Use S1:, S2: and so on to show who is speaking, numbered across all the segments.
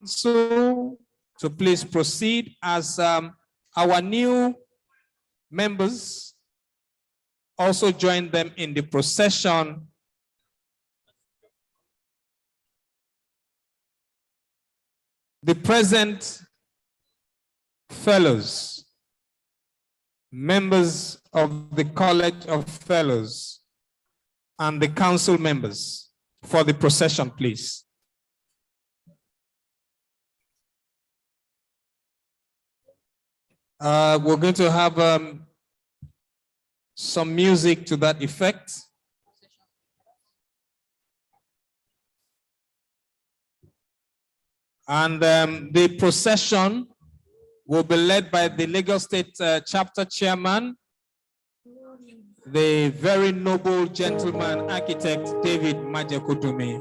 S1: council to please proceed as our new members also join them in the procession. The present fellows, members of the College of Fellows, and the council members for the procession, please. We're going to have some music to that effect. And the procession will be led by the Lagos State Chapter Chairman, the very noble gentleman, architect David Majekodumi.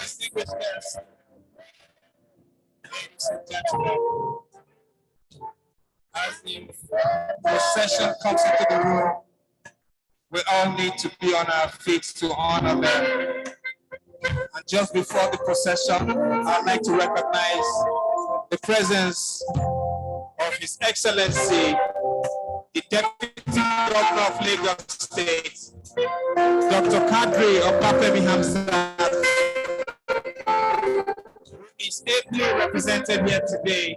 S1: Distinguished guests, ladies and gentlemen, as the procession comes into the room, we all need to be on our feet to honor them. And just before the procession, I'd like to recognize the presence of His Excellency, the Deputy Governor of Lagos State, Dr. Kadri Opapemi Hamzat, who is ably represented here today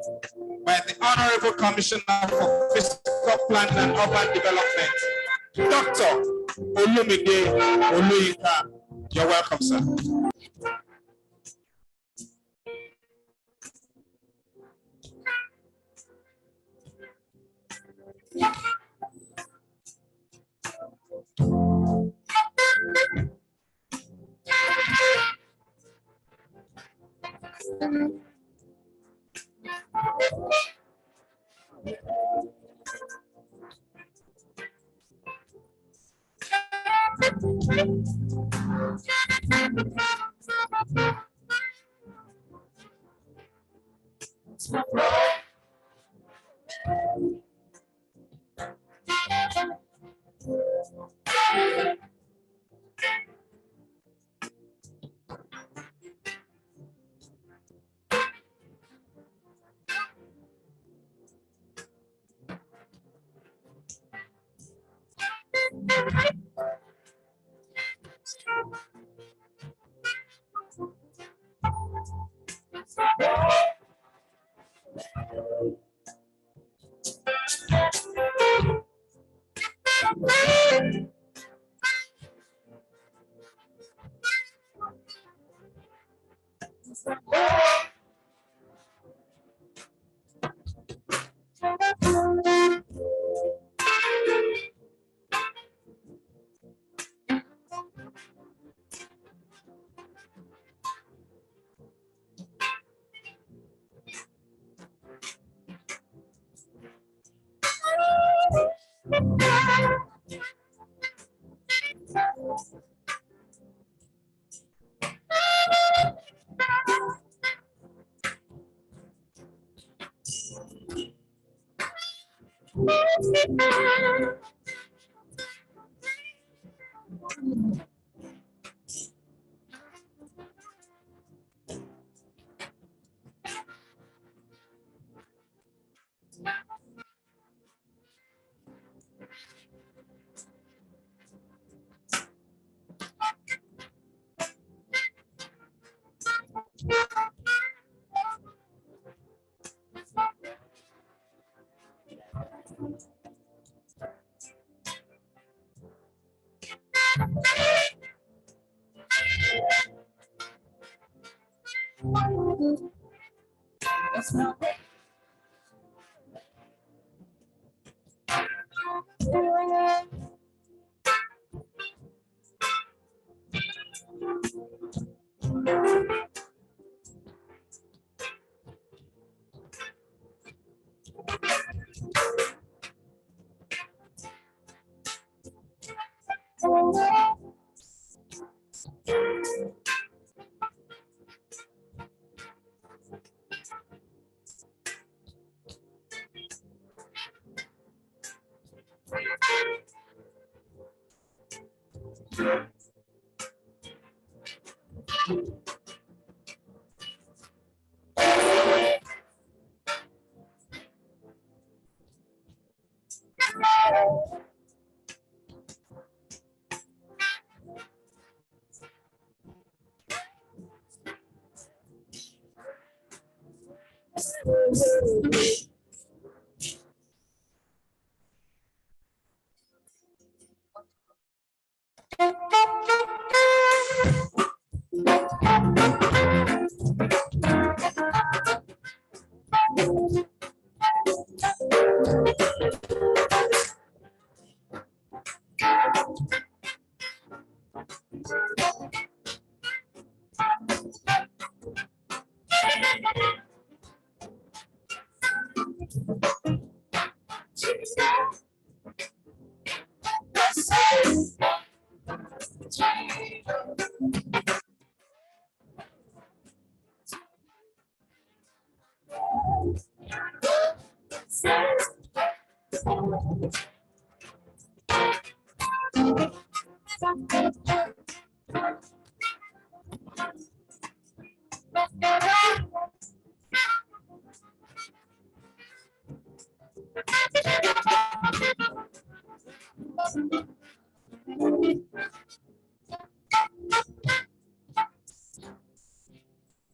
S1: by the Honorable Commissioner for Fiscal Planning and Urban Development, Dr. Olumide Oluyinka. You're welcome, sir.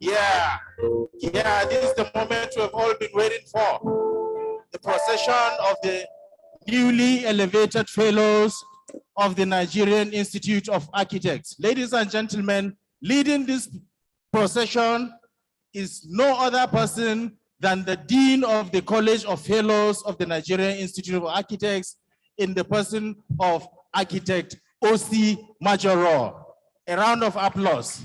S2: Yeah, this is the moment we've all been waiting for. The procession of the newly elevated fellows of the Nigerian Institute of Architects. Ladies and gentlemen, leading this procession is no other person than the Dean of the College of Fellows of the Nigerian Institute of Architects, in the person of Architect O.C. Majoro. A round of applause.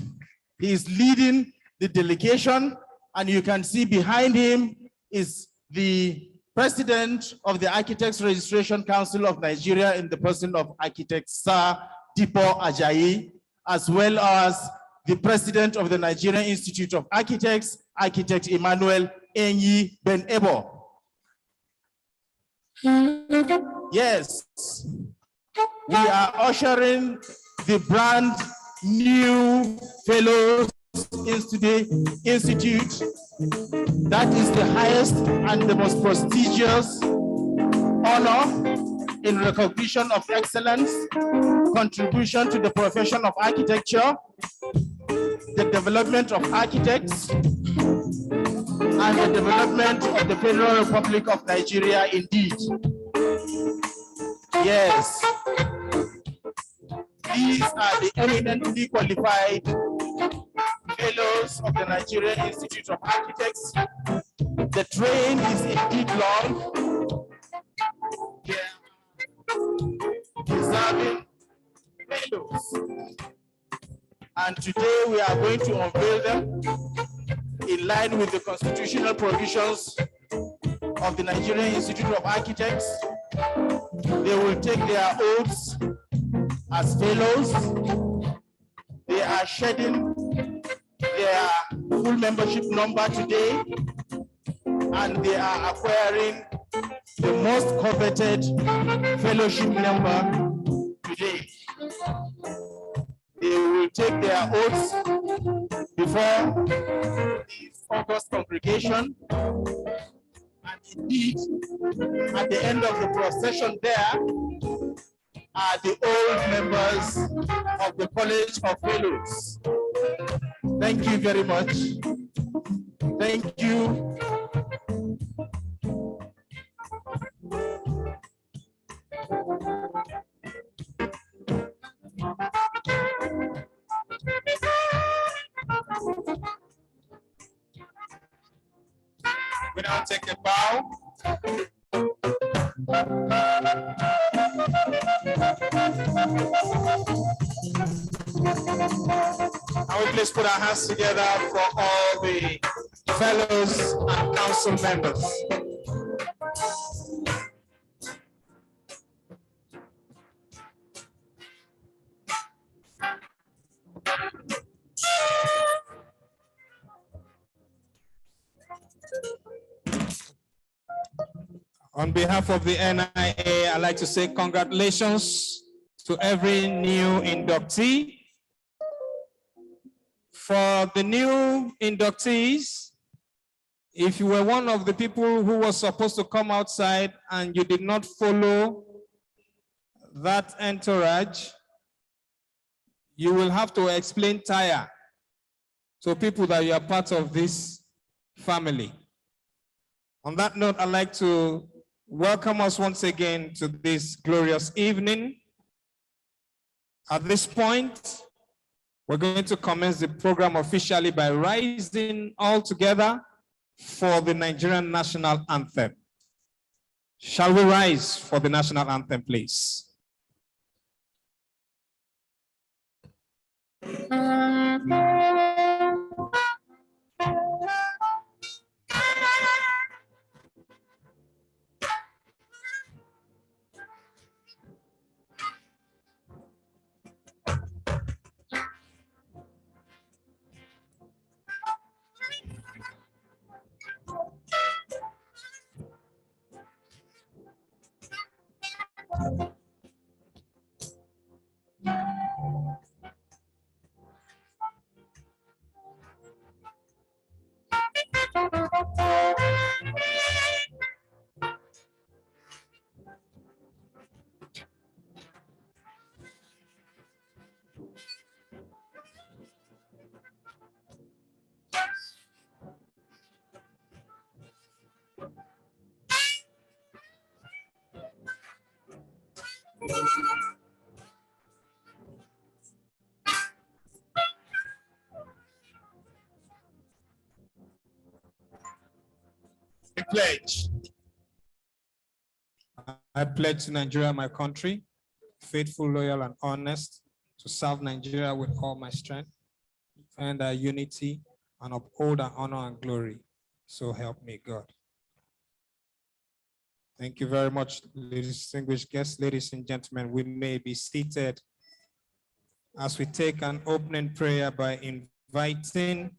S2: He is leading the delegation, and you can see behind him is the President of the Architects Registration Council of Nigeria, in the person of Architect Sir Dipo Ajayi, as well as the President of the Nigerian Institute of Architects, Architect Emmanuel Enyi Ben Ebo. Yes, we are ushering the brand new Fellows Institute. That is the highest and the most prestigious honor in recognition of excellence, contribution to the profession of architecture, the development of architects, and the development of the Federal Republic of Nigeria indeed. Yes, these are the eminently qualified fellows of the Nigerian Institute of Architects. The train is indeed long. Deserving fellows. And today we are going to unveil them in line with the constitutional provisions of the Nigerian Institute of Architects. They will take their oaths as fellows. They are shedding their full membership number today, and they are acquiring the most coveted fellowship member today. They will take their oaths before the August congregation. And indeed, at the end of the procession there are the old members of the College of Fellows. Thank you very much. Thank you.
S1: We now take a bow. And we please put our hands together for all the fellows and council members. On behalf of the NIA, I'd like to say congratulations to every new inductee. For the new inductees, if you were one of the people who was supposed to come outside and you did not follow that entourage, you will have to explain tire to people that you are part of this family. On that note, I'd like to welcome us once again to this glorious evening. At this point, we're going to commence the program officially by rising all together for the Nigerian national anthem. Shall we rise for the national anthem, please? The pledge. I pledge to Nigeria, my country, faithful, loyal, and honest, to serve Nigeria with all my strength, defend our unity, and uphold our honor and glory. So help me God. Thank you very much, distinguished guests. Ladies and gentlemen, we may be seated as we take an opening prayer by inviting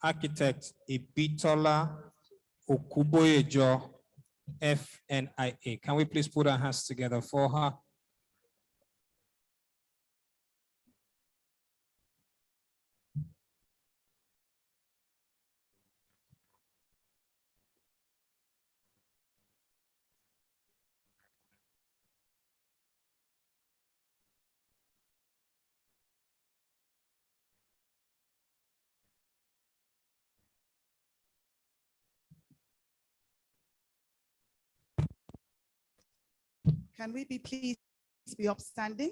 S1: architect Ibitola Okuboyejo, FNIA. Can we please put our hands together for her?
S3: Can we please be upstanding?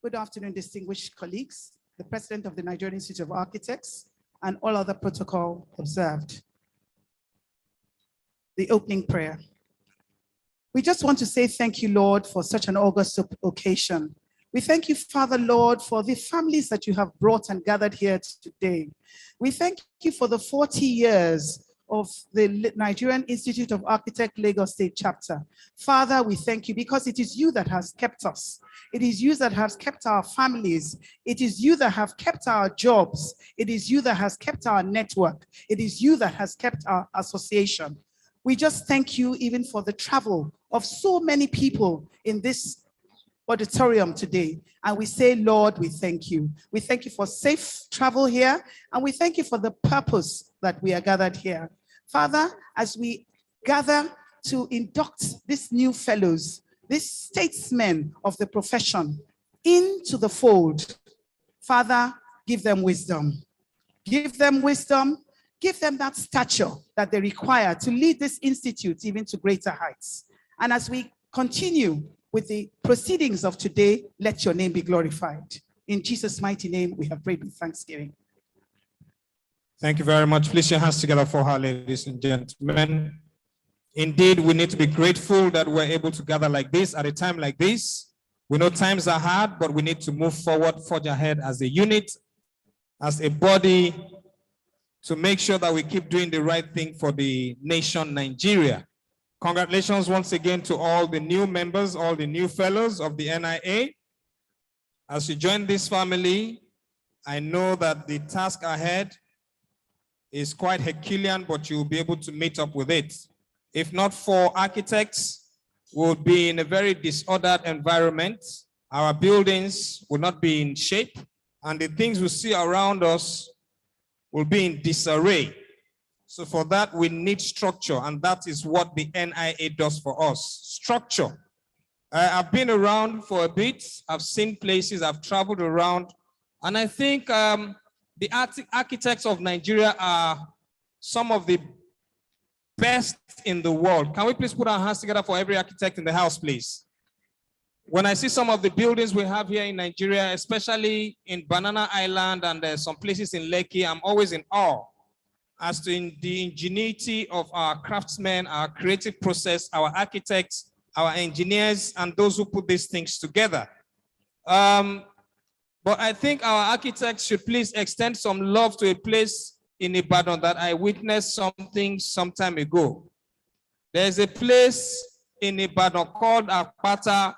S3: Good afternoon, distinguished colleagues, the President of the Nigerian Institute of Architects, and all other protocol observed. The opening prayer. We just want to say thank you, Lord, for such an august occasion. We thank you, Father, Lord, for the families that you have brought and gathered here today. We thank you for the 40 years of the Nigerian Institute of Architects Lagos State Chapter. Father, we thank you because it is you that has kept us. It is you that has kept our families. It is you that have kept our jobs. It is you that has kept our network. It is you that has kept our association. We just thank you even for the travel of so many people in this auditorium today. And we say, Lord, we thank you. We thank you for safe travel here. And we thank you for the purpose that we are gathered here. Father, as we gather to induct these new fellows, these statesmen of the profession into the fold, Father, give them wisdom. Give them wisdom. Give them that stature that they require to lead this institute even to greater heights. And as we continue with the proceedings of today, let your name be glorified. In Jesus' mighty name, we have prayed with thanksgiving.
S1: Thank you very much. Please your hands together for her, ladies and gentlemen. Indeed, we need to be grateful that we're able to gather like this at a time like this. We know times are hard, but we need to move forward, forge ahead as a unit, as a body, to make sure that we keep doing the right thing for the nation, Nigeria. Congratulations once again to all the new members, all the new fellows of the NIA. As you join this family, I know that the task ahead is quite Herculean, but you'll be able to meet up with it. If not for architects, we'll be in a very disordered environment. Our buildings will not be in shape, and the things we see around us will be in disarray. So for that, we need structure, and that is what the NIA does for us, structure. I've been around for a bit. I've seen places, I've traveled around, and I think the architects of Nigeria are some of the best in the world. Can we please put our hands together for every architect in the house, please? When I see some of the buildings we have here in Nigeria, especially in Banana Island and some places in Lekki, I'm always in awe as to the ingenuity of our craftsmen, our creative process, our architects, our engineers, and those who put these things together. But I think our architects should please extend some love to a place in Ibadan that I witnessed something some time ago. There's a place in Ibadan called Akpata.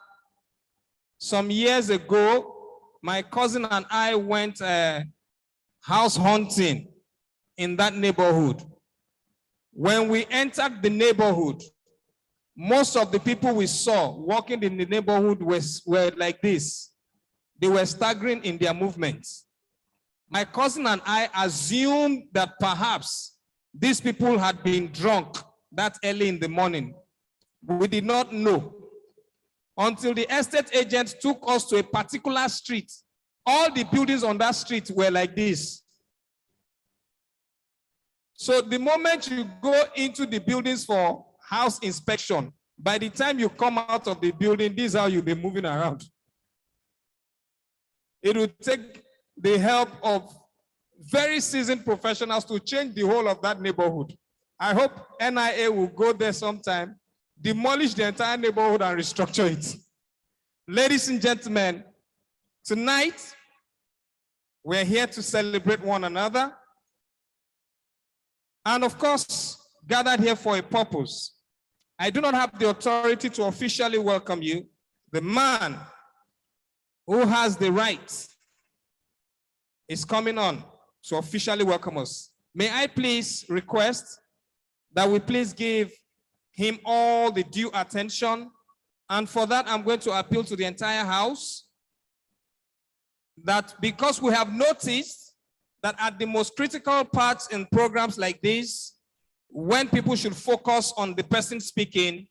S1: Some years ago, my cousin and I went house hunting in that neighborhood. When we entered the neighborhood, most of the people we saw walking in the neighborhood were like this. They were staggering in their movements. My cousin and I assumed that perhaps these people had been drunk that early in the morning. We did not know until the estate agent took us to a particular street. All the buildings on that street were like this. So the moment you go into the buildings for house inspection, by the time you come out of the building, this is how you'll be moving around. It will take the help of very seasoned professionals to change the whole of that neighborhood. I hope NIA will go there sometime, demolish the entire neighborhood and restructure it. Ladies and gentlemen, tonight, we're here to celebrate one another. And of course, gathered here for a purpose. I do not have the authority to officially welcome you. The man who has the right is coming on to officially welcome us. May I please request that we please give him all the due attention. And for that, I'm going to appeal to the entire house that because we have noticed that at the most critical parts in programs like this, when people should focus on the person speaking,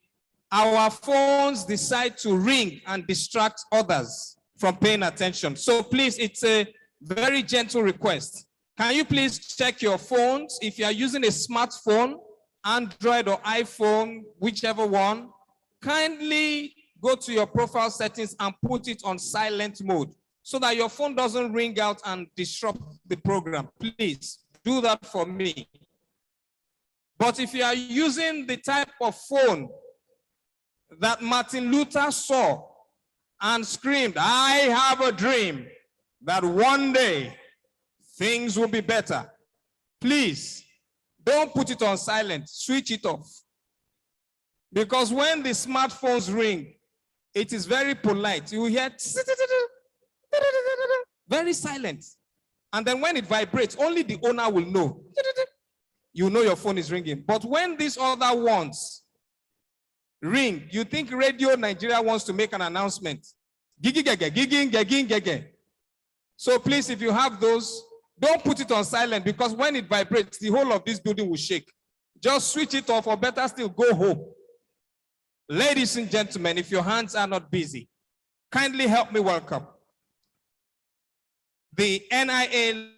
S1: our phones decide to ring and distract others from paying attention. So please, it's a very gentle request. Can you please check your phones? If you are using a smartphone, Android or iPhone, whichever one, kindly go to your profile settings and put it on silent mode so that your phone doesn't ring out and disrupt the program. Please do that for me. But if you are using the type of phone that Martin Luther saw and screamed, "I have a dream that one day things will be better," please Don't put it on silent, switch it off. Because when the smartphones ring, it is very polite. You hear very silent. And then when it vibrates, only the owner will know. You know your phone is ringing. But when these other ones ring, you think Radio Nigeria wants to make an announcement. So please, if you have those, don't put it on silent, because when it vibrates, the whole of this building will shake. Just switch it off, or better still, go home. Ladies and gentlemen, if your hands are not busy, kindly help me welcome the NIA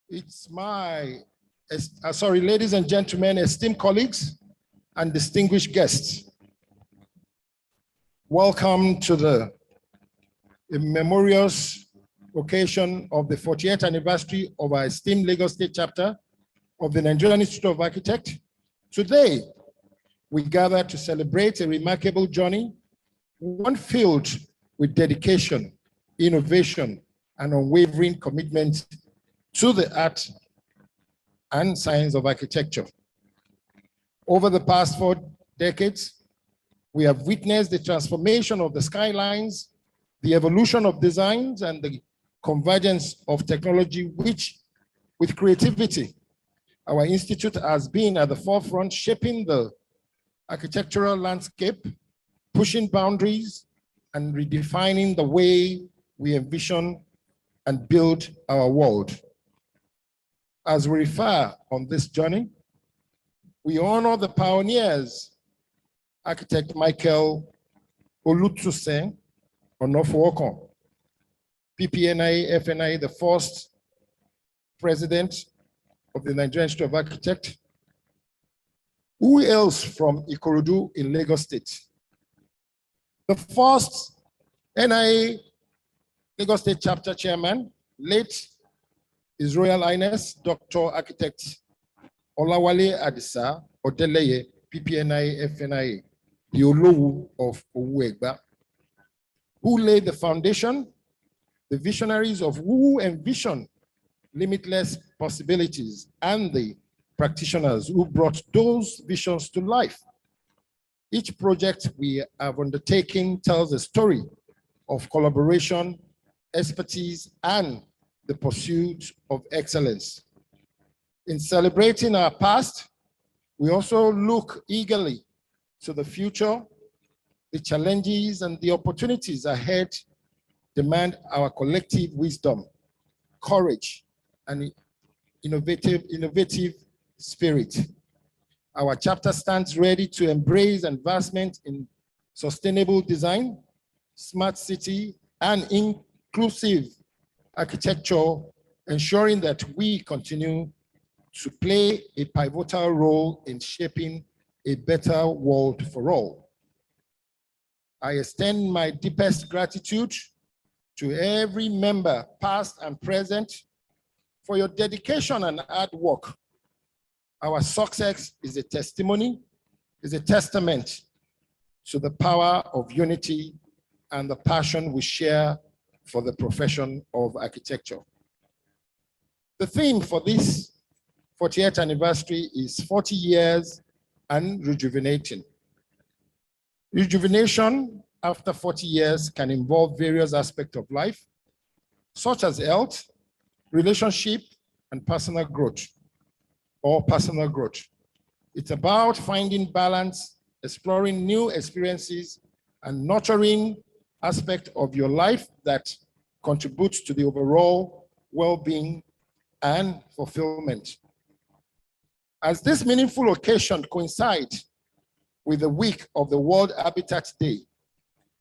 S4: It's my, ladies and gentlemen, esteemed colleagues and distinguished guests. Welcome to the memorious occasion of the 40th anniversary of our esteemed Lagos State chapter of the Nigerian Institute of Architects. Today, we gather to celebrate a remarkable journey, one filled with dedication, innovation, and unwavering commitment to the art and science of architecture. Over the past 4 decades, we have witnessed the transformation of the skylines, the evolution of designs, and the convergence of technology, which, with creativity, our institute has been at the forefront, shaping the architectural landscape, pushing boundaries, and redefining the way we envision and build our world. As we refer on this journey, we honor the pioneers, architect Michael Olutosin Onofuokon, PPNI, FNI, the first president of the Nigerian Institute of Architects. Who else from Ikorodu in Lagos State? The first NIA Lagos State Chapter Chairman, late His Royal Highness, Dr. Architect Olawale Adisa Odeleye, PPNI, FNI, the Olowu of Owu-Egba, who laid the foundation, the visionaries of who envision limitless possibilities, and the practitioners who brought those visions to life. Each project we have undertaken tells a story of collaboration, expertise, and the pursuit of excellence. In celebrating our past, we also look eagerly to the future. The challenges and the opportunities ahead demand our collective wisdom, courage, and innovative spirit. Our chapter stands ready to embrace advancement in sustainable design, smart city, and inclusive architecture, ensuring that we continue to play a pivotal role in shaping a better world for all. I extend my deepest gratitude to every member, past and present, for your dedication and hard work. Our success is a testimony, is a testament to the power of unity and the passion we share for the profession of architecture. The theme for this 40th anniversary is 40 years and rejuvenating. Rejuvenation after 40 years can involve various aspects of life, such as health, relationship, and personal growth. It's about finding balance, exploring new experiences, and nurturing aspects of your life that contributes to the overall well-being and fulfillment. As this meaningful occasion coincides with the week of the World Habitat Day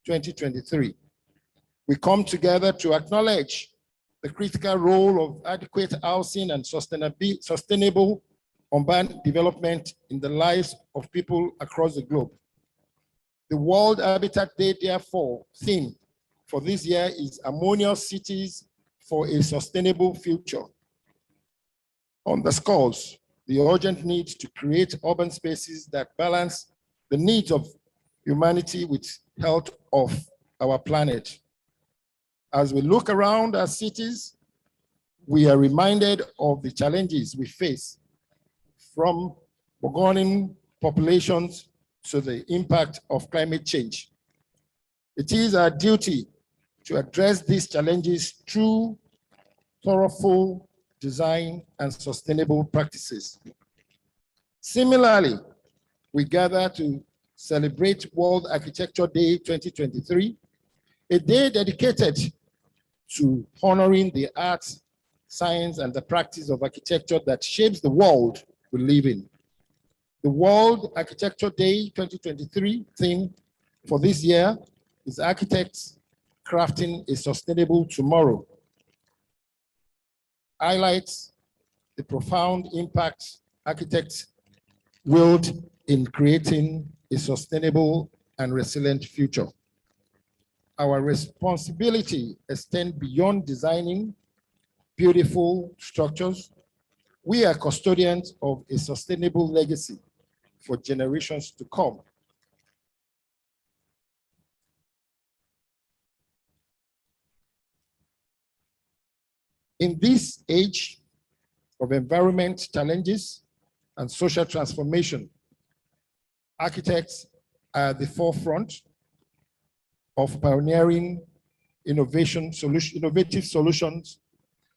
S4: 2023, we come together to acknowledge the critical role of adequate housing and sustainable urban development in the lives of people across the globe. The World Habitat Day, therefore, theme for this year is Harmonious Cities for a Sustainable Future. Underscores the urgent need to create urban spaces that balance the needs of humanity with health of our planet. As we look around our cities, we are reminded of the challenges we face, from burgeoning populations to the impact of climate change. It is our duty to address these challenges through thoughtful design and sustainable practices. Similarly, we gather to celebrate World Architecture Day 2023, a day dedicated to honoring the arts, science, and the practice of architecture that shapes the world we live in. The World Architecture Day 2023 theme for this year is Architects Crafting a Sustainable Tomorrow. Highlights the profound impact architects wield in creating a sustainable and resilient future. Our responsibility extends beyond designing beautiful structures. We are custodians of a sustainable legacy for generations to come. In this age of environment challenges and social transformation, architects are at the forefront of pioneering innovative solutions.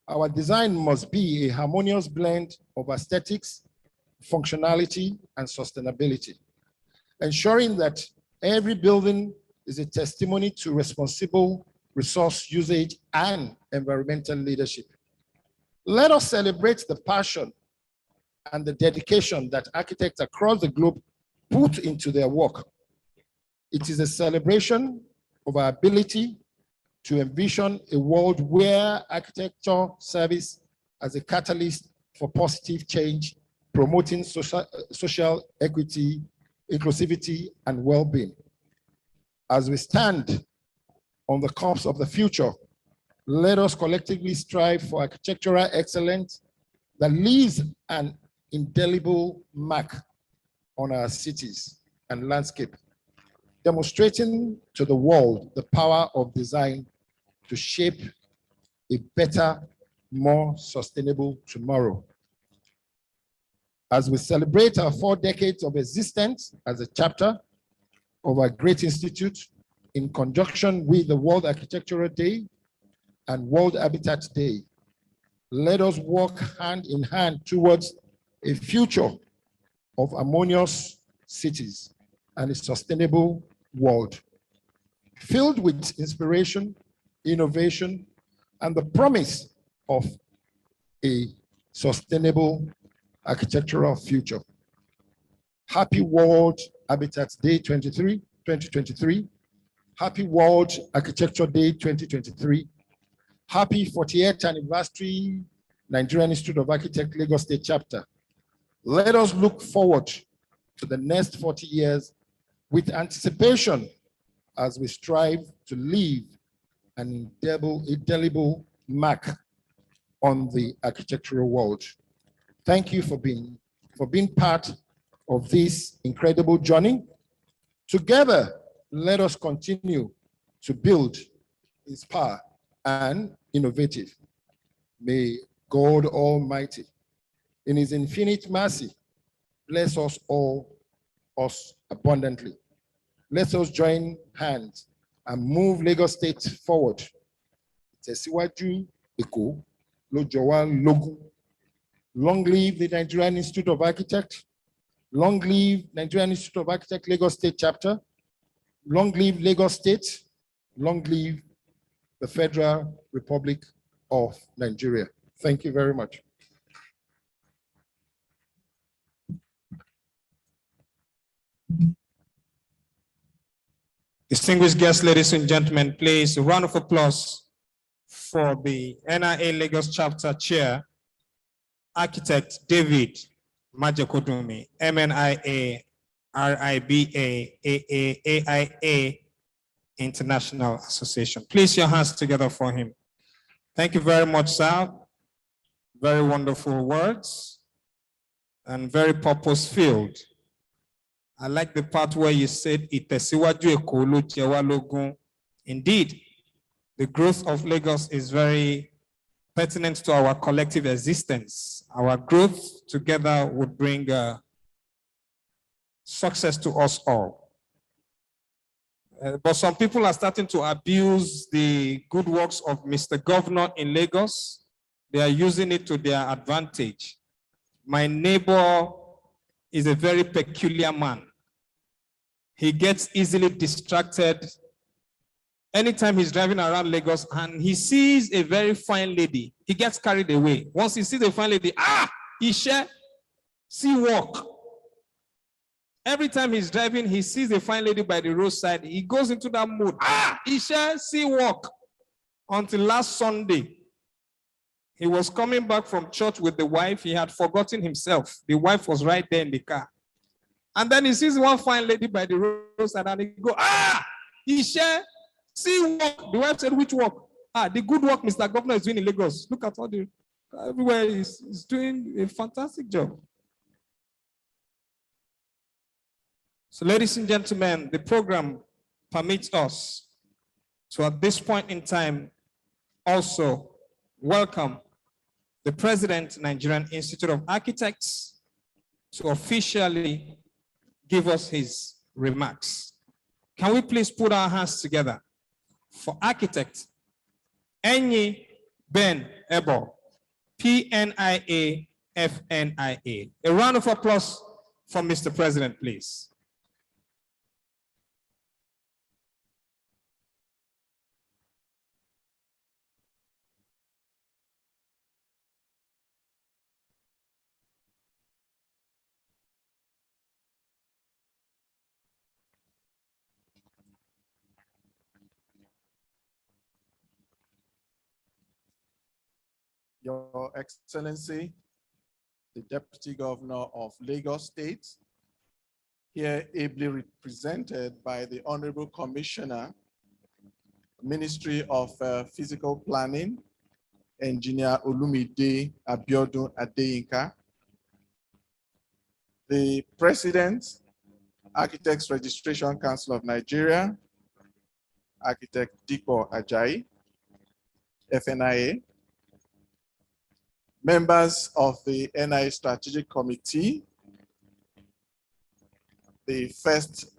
S4: Our design must be a harmonious blend of aesthetics, functionality, and sustainability, ensuring that every building is a testimony to responsible resource usage and environmental leadership. Let us celebrate the passion and the dedication that architects across the globe put into their work. It is a celebration of our ability to envision a world where architecture serves as a catalyst for positive change, promoting social equity, inclusivity, and well-being. As we stand on the cusp of the future, let us collectively strive for architectural excellence that leaves an indelible mark on our cities and landscape, demonstrating to the world the power of design to shape a better, more sustainable tomorrow. As we celebrate our 4 decades of existence as a chapter of our great institute, in conjunction with the World Architectural Day and World Habitat Day, let us work hand in hand towards a future of harmonious cities and a sustainable world, filled with inspiration, innovation, and the promise of a sustainable architectural future. Happy World Habitat Day 2023. Happy World Architecture Day 2023. Happy 40th anniversary Nigerian Institute of Architects Lagos State Chapter. Let us look forward to the next 40 years with anticipation as we strive to leave an indelible mark on the architectural world. Thank you for being part of this incredible journey. Together, let us continue to build, inspire, and innovative. May God Almighty, in His infinite mercy, bless us all, abundantly. Let us join hands and move Lagos State forward. Tẹ̀síwájú Èkó ló jọ wá lógún. Long live the Nigerian Institute of Architects. Long live Nigerian Institute of Architects Lagos State Chapter. Long live Lagos State. Long live the Federal Republic of Nigeria. Thank you very much.
S1: Distinguished guests, ladies and gentlemen, please a round of applause for the NIA Lagos Chapter Chair, Architect David Majekodunmi, MNIA RIBA AIA International Association. Please your hands together for him. Thank you very much, sir. Very wonderful words and very purpose-filled. I like the part where you said, "Ìtẹ̀síwájú Èkó ló jẹ wá lógún." Indeed, the growth of Lagos is very pertinent to our collective existence. Our growth together would bring success to us all. But some people are starting to abuse the good works of Mr. Governor in Lagos. They are using it to their advantage. My neighbor is a very peculiar man. He gets easily distracted anytime he's driving around Lagos and he sees a very fine lady. He gets carried away. Once he sees a fine lady, Ishe, see walk. Every time he's driving, he sees a fine lady by the roadside. He goes into that mood. Ishe, see walk. Until last Sunday, he was coming back from church with the wife. He had forgotten himself. The wife was right there in the car. And then he sees one fine lady by the roadside and he goes, Ishe, see walk. The wife said, which walk? The good work Mr. Governor is doing in Lagos. Look at all the, everywhere he's doing a fantastic job. So ladies and gentlemen, the program permits us to at this point in time also welcome the President, Nigerian Institute of Architects, to officially give us his remarks. Can we please put our hands together for Architect Enyi Ben Ebo, PNIA FNIA. A round of applause for Mr. President, please.
S5: Your Excellency, the Deputy Governor of Lagos State, here ably represented by the Honorable Commissioner, Ministry of Physical Planning, Engineer Olumide Abiodun Adeyinka, the President, Architects Registration Council of Nigeria, Architect Diko Ajayi, FNIA, members of the NIA Strategic Committee, the first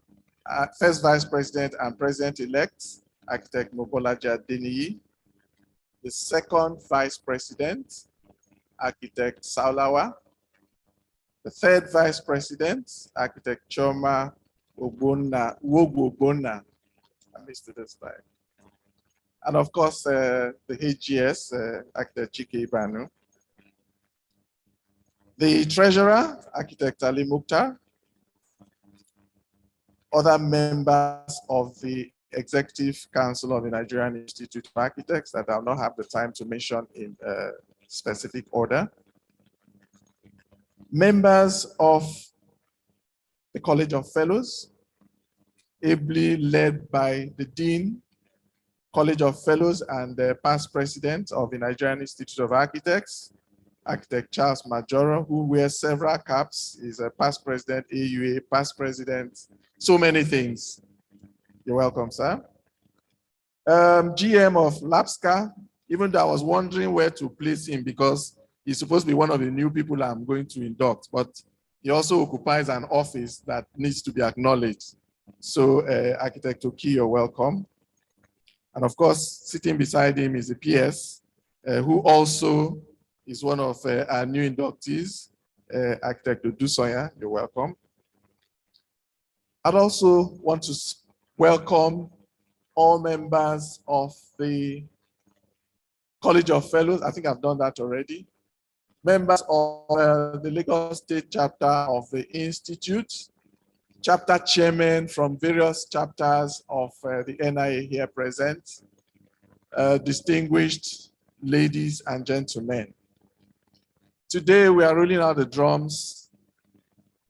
S5: Vice President and President-elect, Architect Mobolaji Adeniyi, the second Vice President, Architect Saulawa, the third Vice President, Architect Choma Wogbona, I missed this slide. And of course, the HGS, Architect Chike Ibanu. The Treasurer, Architect Ali Mukhtar. Other members of the Executive Council of the Nigerian Institute of Architects that I'll not have the time to mention in specific order. Members of the College of Fellows, ably led by the Dean, College of Fellows and the past president of the Nigerian Institute of Architects, Architect Charles Majoro, who wears several caps, is a past president, AUA, past president, so many things. You're welcome, sir. GM of LAPSCA, even though I was wondering where to place him because he's supposed to be one of the new people I'm going to induct, but he also occupies an office that needs to be acknowledged. So Architect Oki, you're welcome. And of course, sitting beside him is the PS, who also is one of our new inductees, Architect Odusoya, you're welcome. I'd also want to welcome all members of the College of Fellows. I think I've done that already. Members of the Lagos State chapter of the Institute, chapter chairmen from various chapters of the NIA here present, distinguished ladies and gentlemen. Today we are rolling out the drums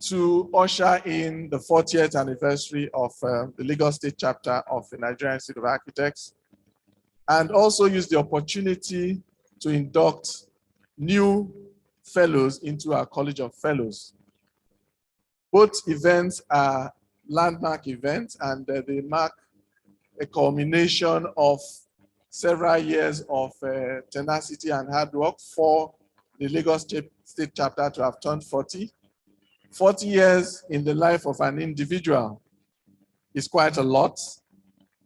S5: to usher in the 40th anniversary of the Lagos State chapter of the Nigerian Institute of Architects, and also use the opportunity to induct new fellows into our College of Fellows. Both events are landmark events, and they mark a culmination of several years of tenacity and hard work for the Lagos State chapter to have turned 40. 40 years in the life of an individual is quite a lot,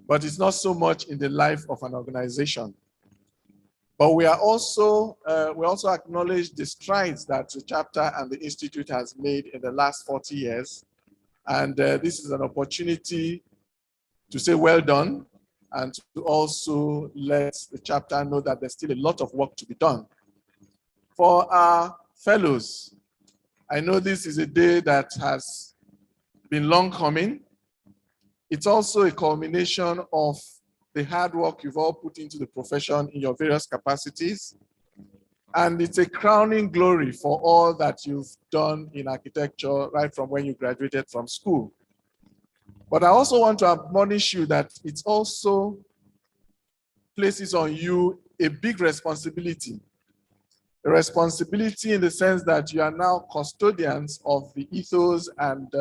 S5: but it's not so much in the life of an organization. But we also acknowledge the strides that the chapter and the institute has made in the last 40 years. And this is an opportunity to say well done and to also let the chapter know that there's still a lot of work to be done. For our fellows, I know this is a day that has been long coming. It's also a culmination of the hard work you've all put into the profession in your various capacities. And it's a crowning glory for all that you've done in architecture right from when you graduated from school. But I also want to admonish you that it also places on you a big responsibility. A responsibility in the sense that you are now custodians of the ethos and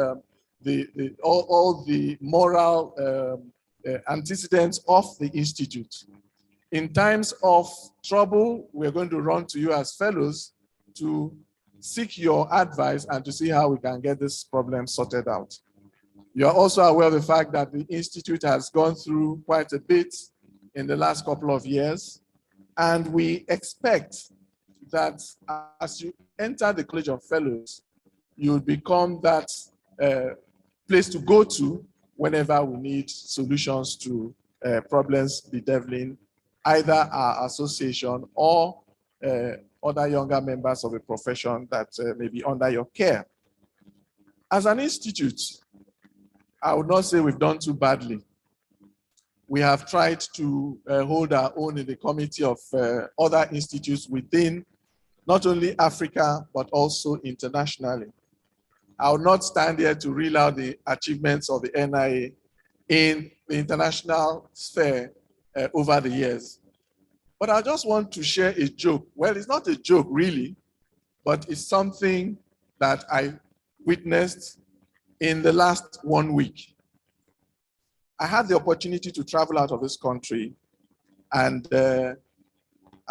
S5: all the moral antecedents of the institute. In times of trouble, we're going to run to you as fellows to seek your advice and to see how we can get this problem sorted out. You are also aware of the fact that the institute has gone through quite a bit in the last couple of years, and we expect that as you enter the College of Fellows, you will become that place to go to whenever we need solutions to problems bedeviling either our association or other younger members of the profession that may be under your care. As an institute, I would not say we've done too badly. we have tried to hold our own in the committee of other institutes within not only Africa, but also internationally. I will not stand here to reel out the achievements of the NIA in the international sphere over the years. But I just want to share a joke. Well, it's not a joke really, but it's something that I witnessed in the last 1 week. I had the opportunity to travel out of this country, and I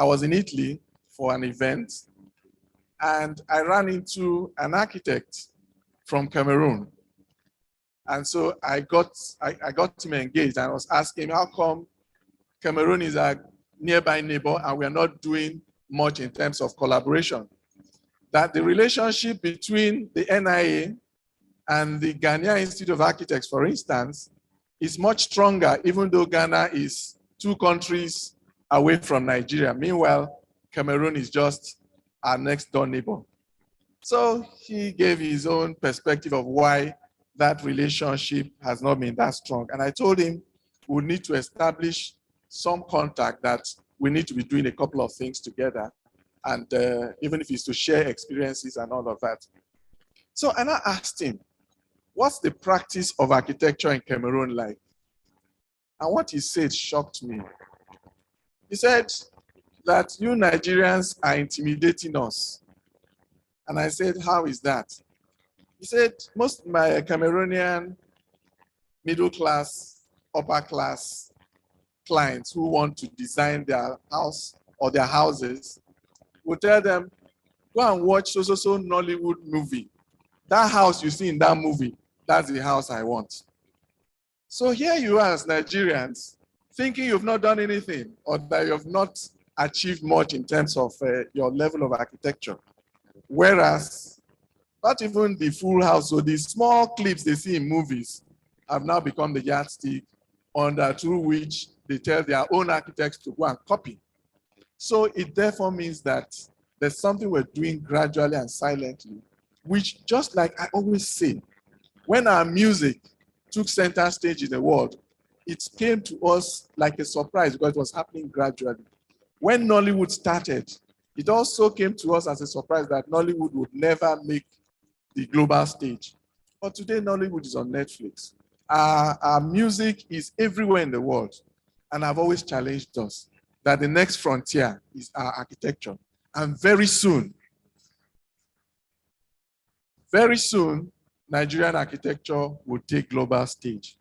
S5: was in Italy for an event, and I ran into an architect from Cameroon. And so I got him engaged, and I was asking him, how come Cameroon is a nearby neighbor and we are not doing much in terms of collaboration? That the relationship between the NIA and the Ghanaian Institute of Architects, for instance, is much stronger, even though Ghana is 2 countries away from Nigeria. Meanwhile, Cameroon is just our next door neighbor. So he gave his own perspective of why that relationship has not been that strong. And I told him we need to establish some contact, that we need to be doing a couple of things together. And even if it's to share experiences and all of that. So, and I asked him, what's the practice of architecture in Cameroon like? And what he said shocked me. He said that you Nigerians are intimidating us. And I said, how is that? He said, most of my Cameroonian middle class, upper class clients who want to design their house or their houses will tell them, go and watch so Nollywood movie. That house you see in that movie, that's the house I want. So here you are as Nigerians, thinking you've not done anything or that you have not achieved much in terms of your level of architecture. Whereas, not even the full house, so the small clips they see in movies have now become the yardstick through which they tell their own architects to go and copy. So it therefore means that there's something we're doing gradually and silently, which, just like I always say, when our music took center stage in the world, it came to us like a surprise because it was happening gradually. When Nollywood started, it also came to us as a surprise that Nollywood would never make the global stage. But today, Nollywood is on Netflix. Our music is everywhere in the world. And I've always challenged us that the next frontier is our architecture. And very soon, Nigerian architecture will take global stage.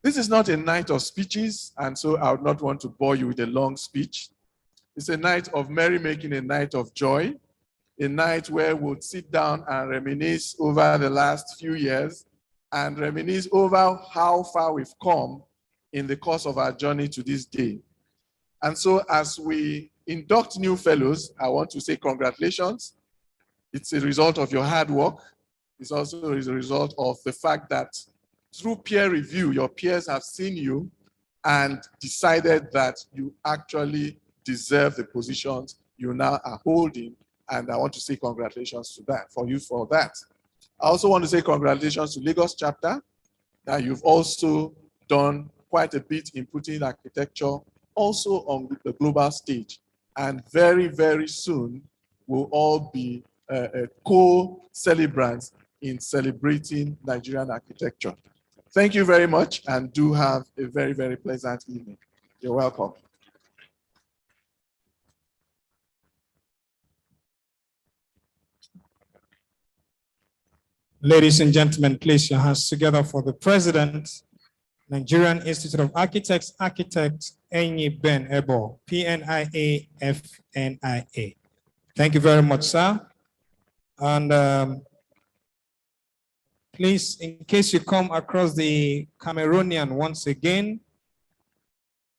S5: This is not a night of speeches, and so I would not want to bore you with a long speech. It's a night of merrymaking, a night of joy, a night where we'll sit down and reminisce over the last few years and reminisce over how far we've come in the course of our journey to this day. And so as we induct new fellows, I want to say congratulations. It's a result of your hard work. It's also a result of the fact that through peer review, your peers have seen you and decided that you actually deserve the positions you now are holding. And I want to say congratulations to that, for you for that. I also want to say congratulations to Lagos chapter, that you've also done quite a bit in putting architecture also on the global stage. And very, very soon, we'll all be co-celebrants in celebrating Nigerian architecture. Thank you very much, and do have a very, very pleasant evening. You're welcome.
S1: Ladies and gentlemen, place your hands together for the President, Nigerian Institute of Architects, Architect Enyi Ben Ebo, PNIA-FNIA. Thank you very much, sir. And please, in case you come across the Cameroonian once again,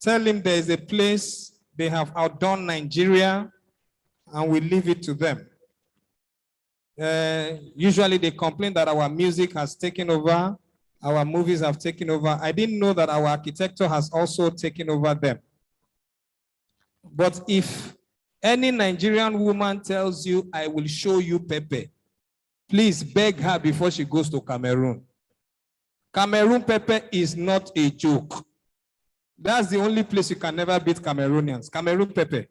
S1: tell him there is a place they have outdone Nigeria and we leave it to them. Usually they complain that our music has taken over, our movies have taken over. I didn't know that our architecture has also taken over them. But if any Nigerian woman tells you, I will show you Pepe, please beg her before she goes to Cameroon. Cameroon Pepe is not a joke. That's the only place you can never beat Cameroonians. Cameroon pepper.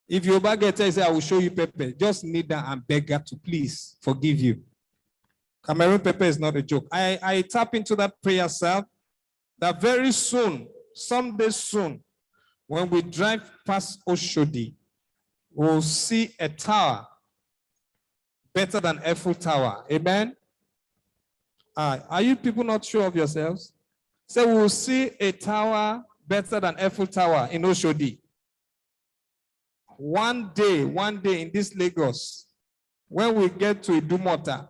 S1: If your baguette say, I will show you pepper, just kneel down and beg God to please forgive you. Cameroon pepper is not a joke. I tap into that prayer, sir, that very soon, someday soon, when we drive past Oshodi, we'll see a tower better than Eiffel Tower. Amen? Are you people not sure of yourselves? So we'll see a tower better than Eiffel Tower in Oshodi. One day in this Lagos, when we get to Idumota,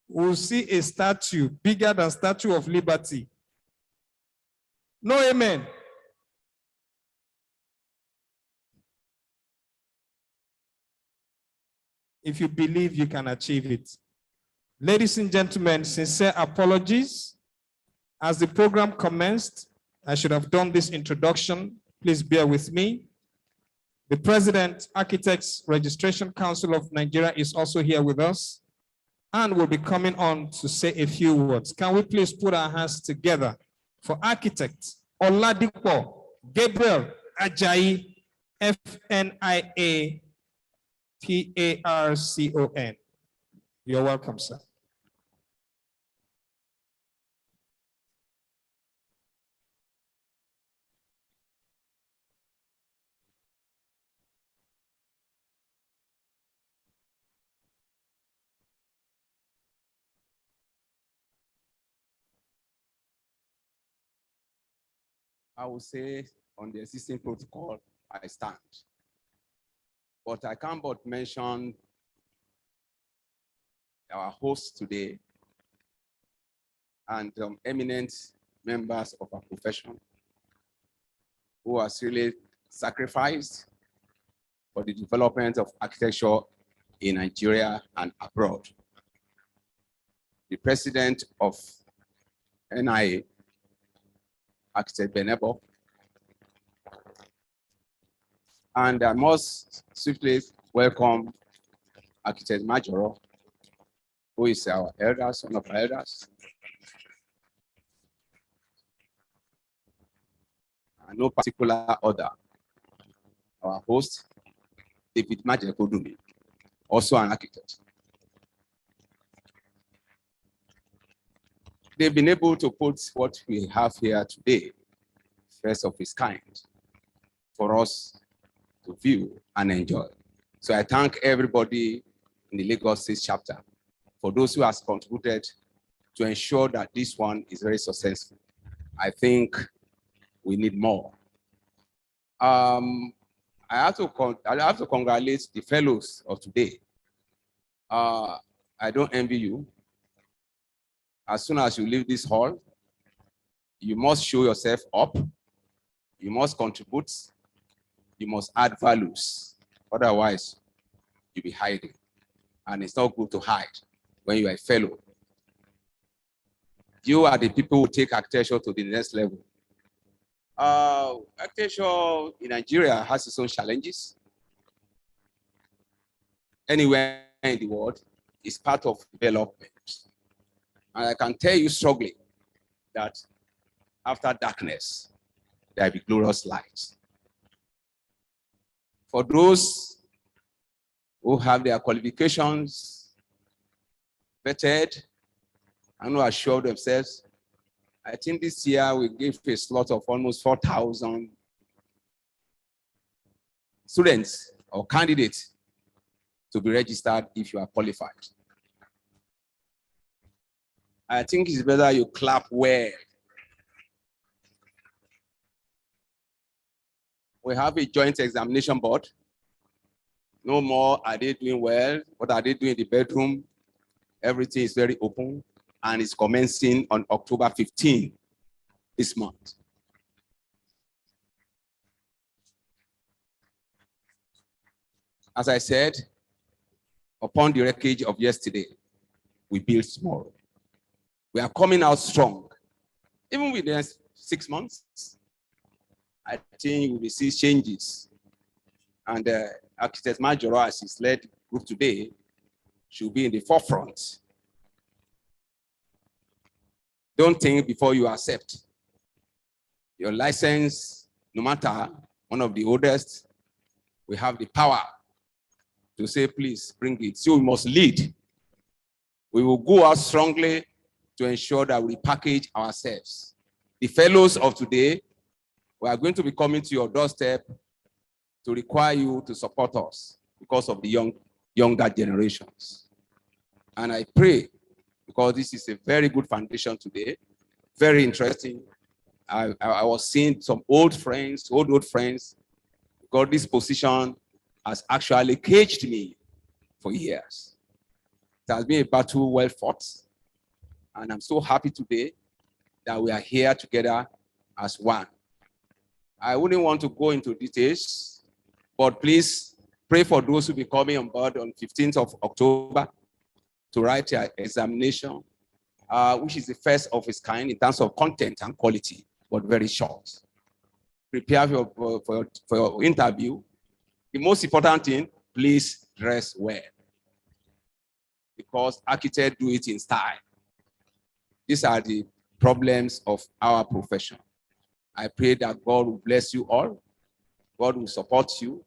S1: we'll see a statue bigger than Statue of Liberty. No amen. If you believe, you can achieve it. Ladies and gentlemen, sincere apologies. As the program commenced, I should have done this introduction. Please bear with me. The President, Architects Registration Council of Nigeria is also here with us and will be coming on to say a few words. Can we please put our hands together for Architect Oladipo Gabriel Ajayi, FNIA-PARCON. You're welcome, sir.
S6: I will say on the existing protocol, I stand. But I can't but mention our host today and eminent members of our profession who has really sacrificed for the development of architecture in Nigeria and abroad. The president of NIA, Architect Benebo, and I must swiftly welcome Architect Majoro, who is our elders, one of our elders. And no particular order. Our host, David Majekodumi, also an architect. They've been able to put what we have here today, first of its kind, for us to view and enjoy. So I thank everybody in the Lagos State chapter for those who have contributed to ensure that this one is very successful. I think we need more. I have to congratulate the fellows of today. I don't envy you. As soon as you leave this hall, you must show yourself up. You must contribute. You must add values. Otherwise, you'll be hiding. And it's not good to hide when you are a fellow. You are the people who take architecture to the next level. Architecture in Nigeria has its own challenges. Anywhere in the world, it's part of development. And I can tell you strongly that after darkness, there will be glorious light. For those who have their qualifications vetted and who are sure of themselves, I think this year we gave a slot of almost 4,000 students or candidates to be registered if you are qualified. I think it's better you clap well. We have a joint examination board. No more are they doing well, what are they doing in the bedroom? Everything is very open and it's commencing on October 15 this month. As I said, upon the wreckage of yesterday, we build tomorrow. We are coming out strong. Even within the next 6 months, I think we will see changes. And Architect Majoro, as he's led group today, should be in the forefront. Don't think before you accept. Your license, no matter one of the oldest, we have the power to say, please bring it. So we must lead. We will go out strongly to ensure that we package ourselves. The fellows of today, we are going to be coming to your doorstep to require you to support us because of the younger generations. And I pray, because this is a very good foundation today, very interesting. I was seeing some old friends, old friends, because this position has actually caged me for years. It has been a battle well fought. And I'm so happy today that we are here together as one. I wouldn't want to go into details, but please pray for those who will be coming on board on 15th of October to write their examination, which is the first of its kind in terms of content and quality, but very short. Prepare for your interview. The most important thing, please dress well, because architects do it in style. These are the problems of our profession. I pray that God will bless you all. God will support you.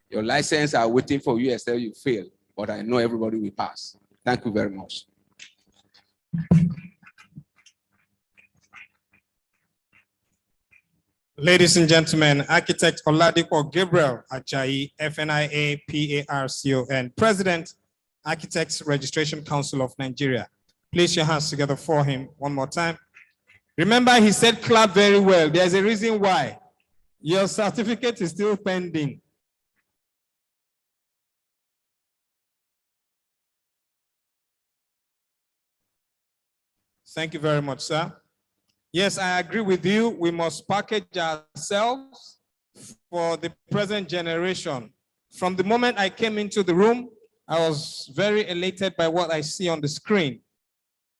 S6: Your license are waiting for you except you fail, but I know everybody will pass. Thank you very much.
S1: Ladies and gentlemen, Architect Oladipo Gabriel Ajayi, FNIA PARCON, President, Architects Registration Council of Nigeria. Place your hands together for him one more time. Remember, he said clap very well. There's a reason why. Your certificate is still pending. Thank you very much, sir. Yes, I agree with you. We must package ourselves for the present generation. From the moment I came into the room, I was very elated by what I see on the screen.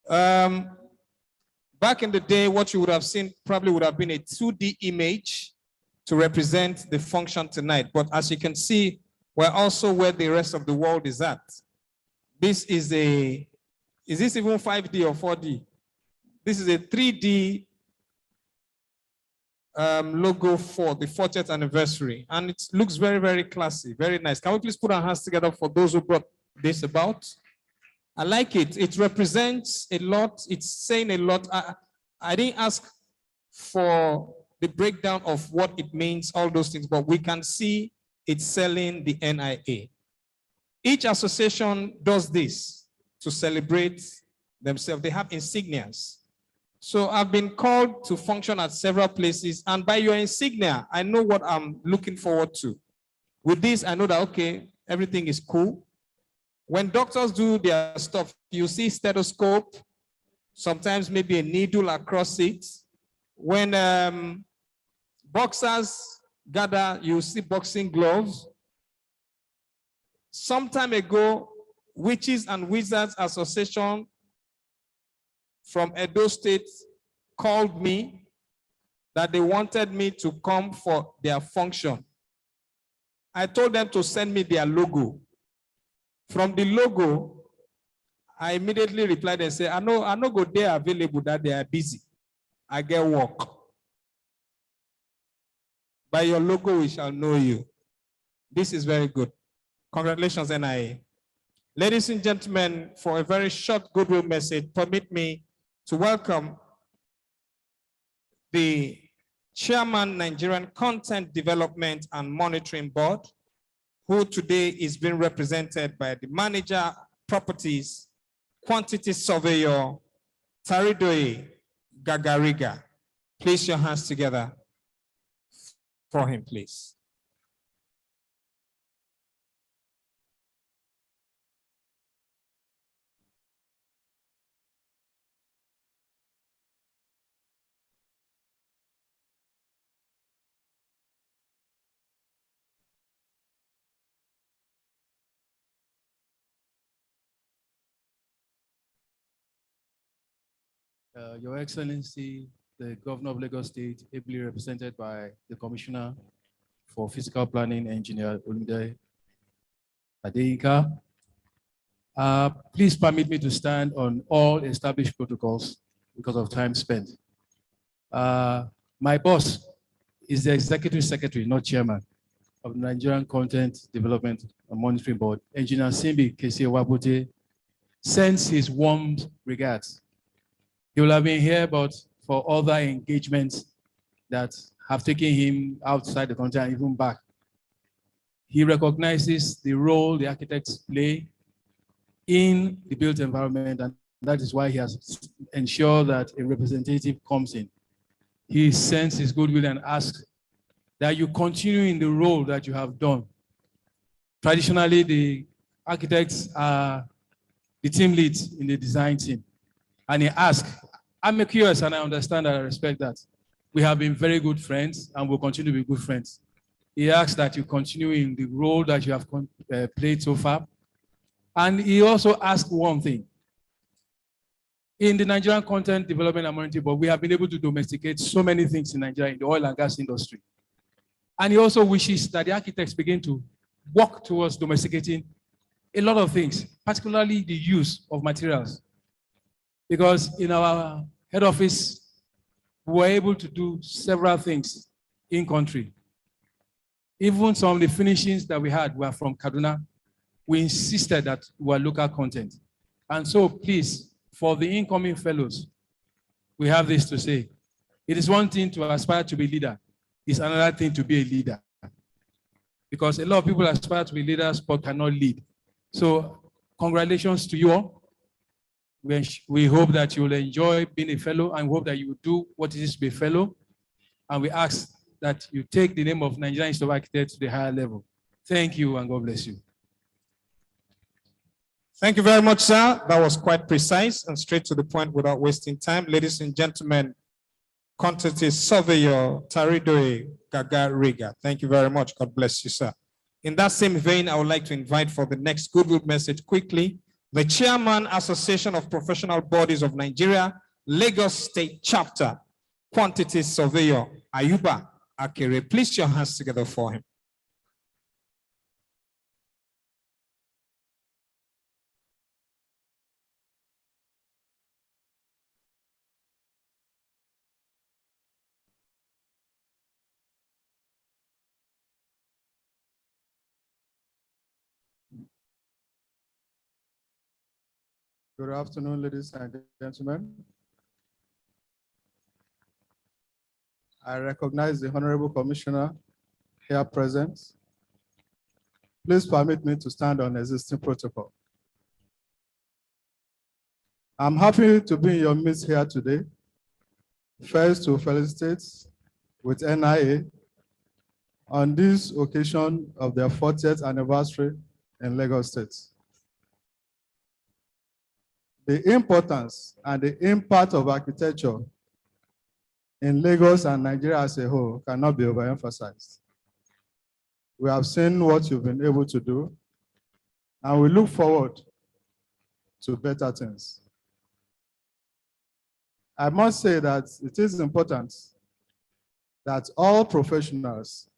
S1: Back in the day, what you would have seen probably would have been a 2D image to represent the function tonight. But as you can see, we're also where the rest of the world is at. This is is this even 5D or 4D? This is a 3D logo for the 40th anniversary. And it looks very, very classy, very nice. Can we please put our hands together for those who brought this about? I like it. It represents a lot. It's saying a lot. I didn't ask for the breakdown of what it means, all those things, but we can see it's selling the NIA. Each association does this to celebrate themselves. They have insignias. So I've been called to function at several places, and by your insignia, I know what I'm looking forward to. With this, I know that, okay, everything is cool. When doctors do their stuff, you see stethoscope, sometimes maybe a needle across it. When boxers gather, you see boxing gloves. Some time ago, Witches and Wizards Association from Edo State called me that they wanted me to come for their function. I told them to send me their logo. From the logo, I immediately replied and said, I know go there available, that they are busy. I get work. By your logo, we shall know you. This is very good. Congratulations, NIA. Ladies and gentlemen, for a very short goodwill message, permit me to welcome the Chairman, Nigerian Content Development and Monitoring Board, who today is being represented by the Manager, Properties, Quantity Surveyor, Taridoe Gagariga. Place your hands together for him, please.
S7: Your Excellency, the Governor of Lagos State, ably represented by the Commissioner for Physical Planning, Engineer Olumide Adeyinka. Please permit me to stand on all established protocols because of time spent. My boss is the executive secretary, not chairman, of the Nigerian Content Development and Monitoring Board. Engineer Simbi Kese Wabote sends his warm regards. He will have been here, but for other engagements that have taken him outside the country and even back. He recognizes the role the architects play in the built environment, and that is why he has ensured that a representative comes in. He sends his goodwill and asks that you continue in the role that you have done. Traditionally, the architects are the team leads in the design team. And he asks, I'm curious and I understand and I respect that. We have been very good friends and will continue to be good friends. He asks that you continue in the role that you have played so far. And he also asked one thing. In the Nigerian Content Development and Monitoring Board, we have been able to domesticate so many things in Nigeria in the oil and gas industry. And he also wishes that the architects begin to work towards domesticating a lot of things, particularly the use of materials. Because in our head office, we were able to do several things in country. Even some of the finishings that we had were from Kaduna. We insisted that we were local content. And so please, for the incoming fellows, we have this to say. It is one thing to aspire to be leader. It's another thing to be a leader. Because a lot of people aspire to be leaders but cannot lead. So congratulations to you all. We hope that you will enjoy being a fellow and hope that you will do what it is to be a fellow. And we ask that you take the name of Nigerian Institute of Architects to the higher level. Thank you and God bless you.
S1: Thank you very much, sir. That was quite precise and straight to the point without wasting time. Ladies and gentlemen, Quantity Surveyor Taridoe Gaga Riga. Thank you very much. God bless you, sir. In that same vein, I would like to invite for the next goodwill message quickly, the Chairman, Association of Professional Bodies of Nigeria, Lagos State Chapter, Quantity Surveyor Ayuba Akere. Please put your hands together for him.
S8: Good afternoon, ladies and gentlemen. I recognize the Honorable Commissioner here present. Please permit me to stand on existing protocol. I'm happy to be in your midst here today. First, to felicitate with NIA on this occasion of their 40th anniversary in Lagos State. The importance and the impact of architecture in Lagos and Nigeria as a whole cannot be overemphasized. We have seen what you've been able to do, and we look forward to better things. I must say that it is important that all professionals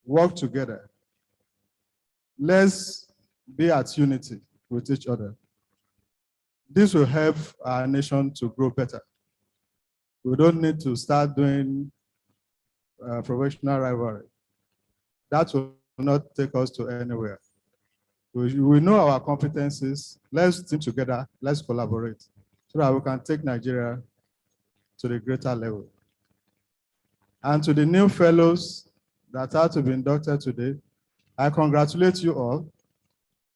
S8: work together. Let's be at unity with each other. This will help our nation to grow better. We don't need to start doing professional rivalry. That will not take us to anywhere. We know our competencies. Let's team together. Let's collaborate so that we can take Nigeria to the greater level. And to the new fellows that are to be inducted today, I congratulate you all.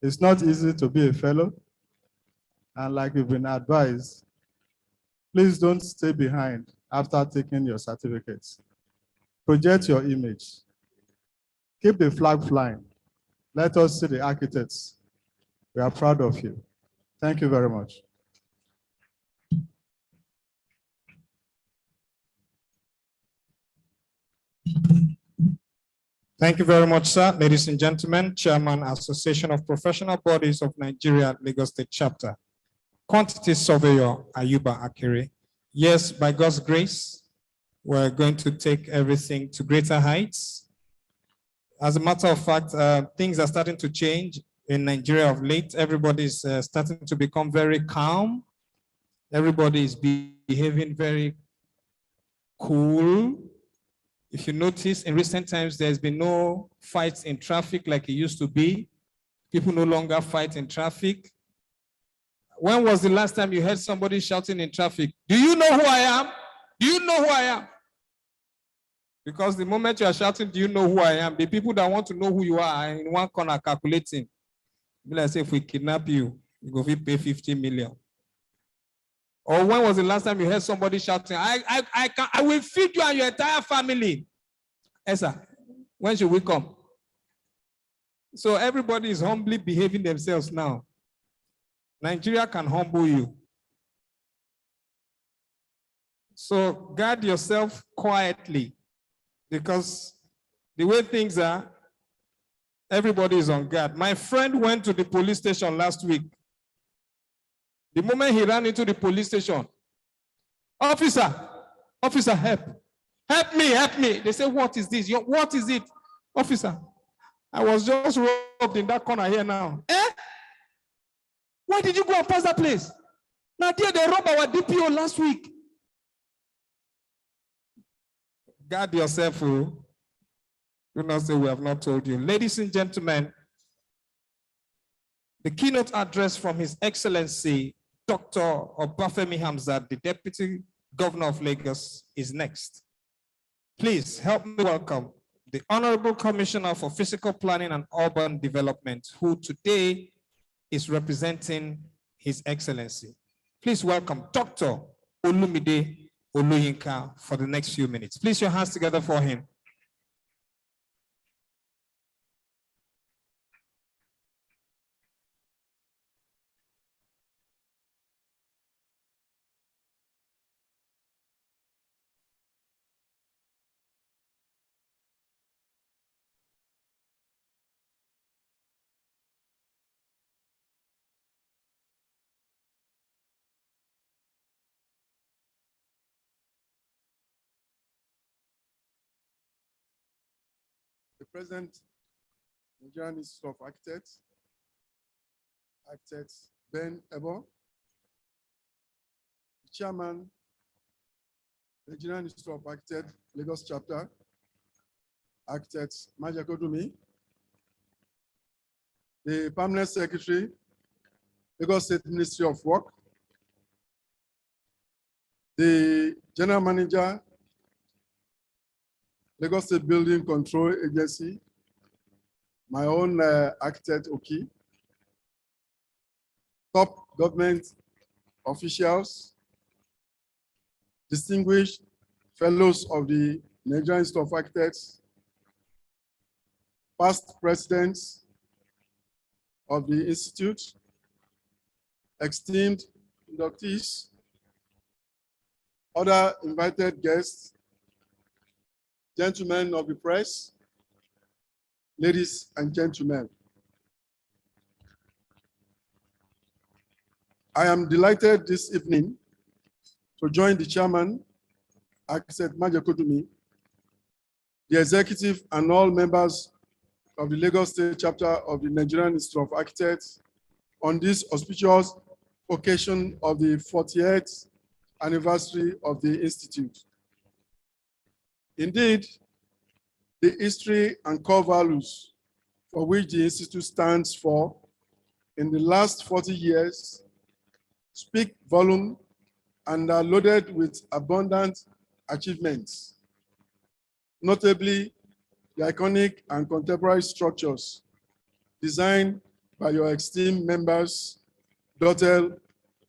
S8: It's not easy to be a fellow. And like you've been advised, please don't stay behind after taking your certificates. Project your image. Keep the flag flying. Let us see the architects. We are proud of you. Thank you very much.
S1: Thank you very much, sir. Ladies and gentlemen, Chairman, Association of Professional Bodies of Nigeria, Lagos State Chapter, Quantity Surveyor Ayuba Akere. Yes, by God's grace, we're going to take everything to greater heights. As a matter of fact, things are starting to change in Nigeria of late. Everybody is starting to become very calm. Everybody is behaving very cool. If you notice, in recent times, there's been no fights in traffic like it used to be. People no longer fight in traffic. When was the last time you heard somebody shouting in traffic? Do you know who I am? Do you know who I am? Because the moment you are shouting, do you know who I am? The people that want to know who you are in one corner calculating. Let's say if we kidnap you, you go pay 50 million. Or when was the last time you heard somebody shouting, I will feed you and your entire family? Esa, when should we come? So everybody is humbly behaving themselves now. Nigeria can humble you. So guard yourself quietly, because the way things are, everybody is on guard. My friend went to the police station last week. The moment he ran into the police station, officer, help. Help me, help me. They say, what is this? What is it? Officer, I was just robbed in that corner here now. Why did you go and pass that place? Now, dear, they robbed our DPO last week. Guard yourself, oh. Do not say we have not told you. Ladies and gentlemen, the keynote address from His Excellency, Dr. Obafemi Hamzat, the Deputy Governor of Lagos, is next. Please help me welcome the Honorable Commissioner for Physical Planning and Urban Development, who today is representing His Excellency. Please welcome Dr. Olumide Oluyinka for the next few minutes. Please your hands together for him.
S8: The President, Nigerian Institute of Architects, Architect Ben Ebo, the Chairman, Nigerian Institute of Architects, Lagos Chapter, Architect Maja Kodumi, the Permanent Secretary, Lagos State Ministry of Work, the General Manager, Lagos State Building Control Agency, my own architect, Oki, top government officials, distinguished fellows of the Nigerian Institute of Architects, past presidents of the Institute, esteemed inductees, other invited guests, gentlemen of the press, ladies and gentlemen. I am delighted this evening to join the chairman, Architect Maja Kodumi, the executive and all members of the Lagos State chapter of the Nigerian Institute of Architects on this auspicious occasion of the 40th anniversary of the Institute. Indeed, the history and core values for which the Institute stands for in the last 40 years speak volume and are loaded with abundant achievements, notably the iconic and contemporary structures designed by your esteemed members dotted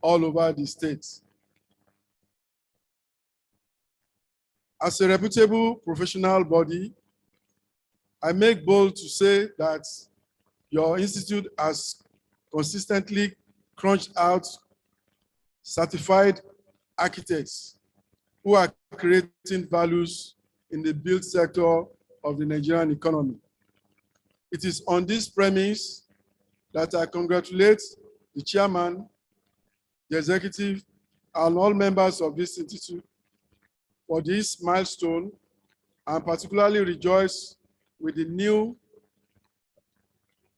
S8: all over the state. As a reputable professional body, I make bold to say that your institute has consistently crunched out certified architects who are creating values in the built sector of the Nigerian economy. It is on this premise that I congratulate the chairman, the executive, and all members of this institute for this milestone, and particularly rejoice with the new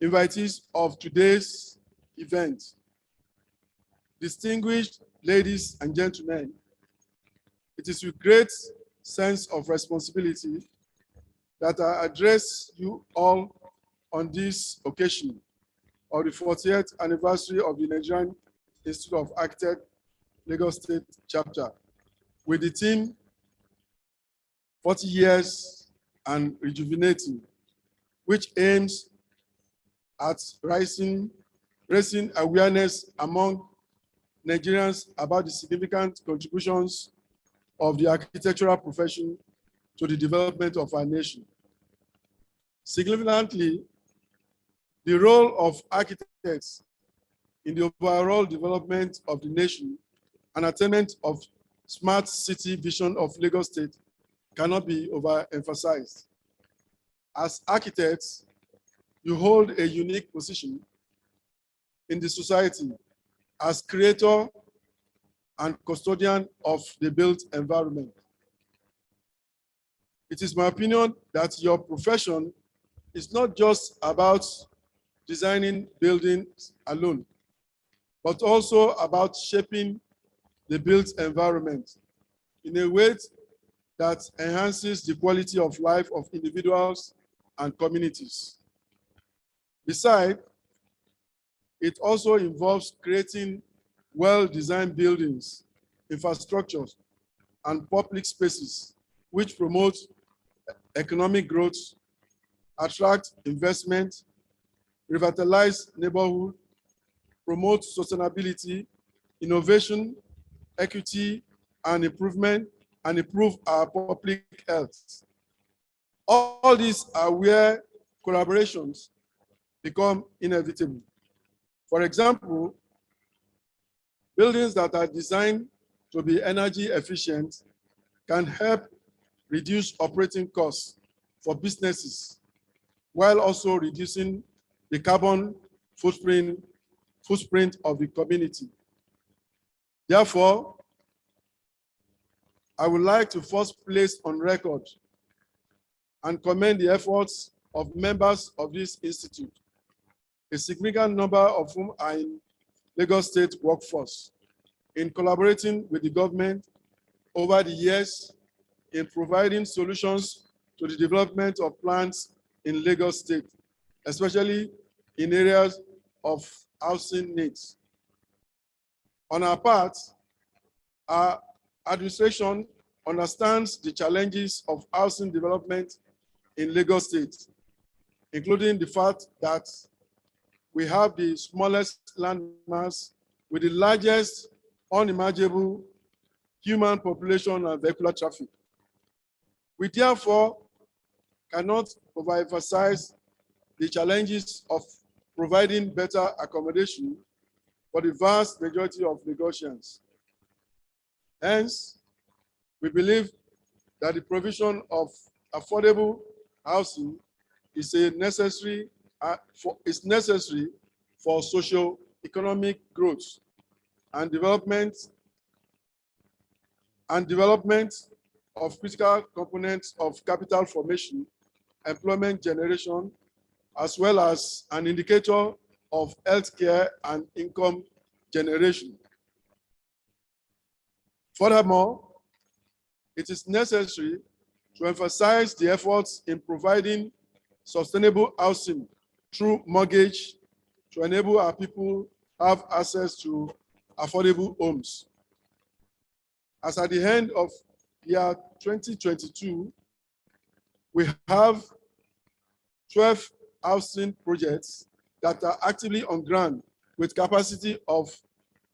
S8: invitees of today's event. Distinguished ladies and gentlemen, it is with great
S5: sense of responsibility that I address you all on this occasion of the 40th anniversary of the Nigerian Institute of Architects, Lagos State Chapter, with the theme 40 years and rejuvenating, which aims at raising awareness among Nigerians about the significant contributions of the architectural profession to the development of our nation. Significantly, the role of architects in the overall development of the nation and attainment of smart city vision of Lagos State cannot be overemphasized. As architects, you hold a unique position in the society as creator and custodian of the built environment. It is my opinion that your profession is not just about designing buildings alone, but also about shaping the built environment in a way that enhances the quality of life of individuals and communities. Besides, it also involves creating well-designed buildings, infrastructures, and public spaces which promote economic growth, attract investment, revitalize neighborhood, promote sustainability, innovation, equity, and improvement, and improve our public health. All these are where collaborations become inevitable. For example, buildings that are designed to be energy efficient can help reduce operating costs for businesses while also reducing the carbon footprint of the community. Therefore, I would like to first place on record and commend the efforts of members of this institute, a significant number of whom are in Lagos State workforce, in collaborating with the government over the years in providing solutions to the development of plants in Lagos State, especially in areas of housing needs. On our part, our administration understands the challenges of housing development in Lagos State, including the fact that we have the smallest landmass with the largest unimaginable human population and vehicular traffic. We therefore cannot overemphasize the challenges of providing better accommodation for the vast majority of Lagosians. Hence, we believe that the provision of affordable housing is necessary for socio-economic growth and development of critical components of capital formation, employment generation, as well as an indicator of healthcare and income generation. Furthermore, it is necessary to emphasize the efforts in providing sustainable housing through mortgage to enable our people have access to affordable homes. As at the end of year 2022, we have 12 housing projects that are actively on ground with capacity of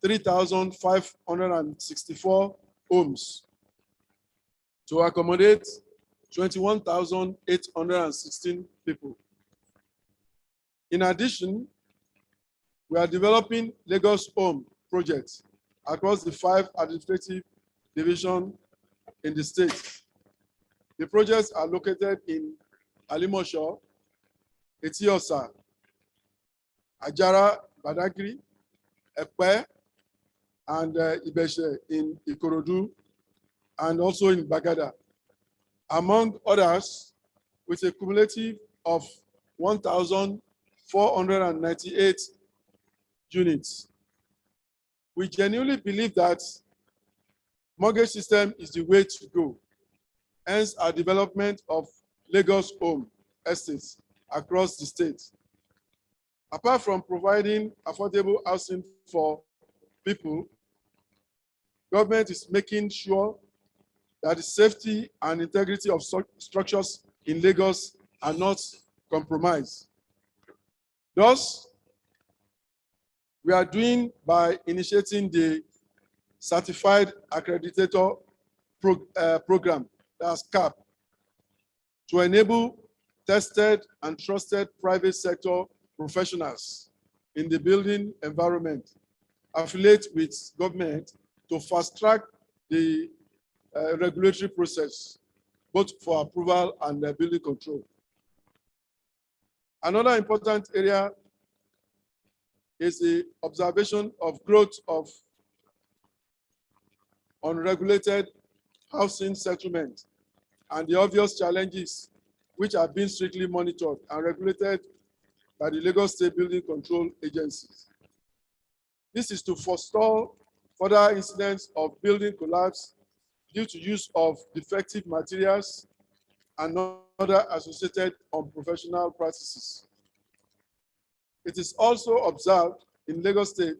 S5: 3,564 homes to accommodate 21,816 people. In addition, we are developing Lagos Home projects across the 5 administrative divisions in the state. The projects are located in Alimosho, Etiosa, Ajara, Badagry, Ekpe, and Ibeshe in Ikorodu, and also in Bagada, among others, with a cumulative of 1,498 units. We genuinely believe that mortgage system is the way to go hence our development of Lagos home estates across the state. Apart from providing affordable housing for people, government is making sure that the safety and integrity of structures in Lagos are not compromised. Thus, we are doing by initiating the Certified Accreditor program, that's CAP, to enable tested and trusted private sector professionals in the building environment affiliate with government to fast track the regulatory process, both for approval and building control. Another important area is the observation of growth of unregulated housing settlement and the obvious challenges which are being strictly monitored and regulated by the Lagos State Building Control Agencies. This is to forestall further incidents of building collapse due to use of defective materials and other associated unprofessional practices. It is also observed in Lagos State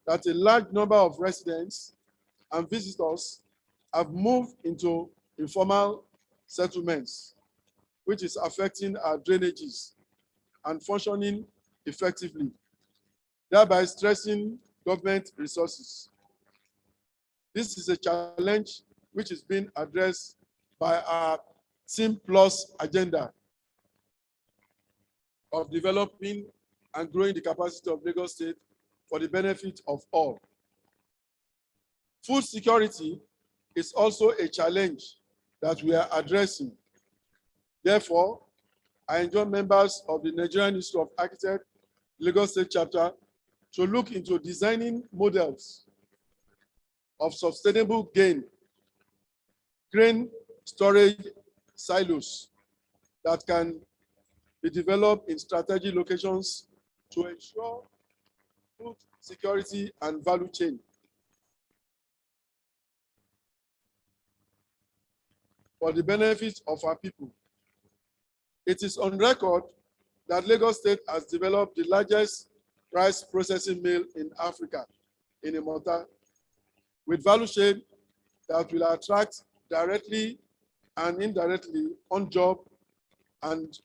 S5: that a large number of residents and visitors have moved into informal settlements, which is affecting our drainages and functioning effectively, thereby stressing government resources. This is a challenge which is being addressed by our Team Plus agenda of developing and growing the capacity of Lagos State for the benefit of all. Food security is also a challenge that we are addressing. Therefore, I enjoin members of the Nigerian Institute of Architects, Lagos State chapter, to look into designing models of sustainable grain storage silos that can be developed in strategic locations to ensure food security and value chain. For the benefit of our people. It is on record that Lagos State has developed the largest rice processing mill in Africa, in Imota, with value chain that will attract directly and indirectly on job and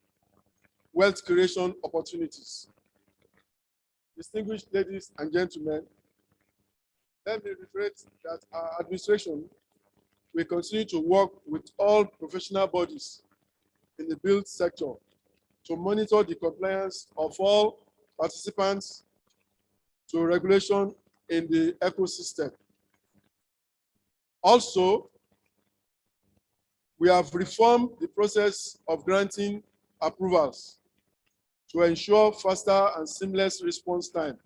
S5: wealth creation opportunities. Distinguished ladies and gentlemen, let me reiterate that our administration will continue to work with all professional bodies in the build sector to monitor the compliance of all participants to regulation in the ecosystem. Also, we have reformed the process of granting approvals to ensure faster and seamless response time.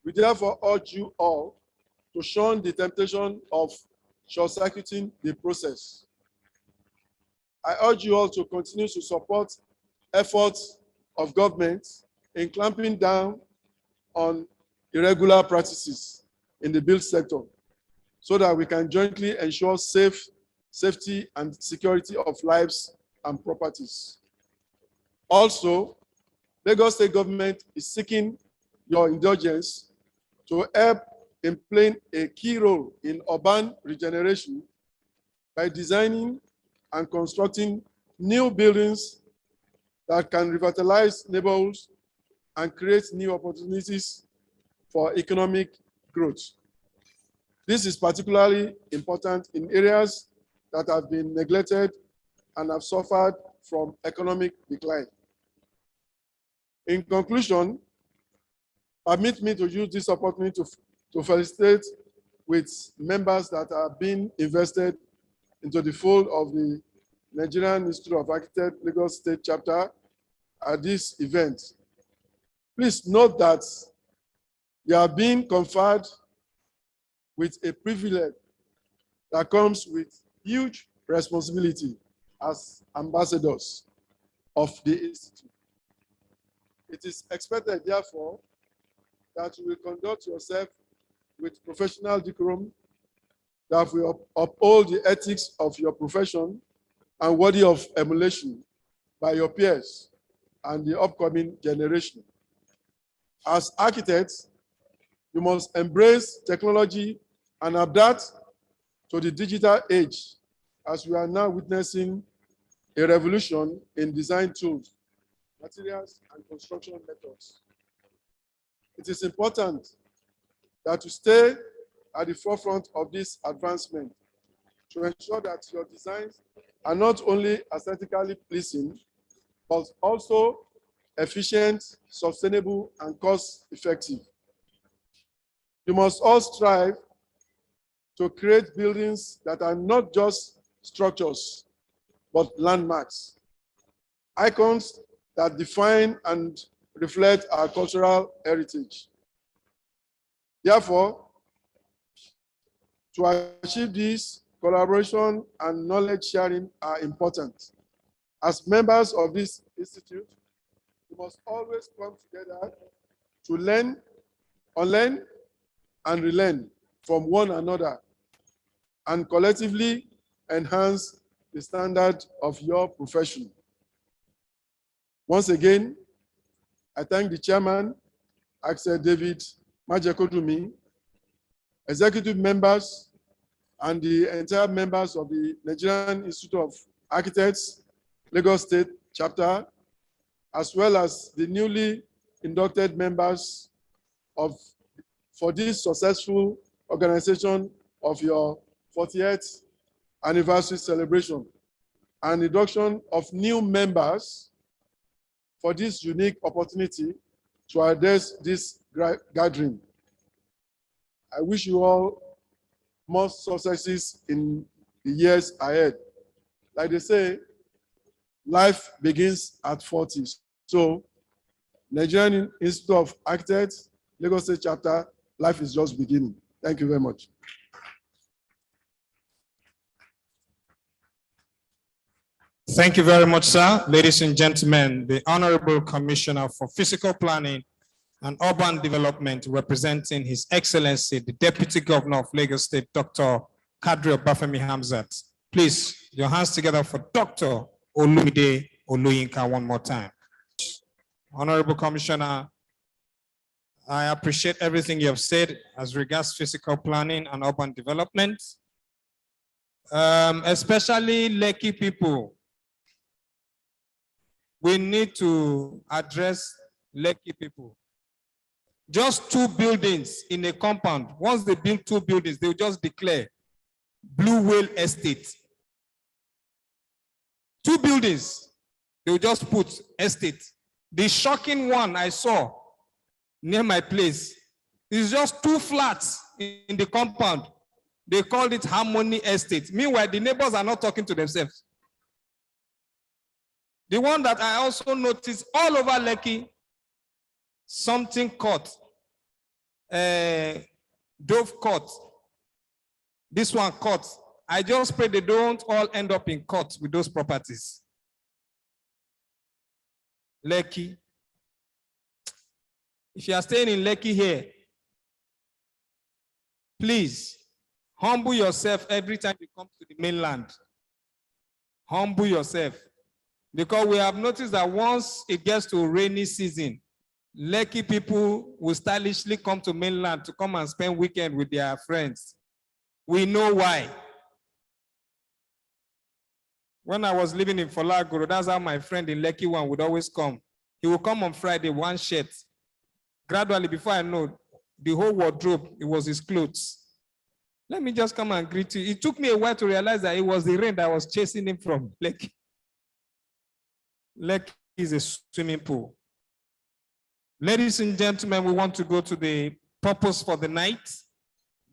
S5: We therefore urge you all to shun the temptation of short-circuiting the process. I urge you all to continue to support efforts of government in clamping down on irregular practices in the build sector so that we can jointly ensure safety and security of lives and properties. Also, Lagos State government is seeking your indulgence to help in playing a key role in urban regeneration by designing and constructing new buildings that can revitalize neighborhoods and create new opportunities for economic growth. This is particularly important in areas that have been neglected and have suffered from economic decline. In conclusion, permit me to use this opportunity to felicitate with members that are being invested into the fold of the Nigerian Institute of Architects, Lagos State chapter at this event. Please note that you are being conferred with a privilege that comes with huge responsibility as ambassadors of the Institute. It is expected, therefore, that you will conduct yourself with professional decorum
S9: that will uphold the ethics of your profession and worthy of emulation by your peers and the upcoming generation. As architects, you must embrace technology and adapt to the digital age, as we are now witnessing a revolution in design tools, materials, and construction methods. It is important that you stay at the forefront of this advancement to ensure that your designs are not only aesthetically pleasing, but also efficient, sustainable, and cost-effective. You must all strive to create buildings that are not just structures, but landmarks, icons that define and reflect our cultural heritage. Therefore, to achieve this, collaboration and knowledge sharing are important. As members of this institute, we must always come together to learn, unlearn, and relearn from one another, and collectively enhance the standard of your profession. Once again, I thank the chairman, Axel David Majekodumi, executive members, and the entire members of the Nigerian Institute of Architects, Lagos State Chapter, as well as the newly inducted members for this successful organization of your 40th anniversary celebration and induction of new members for this unique opportunity to address this gathering. I wish you all more successes in the years ahead. Like they say, life begins at 40. So, Nigerian Institute of Architects, Lagos State Chapter, life is just beginning. Thank you very much.
S1: Thank you very much, sir. Ladies and gentlemen, the Honorable Commissioner for Physical Planning and Urban Development, representing His Excellency, the Deputy Governor of Lagos State, Dr. Kadri Obafemi Hamzat. Please, your hands together for Dr. Olumide Oluyinka one more time. Honorable Commissioner, I appreciate everything you have said as regards physical planning and urban development, especially Lekki people. We need to address Lekki people. Just 2 buildings in a compound. Once they build 2 buildings, they will just declare Blue Whale Estate. 2 buildings, they will just put estate. The shocking one I saw near my place is just 2 flats in the compound. They called it Harmony Estate. Meanwhile, the neighbors are not talking to themselves. The one that I also noticed all over Lekki, something caught, Dove caught, this one caught. I just pray they don't all end up in court with those properties. Lekki. If you are staying in Lekki here, please humble yourself every time you come to the mainland. Humble yourself. Because we have noticed that once it gets to rainy season, Lekki people will stylishly come to mainland to come and spend weekend with their friends. We know why. When I was living in Folagoro, that's how my friend in Lekki one would always come. He would come on Friday, 1 shirt. Gradually, before I know, the whole wardrobe, it was his clothes. Let me just come and greet you. It took me a while to realize that it was the rain that was chasing him from Lekki. Lekki is a swimming pool. Ladies and gentlemen, we want to go to the purpose for the night,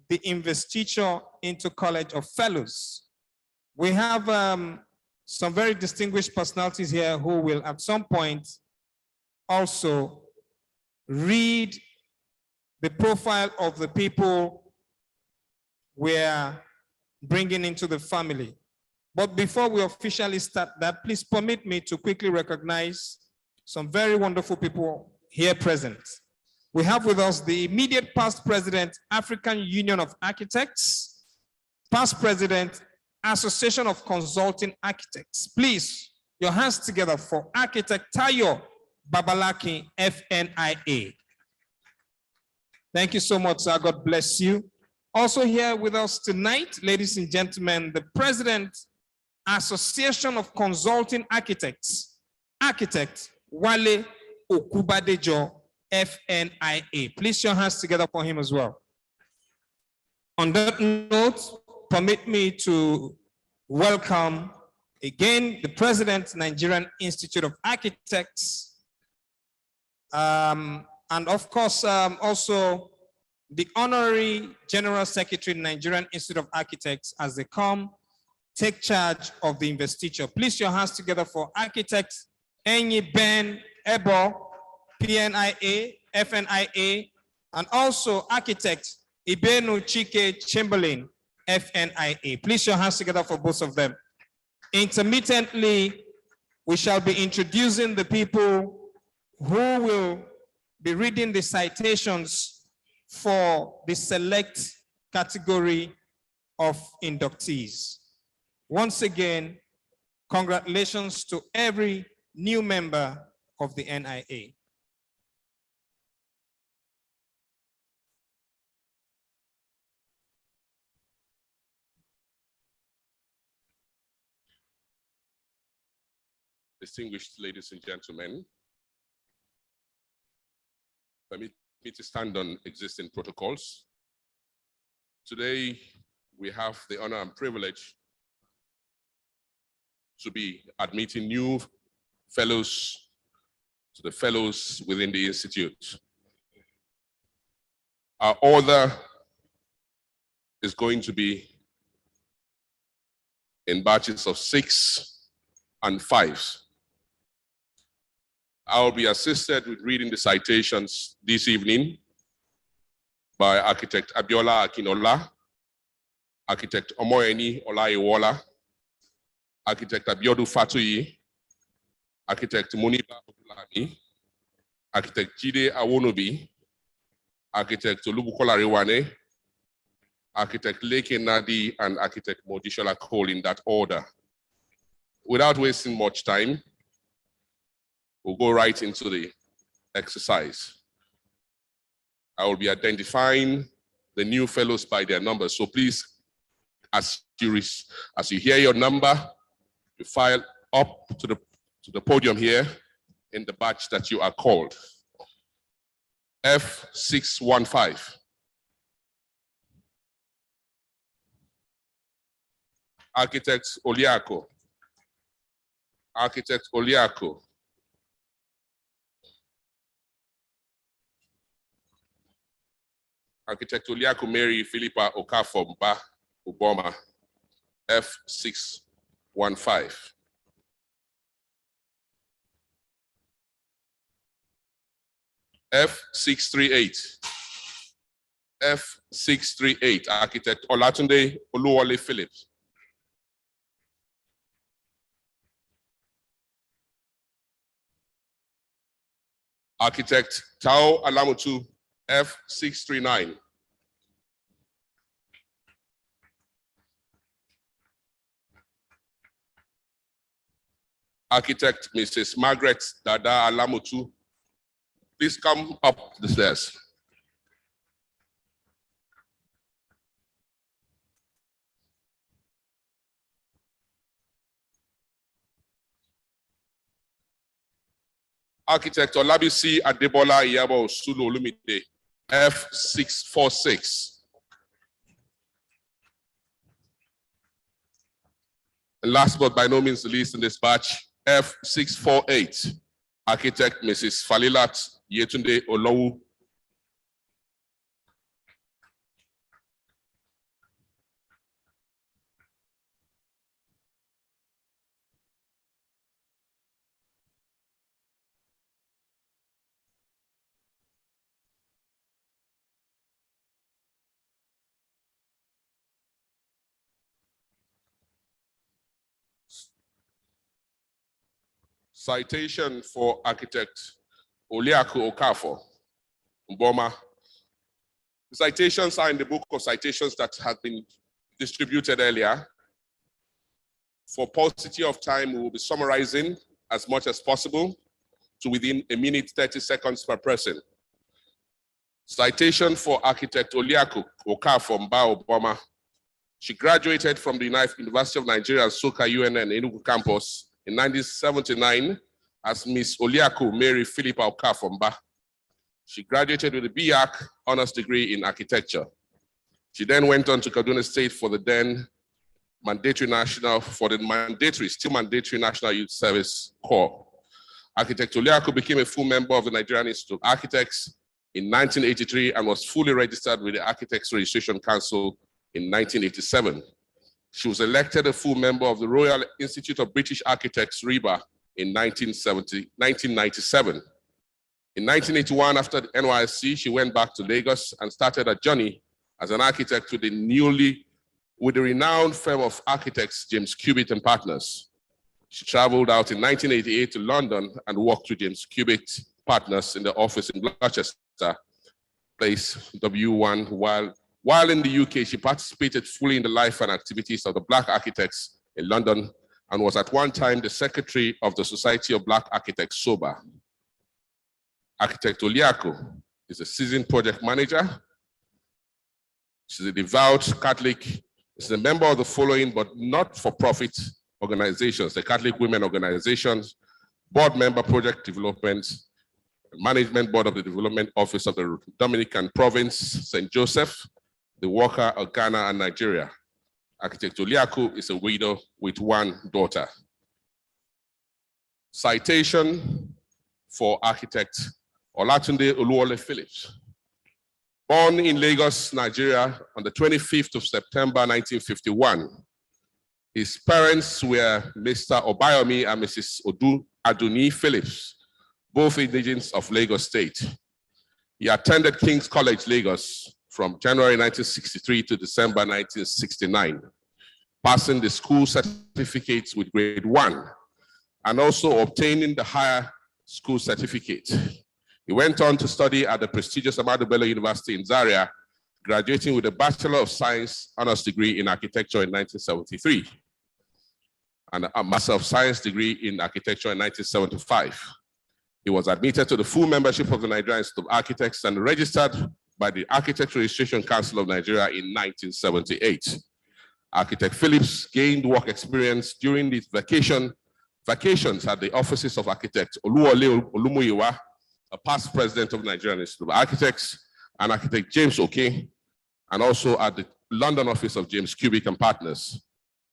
S1: the Investiture into College of Fellows. We have some very distinguished personalities here who will at some point also read the profile of the people we're bringing into the family. But before we officially start that, please permit me to quickly recognize some very wonderful people here present. We have with us the immediate past president, African Union of Architects, Past President, Association of Consulting Architects. Please, your hands together for Architect Tayo Babalaki, FNIA. Thank you so much, sir. God bless you. Also here with us tonight, ladies and gentlemen, the President, Association of Consulting Architects, Architect Wale Okubadejo, FNIA. Please your hands together for him as well. On that note, permit me to welcome again the President, Nigerian Institute of Architects, and of course, also the Honorary General Secretary, Nigerian Institute of Architects, as they come take charge of the investiture. Please your hands together for Architects Enyi Ben Ebo, PNIA, FNIA, and also Architect Ibenu Chike Chamberlain, FNIA. Please your hands together for both of them. Intermittently, we shall be introducing the people who will be reading the citations for the select category of inductees. Once again, congratulations to every new member of the NIA.
S10: Distinguished ladies and gentlemen, permit me to stand on existing protocols. Today, we have the honor and privilege to be admitting new fellows to the fellows within the Institute. Our order is going to be in batches of 6 and 5. I'll be assisted with reading the citations this evening by Architect Abiola Akinola, Architect Omoyeni Olaiwola, Architect Abiodu Fatuyi, Architect Muniba Okulami, Architect Jide Awonobi, Architect Olubukola Rewane, Architect Leke Nadi, and Architect Modishola Cole, in that order. Without wasting much time, we'll go right into the exercise. I will be identifying the new fellows by their numbers. So please, as you hear your number, you file up to the podium here in the batch that you are called. F615. Architect Oliako. Architect Oliako. Architect Oliako Mary Philippa Okafor Mba Uboma, F615. F638. F638, Architect Olatunde Oluwole Phillips. Architect Tao Alamutu, F639. Architect Mrs. Margaret Dada Alamutu, please come up the stairs. Architect Olabisi Adebola Iyabo Sulu Olumide, F646. And last but by no means the least in this batch, F648. Architect Mrs. Falilat Yetunde Olowu. Citation for Architect Oliako Okafor Mboma. The citations are in the book of citations that have been distributed earlier. For paucity of time, we will be summarizing as much as possible to within a minute, 30 seconds per person. Citation for architect Oliaku Okafor Mba Obama. She graduated from the University of Nigeria, Nsukka UNN Enugu campus in 1979 as Miss Oliaku Mary Philippa Okafor Mba. She graduated with a BArch honors degree in architecture. She then went on to Kaduna State for the then still mandatory National Youth Service Corps. Architect Oliaku became a full member of the Nigerian Institute of Architects in 1983 and was fully registered with the Architects Registration Council in 1987. She was elected a full member of the Royal Institute of British Architects, RIBA, in 1997. In 1981, after the NYSC, she went back to Lagos and started a journey as an architect with the renowned firm of architects, James Cubitt and Partners. She traveled out in 1988 to London and worked with James Cubitt Partners in the office in Gloucester Place, W1. While in the UK, she participated fully in the life and activities of the Black architects in London and was at one time the secretary of the Society of Black Architects, SOBA. Architect Oliaku is a seasoned project manager. She's a devout Catholic. She's a member of the following, but not-for-profit organizations: the Catholic Women Organizations, board member project development, management board of the Development Office of the Dominican Province, St. Joseph, the Worker of Ghana and Nigeria. Architect Oliaku is a widow with one daughter. Citation for architect Olatunde Oluwole Phillips. Born in Lagos, Nigeria on the 25th of September, 1951. His parents were Mr. Obayomi and Mrs. Aduni Phillips, both indigents of Lagos State. He attended King's College, Lagos from January 1963 to December 1969, passing the school certificates with grade 1 and also obtaining the higher school certificate. He went on to study at the prestigious Ahmadu Bello University in Zaria, graduating with a Bachelor of Science honors degree in architecture in 1973 and a Master of Science degree in architecture in 1975. He was admitted to the full membership of the Nigerian Institute of Architects and registered by the Architects Registration Council of Nigeria in 1978. Architect Phillips gained work experience during his vacations at the offices of architect Oluwole Olumuyiwa, a past president of Nigerian Institute of Architects, and architect James Oke, and also at the London office of James Cubitt and Partners.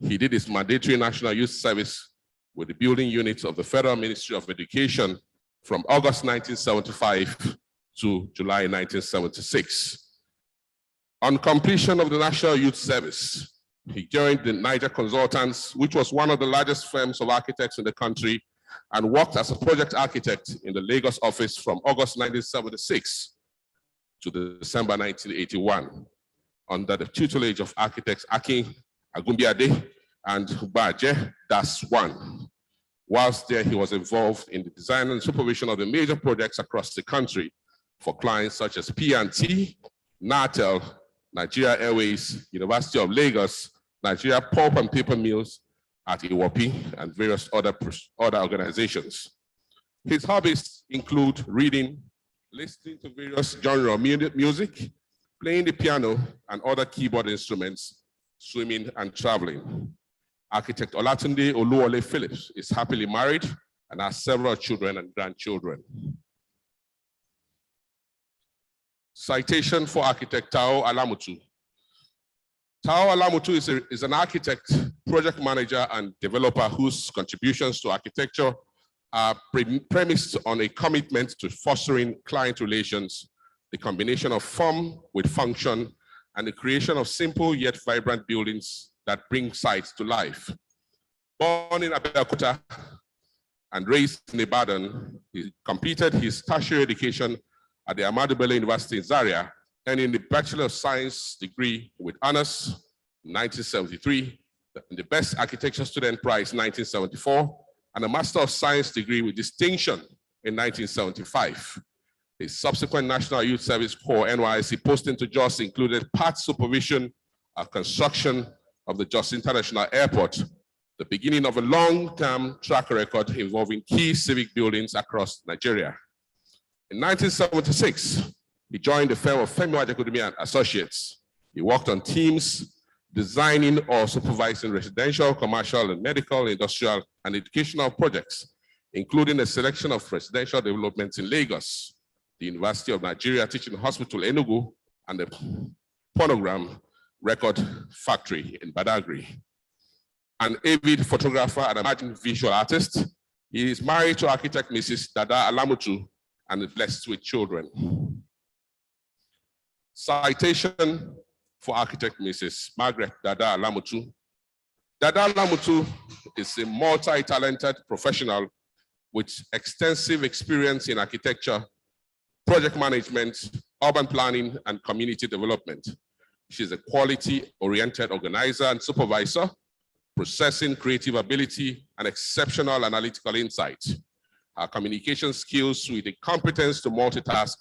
S10: He did his mandatory National Youth Service with the building units of the Federal Ministry of Education from August 1975 to July 1976. On completion of the National Youth Service, he joined the Niger Consultants, which was one of the largest firms of architects in the country, and worked as a project architect in the Lagos office from August 1976 to December 1981, under the tutelage of architects Akin Agumbiade and Baje Das1. Whilst there, he was involved in the design and supervision of the major projects across the country for clients such as P&T, Natel, Nigeria Airways, University of Lagos, Nigeria Pulp and Paper Mills at Iwopi, and various other organizations. His hobbies include reading, listening to various genres of music, playing the piano and other keyboard instruments, swimming and traveling. Architect Olatunde Oluwole Phillips is happily married and has several children and grandchildren. Citation for architect Tao Alamutu. Tao Alamutu is an architect, project manager, and developer whose contributions to architecture are premised on a commitment to fostering client relations, the combination of form with function, and the creation of simple yet vibrant buildings that bring sites to life. Born in Abeokuta and raised in Ibadan, he completed his tertiary education at the Ahmadu Bello University in Zaria, earning the Bachelor of Science degree with honors in 1973, the Best Architecture Student Prize in 1974, and a Master of Science degree with distinction in 1975. His subsequent National Youth Service Corps NYSC posting to Jos included part supervision of construction of the Jos International Airport, the beginning of a long-term track record involving key civic buildings across Nigeria. In 1976, he joined the firm of Femi Adekunle and Associates. He worked on teams designing or supervising residential, commercial, and medical, industrial, and educational projects, including a selection of residential developments in Lagos, the University of Nigeria Teaching Hospital, Enugu, and the Phonogram Record Factory in Badagry. An avid photographer and emerging visual artist, he is married to architect Mrs. Dada Alamutu and is blessed with children. Citation for architect Mrs. Margaret Dada Alamutu. Dada Alamutu is a multi-talented professional with extensive experience in architecture, project management, urban planning, and community development. She's a quality-oriented organizer and supervisor, possessing creative ability and exceptional analytical insight. Her communication skills with the competence to multitask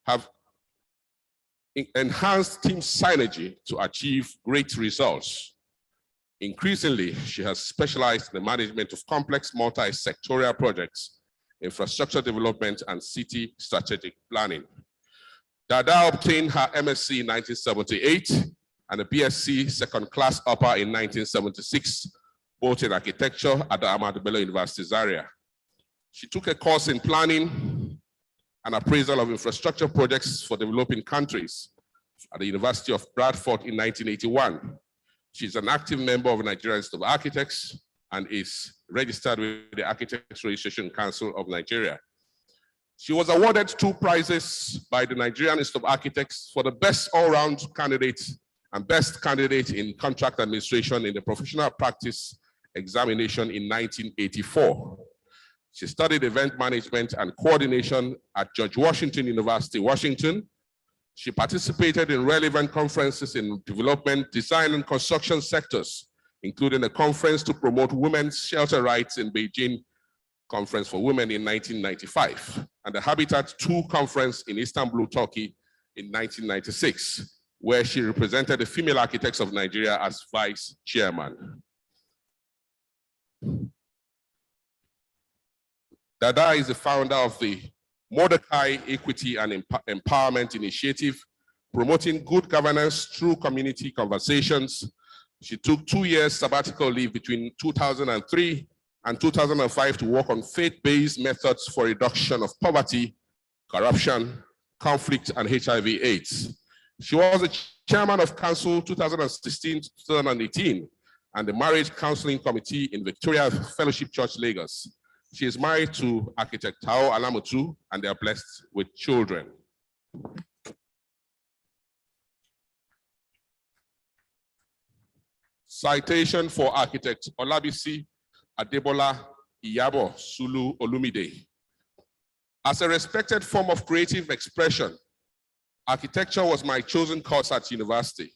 S10: have enhanced team synergy to achieve great results. Increasingly, she has specialized in the management of complex multi-sectorial projects, infrastructure development, and city strategic planning. Dada obtained her MSc in 1978 and a BSc second class upper in 1976, both in architecture at the Ahmadu Bello University Zaria. She took a course in planning and appraisal of infrastructure projects for developing countries at the University of Bradford in 1981. She's an active member of the Nigerian Institute of Architects and is registered with the Architects Registration Council of Nigeria. She was awarded 2 prizes by the Nigerian Institute of Architects for the best all-round candidate and best candidate in contract administration in the professional practice examination in 1984. She studied event management and coordination at George Washington University, Washington. She participated in relevant conferences in development, design, and construction sectors, including a conference to promote women's shelter rights in Beijing Conference for Women in 1995, and the Habitat II Conference in Istanbul, Turkey in 1996, where she represented the Female Architects of Nigeria as vice chairman. Dada is the founder of the Mordecai Equity and Empowerment Initiative, promoting good governance through community conversations. She took 2 years sabbatical leave between 2003 and 2005 to work on faith-based methods for reduction of poverty, corruption, conflict, and HIV/AIDS. She was the chairman of Council 2016-2018 and the Marriage Counseling Committee in Victoria Fellowship Church, Lagos. She is married to architect Tao Alamutu, and they are blessed with children. Citation for architect Olabisi Adebola Iyabo Sulu Olumide. As a respected form of creative expression, architecture was my chosen course at university.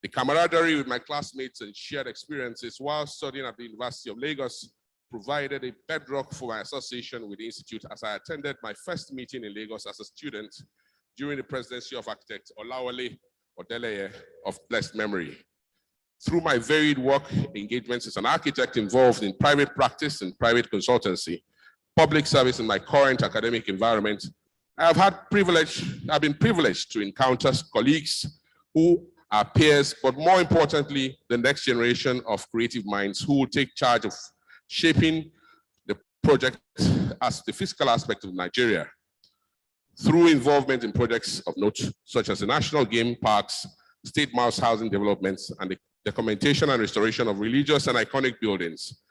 S10: The camaraderie with my classmates and shared experiences while studying at the University of Lagos provided a bedrock for my association with the Institute as I attended my first meeting in Lagos as a student during the presidency of architect Olawale Odeleye of blessed memory. Through my varied work engagements as an architect involved in private practice and private consultancy, public service in my current academic environment, I've been privileged to encounter colleagues who are peers, but more importantly, the next generation of creative minds who will take charge of shaping the project as the physical aspect of Nigeria through involvement in projects of note, such as the National Game Parks, State Mouse Housing Developments, and the documentation and restoration of religious and iconic buildings.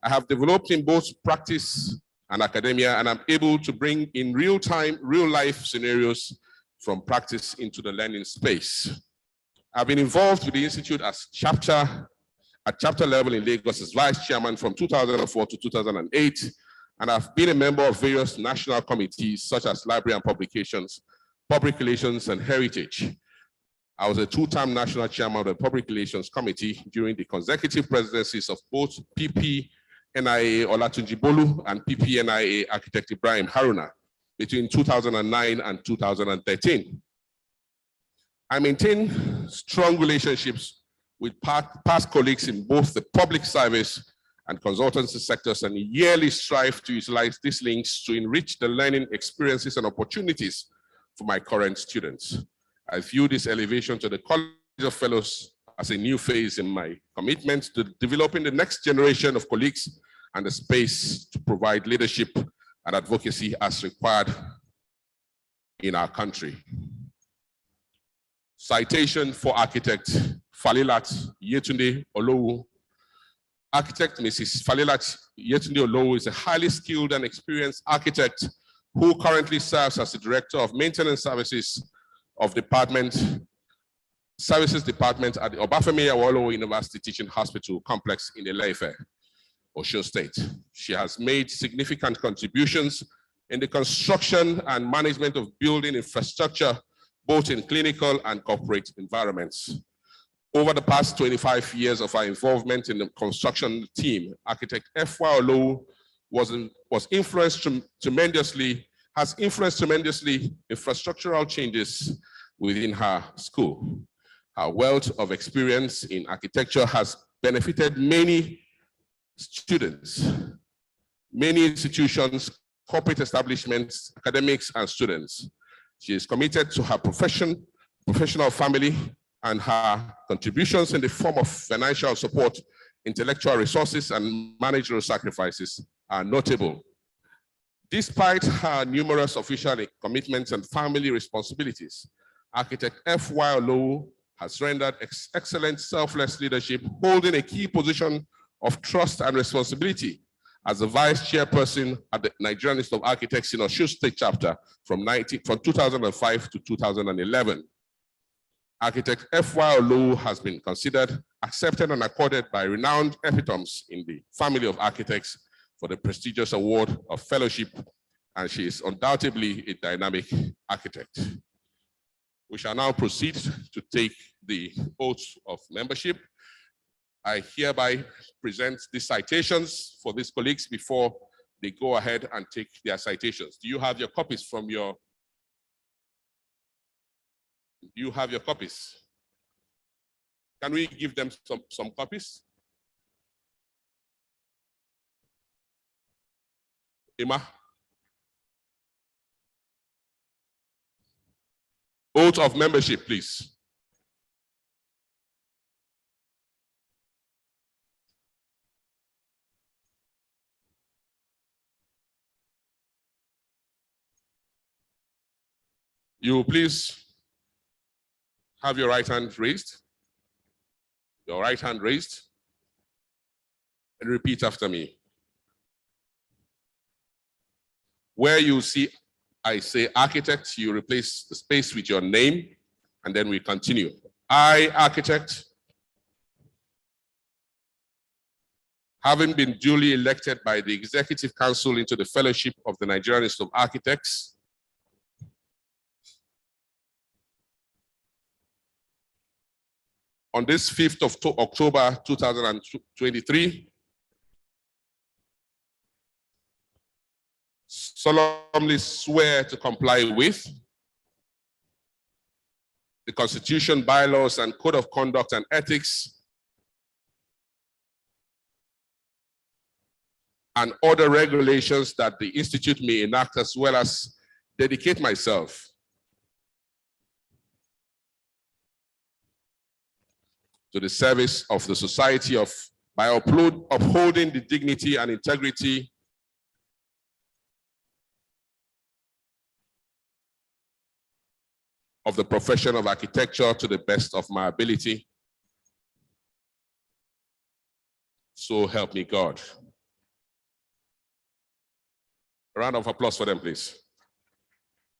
S10: I have developed in both practice and academia, and I'm able to bring in real-time, real-life scenarios from practice into the learning space. I've been involved with the Institute at chapter level in Lagos as vice chairman from 2004 to 2008, and I've been a member of various national committees such as Library and Publications, Public Relations, and Heritage. I was a 2-time national chairman of the Public Relations Committee during the consecutive presidencies of both PP-NIA Olatunji Bolu and PP-NIA architect Ibrahim Haruna between 2009 and 2013. I maintain strong relationships with past colleagues in both the public service and consultancy sectors, and yearly strive to utilize these links to enrich the learning experiences and opportunities for my current students. I view this elevation to the College of Fellows as a new phase in my commitment to developing the next generation of colleagues and the space to provide leadership and advocacy as required in our country. Citation for architect Falilat Yetunde Olowu. Architect Mrs. Falilat Yetunde Olowu is a highly skilled and experienced architect who currently serves as the Director of Maintenance Services of Services Department at the Obafemi Awolowo University Teaching Hospital Complex in Ile-Ife, Osun State. She has made significant contributions in the construction and management of building infrastructure, both in clinical and corporate environments. Over the past 25 years of our involvement in the construction team, architect F.Y. Olowu has influenced tremendously infrastructural changes within her school. Her wealth of experience in architecture has benefited many students, many institutions, corporate establishments, academics, and students. She is committed to her professional family, and her contributions in the form of financial support, intellectual resources, and managerial sacrifices are notable. Despite her numerous official commitments and family responsibilities, architect F.Y. Olowu has rendered excellent selfless leadership, holding a key position of trust and responsibility as the vice chairperson at the Nigerian Institute of Architects in Osun State chapter from 2005 to 2011. Architect F.Y. Olowu has been considered, accepted, and accorded by renowned epitomes in the family of architects for the prestigious award of fellowship, and she is undoubtedly a dynamic architect. We shall now proceed to take the oath of membership. I hereby present these citations for these colleagues before they go ahead and take their citations. Do you have your copies from your? Do you have your copies? Can we give them some copies? Emma? Oath of membership, please. You will please have your right hand raised. Your right hand raised. And repeat after me. Where you see I say architect, you replace the space with your name, and then we continue. I, architect, having been duly elected by the Executive Council into the Fellowship of the Nigerian Institute of Architects, on this 5th of October 2023, solemnly swear to comply with the Constitution, bylaws, and Code of Conduct and Ethics, and other regulations that the Institute may enact, as well as dedicate myself to the service of the society by upholding the dignity and integrity of the profession of architecture to the best of my ability. So help me God. A round of applause for them, please.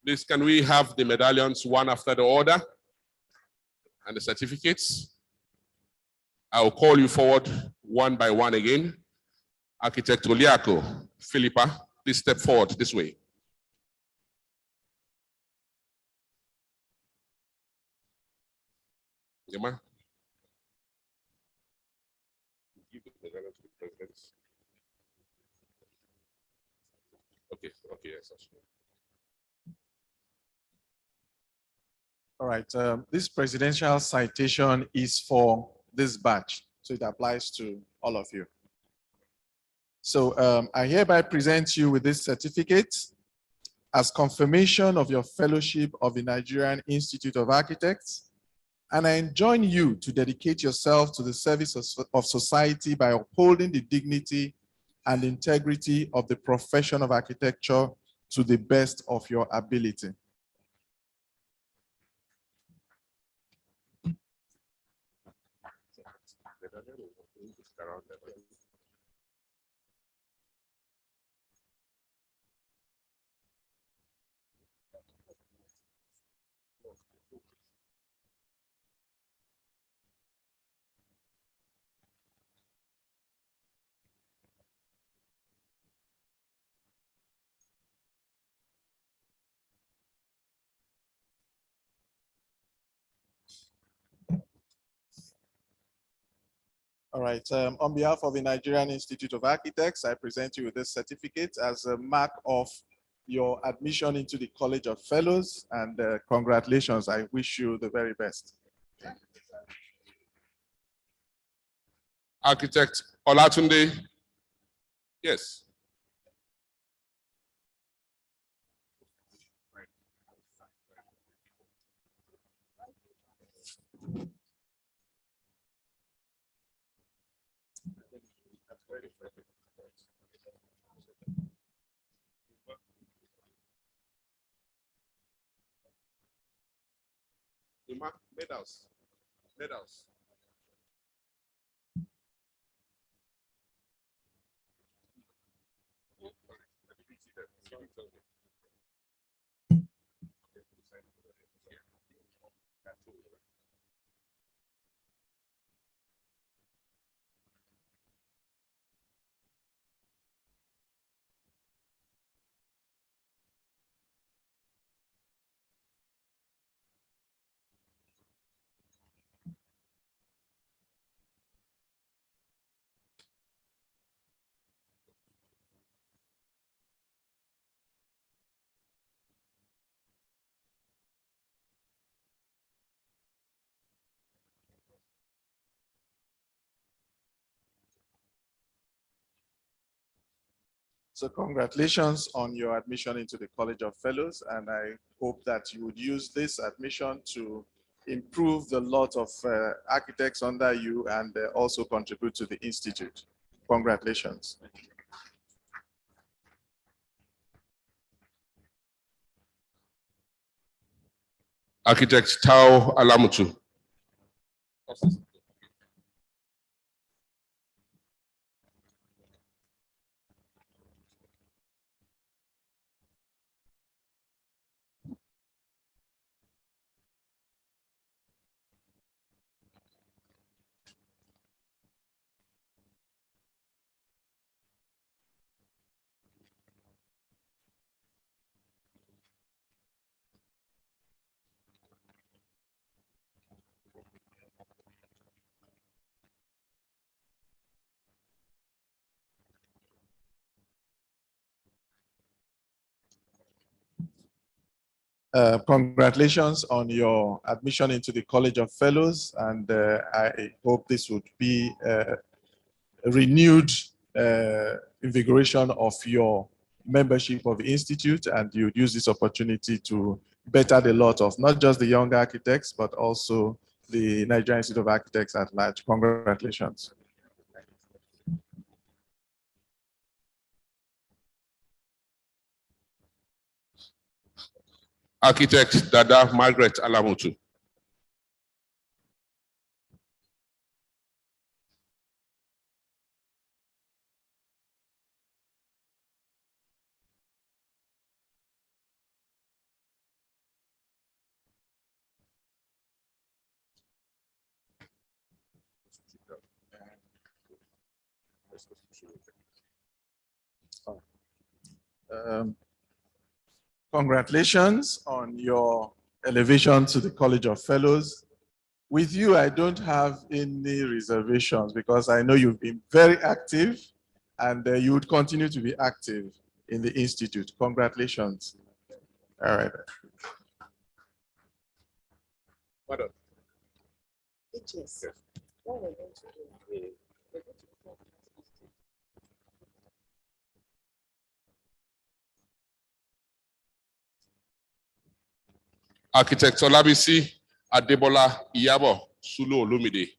S10: Please, can we have the medallions one after the other and the certificates? I will call you forward one by one again. Architect Oliako, Philippa, please step forward this way. Yama. Give the medallion to the president. Okay, yes.
S5: All right, this presidential citation is for this badge. So it applies to all of you. So I hereby present you with this certificate as confirmation of your fellowship of the Nigerian Institute of Architects. And I enjoin you to dedicate yourself to the service of society by upholding the dignity and integrity of the profession of architecture to the best of your ability. All right, on behalf of the Nigerian Institute of Architects, I present you with this certificate as a mark of your admission into the College of Fellows, and congratulations. I wish you the very best.
S10: Architect Olatunde. Yes. Medals. Medals.
S5: So congratulations on your admission into the College of Fellows, and I hope that you would use this admission to improve the lot of architects under you and also contribute to the Institute. Congratulations.
S10: Architect Tao Alamutu.
S5: Congratulations on your admission into the College of Fellows, and I hope this would be a renewed invigoration of your membership of the Institute, and you'd use this opportunity to better the lot of not just the young architects, but also the Nigerian Institute of Architects at large. Congratulations.
S10: Architect Dada Margaret Alamutu.
S5: Congratulations on your elevation to the College of Fellows. With you, I don't have any reservations because I know you've been very active and you would continue to be active in the Institute. Congratulations. All right.
S10: Well done.
S11: Yes.
S10: Architect Olabisi Adebola Iyabo Sulu Olumide.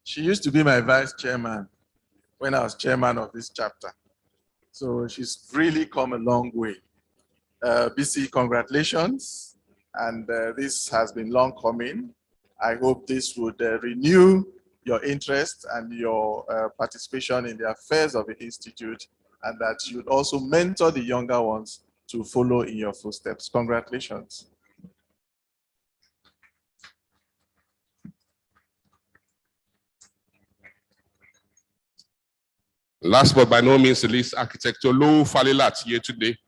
S5: She used to be my vice chairman when I was chairman of this chapter. So she's really come a long way. BC, congratulations. And this has been long coming. I hope this would renew your interest and your participation in the affairs of the Institute, and that you'd also mentor the younger ones to follow in your footsteps. Congratulations.
S10: Last but by no means the least, Architect Olu Falilat here today.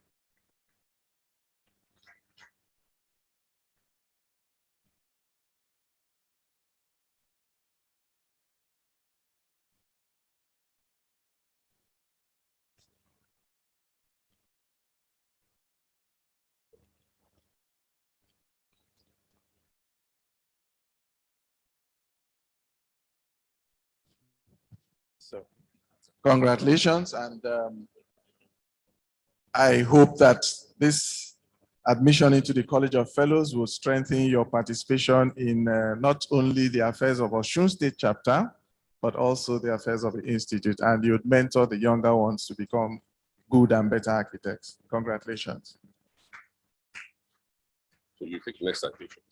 S5: So, congratulations, and I hope that this admission into the College of Fellows will strengthen your participation in not only the affairs of Osun State Chapter, but also the affairs of the Institute, and you'd mentor the younger ones to become good and better architects. Congratulations.
S10: So you take next citation.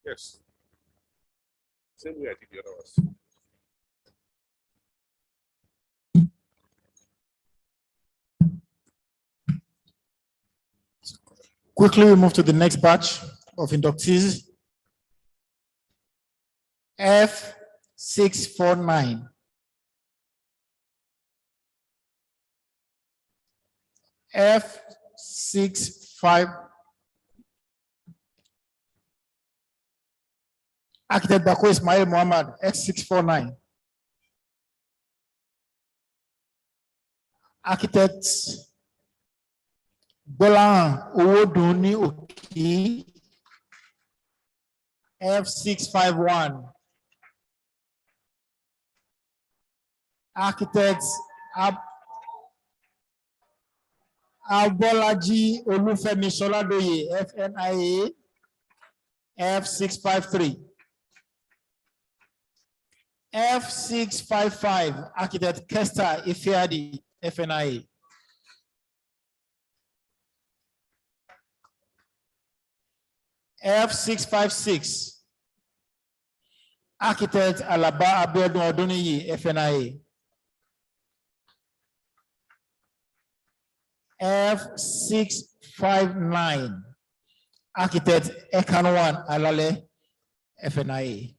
S10: Yes. Same way I did the other ones.
S11: Quickly, we move to the next batch of inductees. F649. F65. Architect Bako Ismail Muhammad, X649. Architect Bolan Owoduni Oki, F651. Architect Abolaji Olufemi Soladoye, FNIA, F653. F655, Architect Kester Ifeadi, FNIA. F656, Architect Alaba Abiodun Oduniyi, FNIA. F659, Architect Ekanwan Alale, FNIA.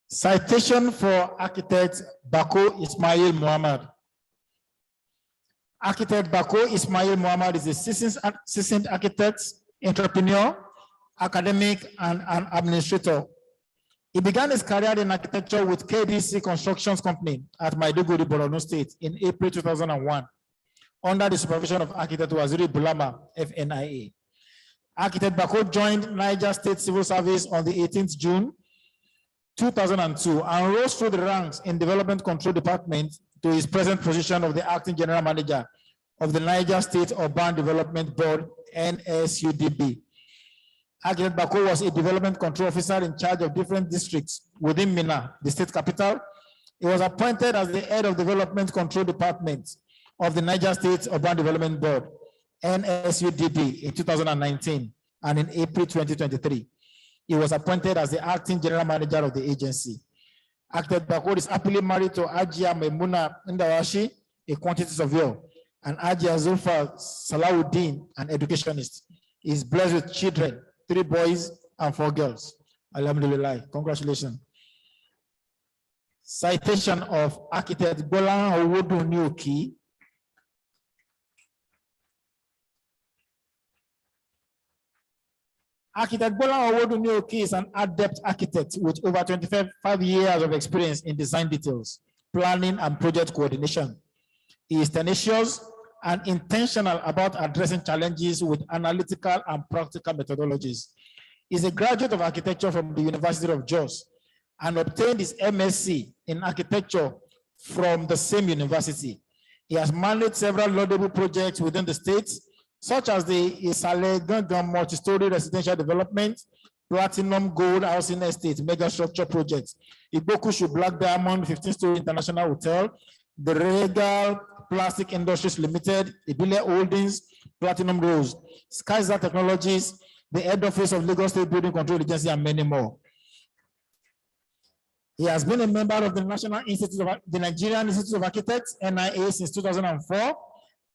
S11: Citation for Architect Bako Ismail Muhammad. Architect Bako Ismail Muhammad is a seasoned architect, entrepreneur, academic, and an administrator. He began his career in architecture with KDC Constructions Company at Maiduguri, Borno State in April 2001, under the supervision of architect Waziri Bulama, FNIA. Architect Bako joined Niger State Civil Service on the 18th June 2002 and rose through the ranks in Development Control Department to his present position of the Acting General Manager of the Niger State Urban Development Board, NSUDB. Architect Bako was a Development Control Officer in charge of different districts within Minna, the state capital. He was appointed as the head of Development Control Department of the Niger State Urban Development Board, NSUDB, in 2019, and in April 2023. He was appointed as the acting general manager of the agency. Architect Bakor is happily married to Ajia Memuna Ndawashi, a quantity surveyor, and Ajia Zulfa Salawuddin, an educationist. He is blessed with children, 3 boys and 4 girls. Alhamdulillah, congratulations. Citation of architect Bolan Owodu Nioki. Architect Bolan Owodu Nioki is an adept architect with over 25 years of experience in design details, planning, and project coordination. He is tenacious and intentional about addressing challenges with analytical and practical methodologies. He is a graduate of architecture from the University of Jos and obtained his MSc in architecture from the same university. He has managed several laudable projects within the states, such as the Isale Gangan multi-story residential development, Platinum Gold Housing Estate mega structure project, Igbokushu Black Diamond 15-story international hotel, the Regal Plastic Industries Limited, Ibile Holdings, Platinum Rose, Skyza Technologies, the head office of Lagos State Building Control Agency, and many more. He has been a member of the National Institute of the Nigerian Institute of Architects, NIA, since 2004,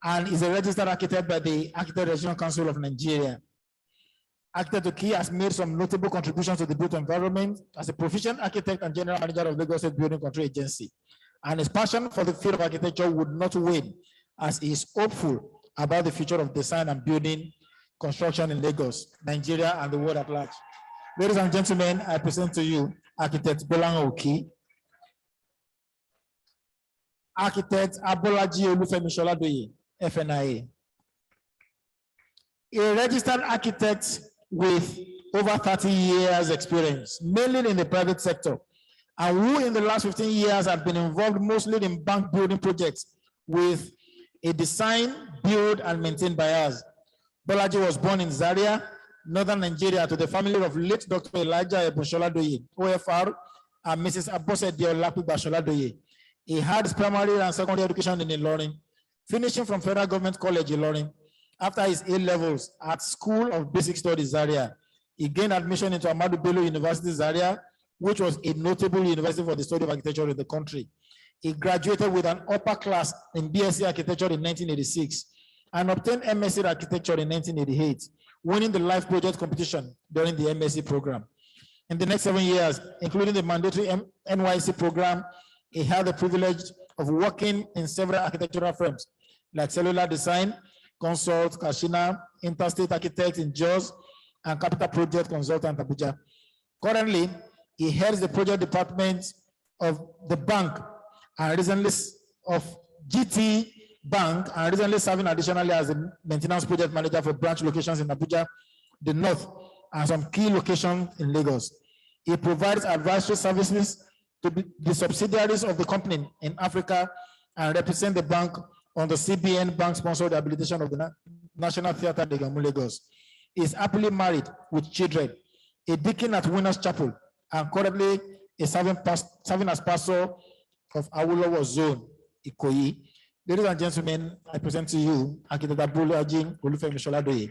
S11: and is a registered architect by the Architect Regional Council of Nigeria. Architect Oki has made some notable contributions to the built environment as a proficient architect and general manager of Lagos State Building Control Agency. And his passion for the field of architecture would not wane, as he is hopeful about the future of design and building construction in Lagos, Nigeria, and the world at large. Ladies and gentlemen, I present to you Architect Bolan Oki, Architect Abolaji Olufemi Sholadoye, FNIA, a registered architect with over 30 years experience, mainly in the private sector, and who in the last 15 years have been involved mostly in bank building projects with a design, build, and maintained by us. Bolaji was born in Zaria, Northern Nigeria, to the family of late Dr. Elijah Ebun Sholadoye, OFR, and Mrs. Abose Diolapiba Sholadoye. He had his primary and secondary education in Ilorin, finishing from Federal Government College Ilorin. After his A-levels at School of Basic Studies Zaria, he gained admission into Ahmadu Bello University Zaria, which was a notable university for the study of architecture in the country. He graduated with an upper class in BSc Architecture in 1986 and obtained MSc in Architecture in 1988, winning the Life Project competition during the MSc program. In the next 7 years, including the mandatory NYC program, he had the privilege of working in several architectural firms like Cellular Design, Consult, Kashina, Interstate Architects in Jos, and Capital Project Consultant Abuja. Currently, he heads the project department of the bank and recently of GT Bank, and recently serving additionally as a maintenance project manager for branch locations in Abuja, the North, and some key locations in Lagos. He provides advisory services to the subsidiaries of the company in Africa and represent the bank on the CBN bank-sponsored rehabilitation of the National Theatre in Lagos. He is happily married with children, a deacon at Winners Chapel, and currently is serving as pastor of Awolowo Zone, Ikoyi. Ladies and gentlemen, I present to you Architect Abolaji Olufemi Sholadoye.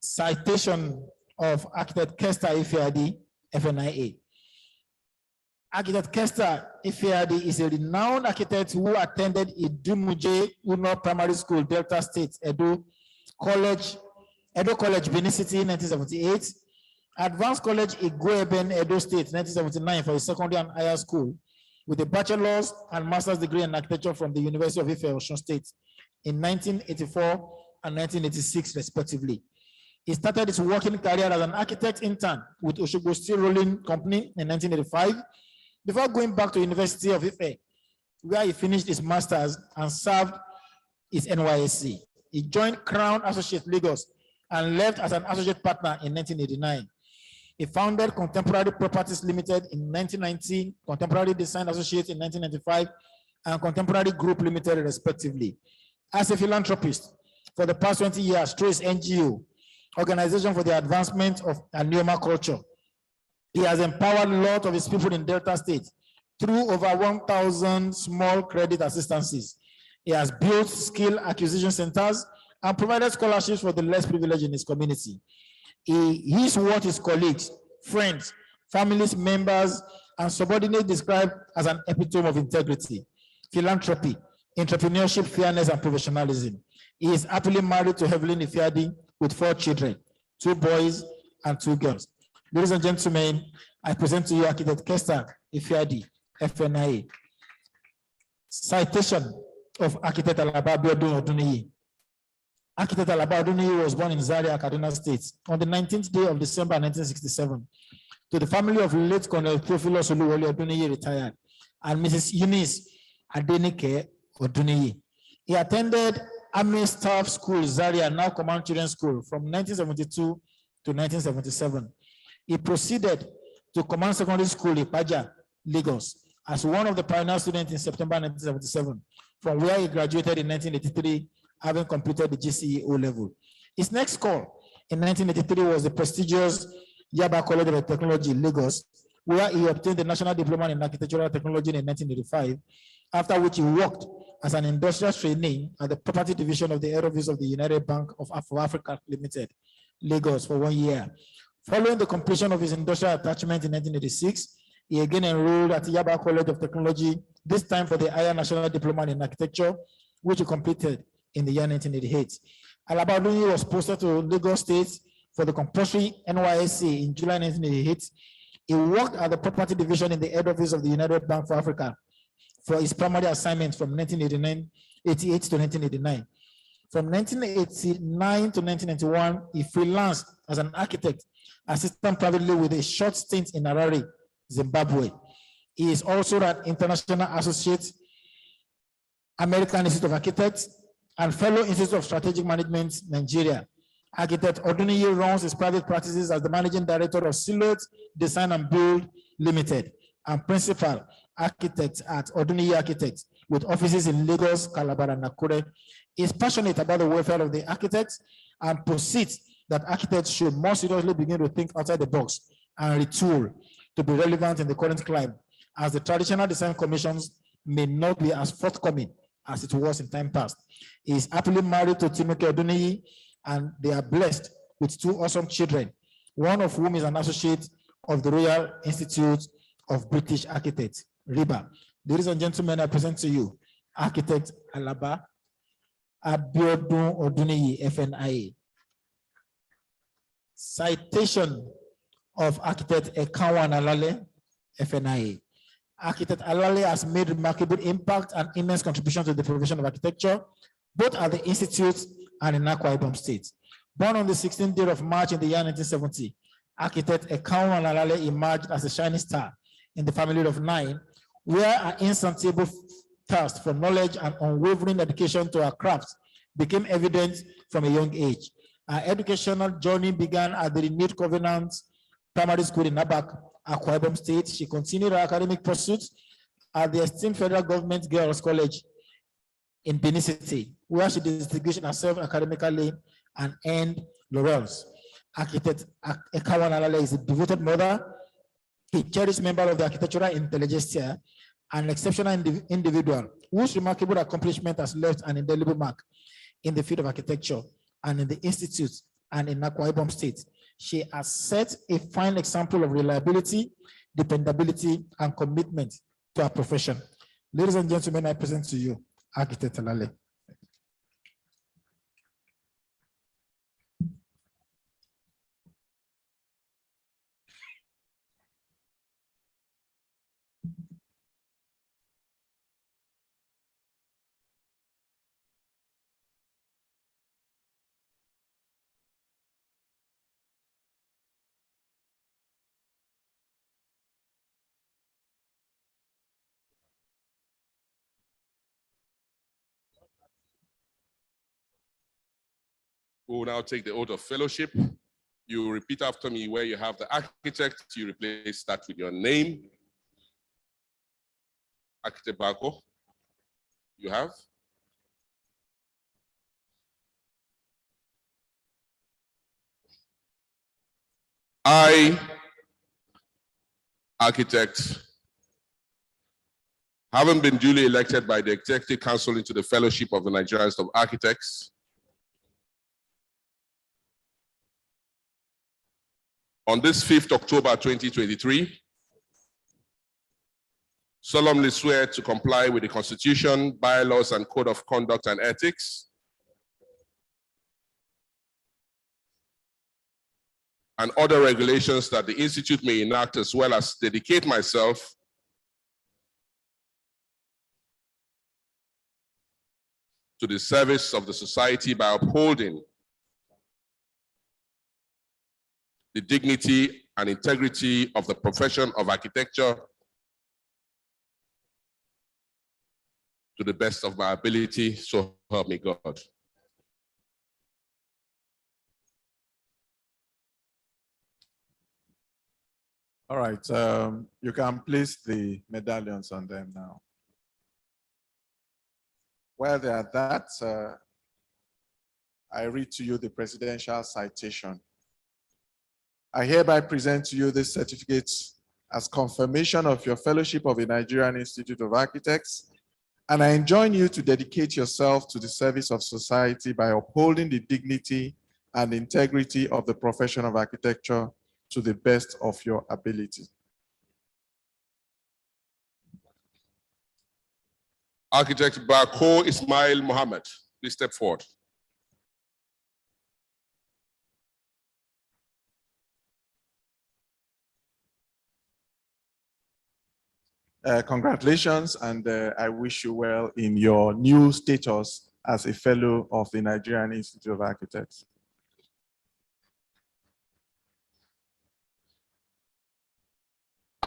S11: Citation of Architect Kester Ifeadi, FNIA. Architect Kester Ifeadi is a renowned architect who attended Idumuje Uno Primary School, Delta State, Edo College, Benin City, 1978. Advanced College, Igweben, Edo State, 1979 for his secondary and higher school, with a bachelor's and master's degree in architecture from the University of Ife, Osun State in 1984 and 1986, respectively. He started his working career as an architect intern with Oshogbo Steel Rolling Company in 1985, before going back to University of Ife, where he finished his master's and served his NYSC. He joined Crown Associates Lagos and left as an associate partner in 1989. He founded Contemporary Properties Limited in 1990, Contemporary Design Associates in 1995, and Contemporary Group Limited, respectively. As a philanthropist, for the past 20 years, through his NGO, Organization for the Advancement of Anioma Culture, he has empowered a lot of his people in Delta State through over 1,000 small credit assistances. He has built skill acquisition centers and provided scholarships for the less privileged in his community. His what his colleagues, friends, families, members, and subordinates described as an epitome of integrity, philanthropy, entrepreneurship, fairness, and professionalism. He is happily married to Evelyn Ifiadi with 4 children, 2 boys and 2 girls. Ladies and gentlemen, I present to you Architect Kester Ifiadi, FNIA. Citation of Architect Alaba Abiodun Oduniyi. Architect Alaba Oduniyi was born in Zaria, Kaduna State on the 19th day of December 1967 to the family of late Colonel Theophilus Oluwole Oduniyi, retired, and Mrs. Eunice Adenike Oduniyi. He attended Army Staff School, Zaria, now Command Children's School, from 1972 to 1977. He proceeded to Command Secondary School in Ipaja, Lagos, as one of the pioneer students in September 1977, from where he graduated in 1983, having completed the GCE O-level. His next call in 1983 was the prestigious Yaba College of Technology, Lagos, where he obtained the National Diploma in Architectural Technology in 1985, after which he worked as an industrial trainee at the property division of the head office of the United Bank of Africa Limited, Lagos, for 1 year. Following the completion of his industrial attachment in 1986, he again enrolled at Yaba College of Technology, this time for the higher national diploma in architecture, which he completed in the year 1988. Alaba Oduniyi was posted to Lagos State for the compulsory NYSC in July 1988. He worked at the property division in the head office of the United Bank for Africa for his primary assignments from 1988 to 1989. From 1989 to 1991, he freelanced as an architect, assistant privately with a short stint in Harare, Zimbabwe. He is also an international associate, American Institute of Architects, and fellow Institute of Strategic Management, Nigeria. Architect Oduniyi runs his private practices as the managing director of Silhouette Design and Build Limited and principal architect at Oduniyi Architects, with offices in Lagos, Calabar, and Nakure. He is passionate about the welfare of the architects and posits that architects should more seriously begin to think outside the box and retool to be relevant in the current climate, as the traditional design commissions may not be as forthcoming as it was in time past. He is happily married to Tinuke Oduniyi, and they are blessed with 2 awesome children, one of whom is an associate of the Royal Institute of British Architects, RIBA. Ladies and gentlemen, I present to you Architect Alaba Abiodun Oduniyi, FNIA. Citation of Architect Ekawan Alale, FNIA. Architect Alale has made remarkable impact and immense contribution to the profession of architecture, both at the Institute and in Akwa Ibom State. Born on the 16th day of March in the year 1970, Architect Ekawan Alale emerged as a shining star in the family of 9, where an insatiable thirst for knowledge and unwavering dedication to her craft became evident from a young age. Her educational journey began at the renewed Covenant Primary School in Nabak, Akwa Ibom State. She continued her academic pursuits at the esteemed Federal Government Girls College in Benin City, where she distinguished herself academically and earned laurels. Architect Ekawan Alale is a devoted mother, a cherished member of the architectural intelligentsia, an exceptional individual whose remarkable accomplishment has left an indelible mark in the field of architecture and in the Institute and in Akwa Ibom State. She has set a fine example of reliability, dependability, and commitment to her profession. Ladies and gentlemen, I present to you Architect Alale.
S10: We will now take the oath of fellowship. You repeat after me where you have the architect, you replace that with your name. Architect Bako, you have? I, architect, having been duly elected by the Executive Council into the Fellowship of the Nigerian Institute of Architects, On this 5th October 2023, solemnly swear to comply with the Constitution, bylaws, and Code of Conduct and Ethics, and other regulations that the Institute may enact, as well as dedicate myself to the service of the society by upholding the dignity and integrity of the profession of architecture to the best of my ability, so help me God.
S5: All right, you can place the medallions on them now. While they are that, I read to you the presidential citation. I hereby present to you this certificate as confirmation of your fellowship of the Nigerian Institute of Architects, and I enjoin you to dedicate yourself to the service of society by upholding the dignity and integrity of the profession of architecture to the best of your ability.
S10: Architect Bako Ismail Mohammed, please step forward.
S5: Congratulations, and I wish you well in your new status as a fellow of the Nigerian Institute of Architects.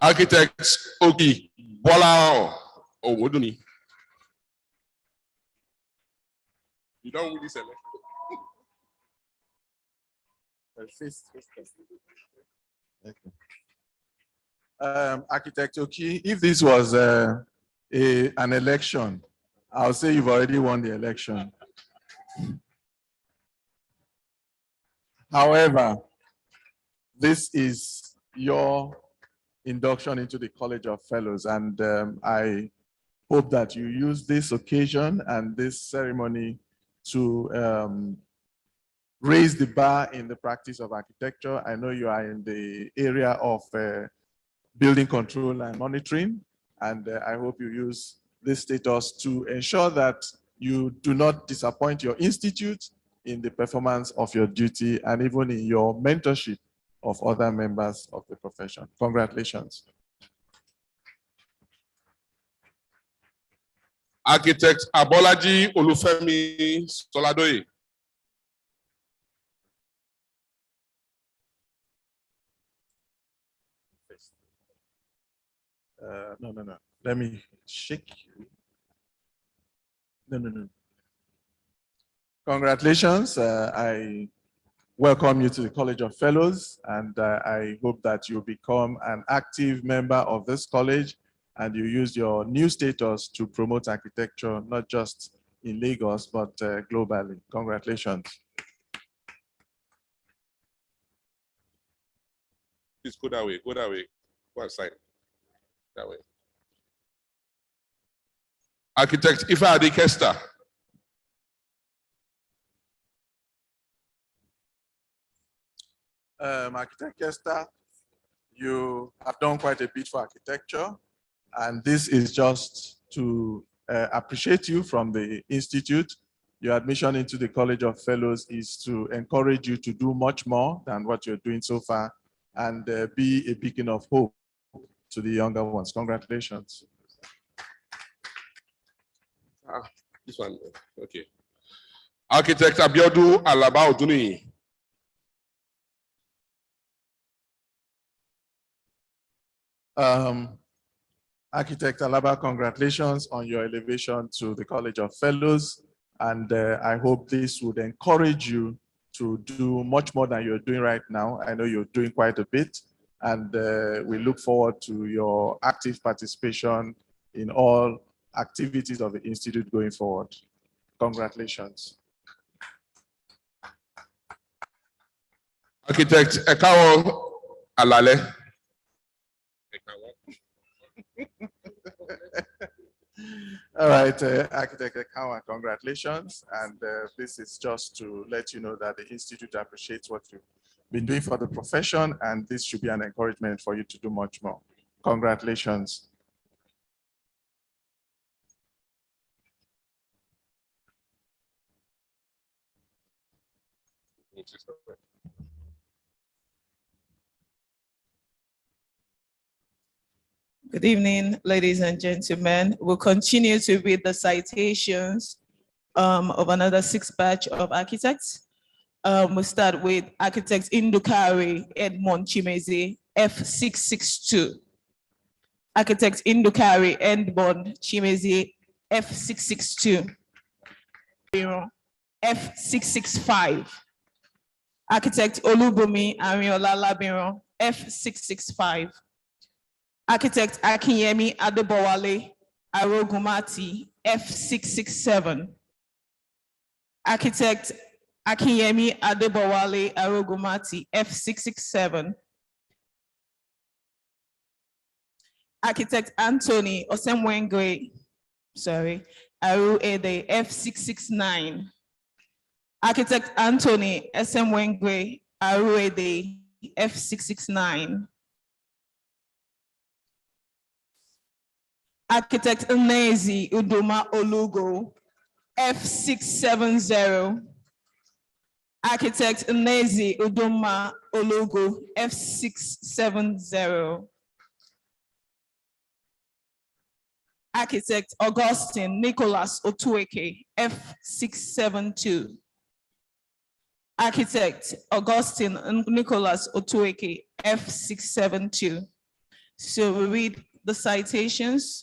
S10: Architect Ogi Bola Owoduni. You don't win this election.
S5: Architect Oki, if this was an election, I'll say you've already won the election. However, this is your induction into the College of Fellows, and I hope that you use this occasion and this ceremony to raise the bar in the practice of architecture. I know you are in the area of building control and monitoring, and I hope you use this status to ensure that you do not disappoint your institute in the performance of your duty and even in your mentorship of other members of the profession. Congratulations.
S10: Architect Abolaji Olufemi Soladoye.
S5: No. Let me shake you. No. Congratulations. I welcome you to the College of Fellows, and I hope that you become an active member of this college and you use your new status to promote architecture, not just in Lagos, but globally. Congratulations.
S10: Please go that way, go that way. Go and sign that way. Architect Ifa Adekesta.
S5: Architect Kester, you have done quite a bit for architecture, and this is just to appreciate you from the Institute. Your admission into the College of Fellows is to encourage you to do much more than what you're doing so far and be a beacon of hope to the younger ones. Congratulations.
S10: This one, okay. Architect Abiodu Alaba Oduni.
S5: Architect Alaba, congratulations on your elevation to the College of Fellows. And I hope this would encourage you to do much more than you're doing right now. I know you're doing quite a bit, and we look forward to your active participation in all activities of the Institute going forward. Congratulations.
S10: Architect Ekawo Alale.
S5: All right, Architect Ekawa, congratulations. And this is just to let you know that the Institute appreciates what you've been doing for the profession, and this should be an encouragement for you to do much more. Congratulations.
S12: Good evening, ladies and gentlemen. We'll continue to read the citations of another 6 batch of architects. We'll start with architect Indukari Edmond Chimeze, F662. Architect Indukari Edmond Chimeze, F662. F665. Architect Olubumi Ariola Labiron, F665. Architect Akinyemi Adebowale Arogumati, F667. Architect Akinyemi Adebowale Arogumati, F667. Architect Anthony Osemwengwe, Aruede, F669. Architect Anthony Osemwengwe Aruede, F669. Architect Nezi Uduma Olugo, F670. Architect Nezi Uduma Olugo, F670. Architect Augustine Nicholas Otueke, F672. Architect Augustine Nicholas Otueke, F672. So we read the citations.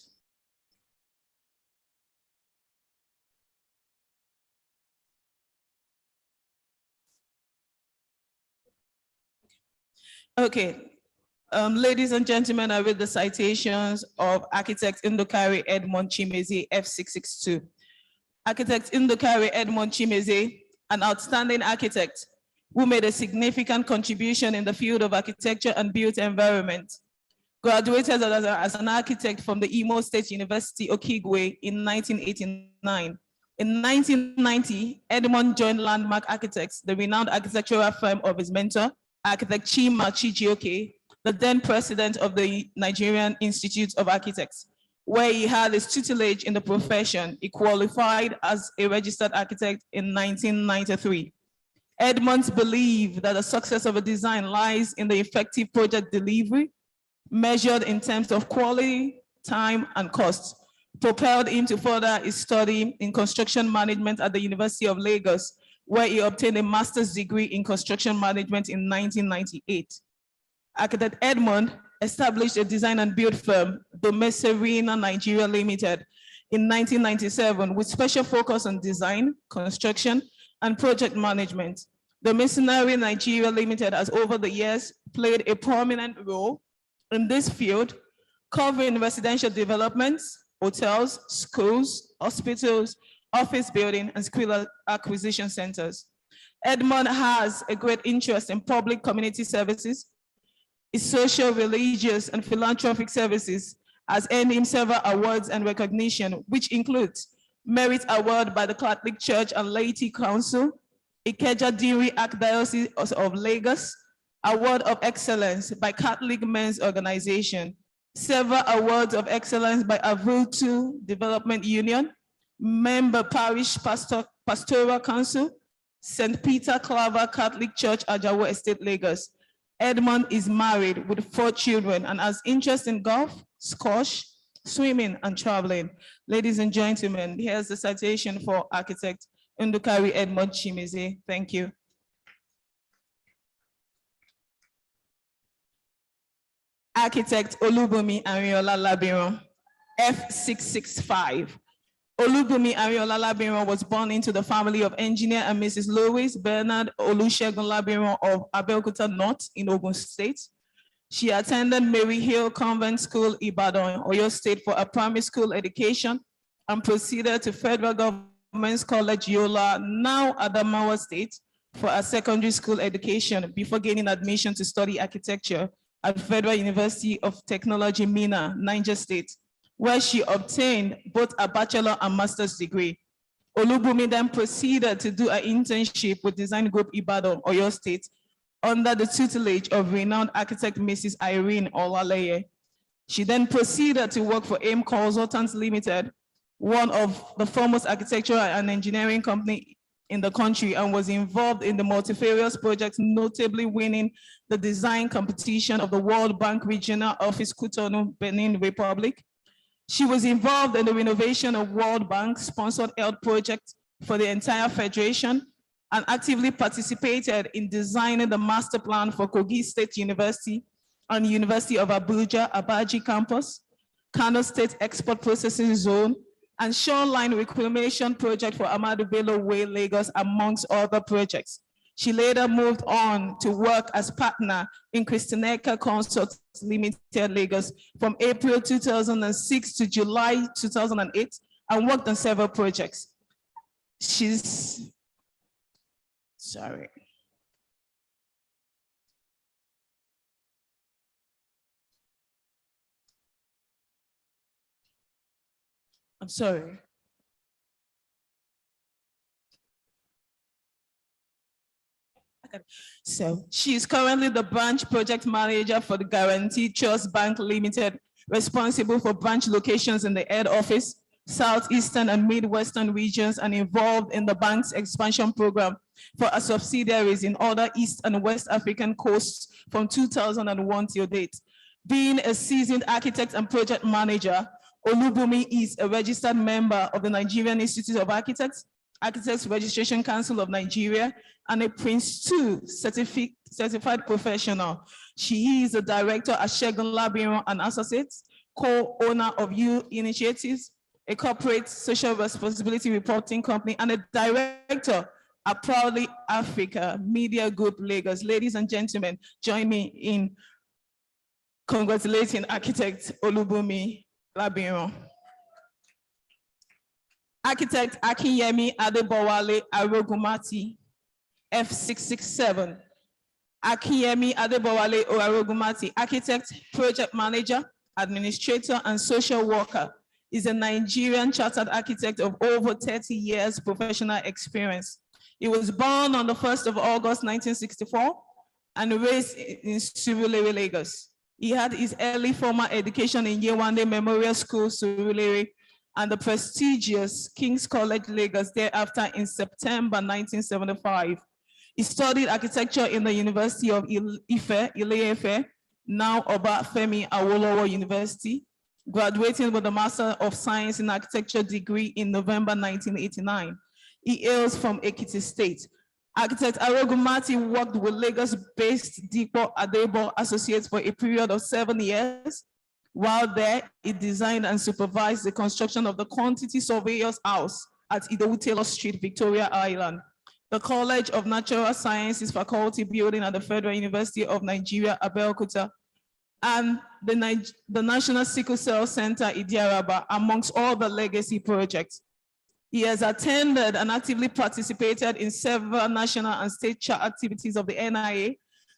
S12: Okay, ladies and gentlemen, I read the citations of architect Indukari Edmond Chimeze, F662. Architect Indukari Edmond Chimeze, an outstanding architect who made a significant contribution in the field of architecture and built environment. Graduated as an architect from the Imo State University, Okigwe in 1989. In 1990, Edmond joined Landmark Architects, the renowned architectural firm of his mentor, Architect Chima Chijioke, the then president of the Nigerian Institute of Architects, where he had his tutelage in the profession. He qualified as a registered architect in 1993. Edmond believed that the success of a design lies in the effective project delivery, measured in terms of quality, time, and cost, propelled him to further his study in construction management at the University of Lagos, where he obtained a master's degree in construction management in 1998. Architect Edmond established a design and build firm, Domeserina Nigeria Limited, in 1997, with special focus on design, construction, and project management. Domeserina Nigeria Limited has over the years played a prominent role in this field, covering residential developments, hotels, schools, hospitals, office building, and skill acquisition centers. Edmond has a great interest in public community services. His social, religious, and philanthropic services has earned him several awards and recognition, which includes Merit Award by the Catholic Church and Laity Council, Ikeja Diri Archdiocese of Lagos, Award of Excellence by Catholic Men's Organization, several awards of excellence by Avutu Development Union, Member Parish Pastoral Council, St. Peter Claver Catholic Church, Ajawo Estate, Lagos. Edmond is married with 4 children and has interest in golf, squash, swimming, and traveling. Ladies and gentlemen, here's the citation for architect Indukari Edmond Chimeze. Thank you. Architect Olubumi Ariola Labiron, F665. Olubumi Ariola Labiron was born into the family of engineer and Mrs. Louis Bernard Olusegun Labiron of Abeokuta North in Ogun State. She attended Mary Hill Convent School, Ibadan, Oyo State for a primary school education and proceeded to Federal Government's College Yola, now Adamawa State, for a secondary school education before gaining admission to study architecture at Federal University of Technology, Minna, Niger State, where she obtained both a bachelor and master's degree. Olubumi then proceeded to do an internship with Design Group Ibadan, Oyo State, under the tutelage of renowned architect Mrs. Irene Olaleye. She then proceeded to work for AIM Consultants Limited, one of the foremost architectural and engineering company in the country, and was involved in the multifarious projects, notably winning the design competition of the World Bank Regional Office, Cotonou, Benin Republic. She was involved in the renovation of World Bank sponsored health projects for the entire federation, and actively participated in designing the master plan for Kogi State University and University of Abuja, Abaji campus, Kano State Export Processing Zone, and shoreline reclamation project for Ahmadu Bello Way, Lagos, amongst other projects. She later moved on to work as partner in Christineca Consults Limited, Lagos, from April 2006 to July 2008, and worked on several projects. Sorry. I'm sorry. So she is currently the branch project manager for the Guaranteed Trust Bank Limited, responsible for branch locations in the head office, Southeastern and Midwestern regions, and involved in the bank's expansion program for our subsidiaries in other East and West African coasts from 2001 till date. Being a seasoned architect and project manager, Olubumi is a registered member of the Nigerian Institute of Architects, Architects Registration Council of Nigeria, and a Prince 2 certified professional. She is a director at Shegun Labiron and Associates, co-owner of U Initiatives, a corporate social responsibility reporting company, and a director at Proudly Africa Media Group Lagos. Ladies and gentlemen, join me in congratulating architect Olubumi Labiron. Architect Akinyemi Adebowale Arogumati, F667. Akinyemi Adebowale Arogumati, architect, project manager, administrator, and social worker, is a Nigerian chartered architect of over 30 years professional experience. He was born on the 1st of August, 1964, and raised in Surulere, Lagos. He had his early formal education in Yewande Memorial School, Surulere, and the prestigious King's College, Lagos, thereafter in September 1975. He studied architecture in the University of Ile-Ife, now Obafemi Awolowo University, graduating with a Master of Science in Architecture degree in November 1989. He hails from Ekiti State. Architect Arogumati worked with Lagos-based Dipo Adebo Associates for a period of 7 years. While there, he designed and supervised the construction of the Quantity Surveyor's House at Idowu Taylor Street, Victoria Island, the College of Natural Sciences Faculty Building at the Federal University of Nigeria, Abeokuta, and the National Sickle Cell Center, Idiaraba, amongst all the legacy projects. He has attended and actively participated in several national and state chart activities of the NIA,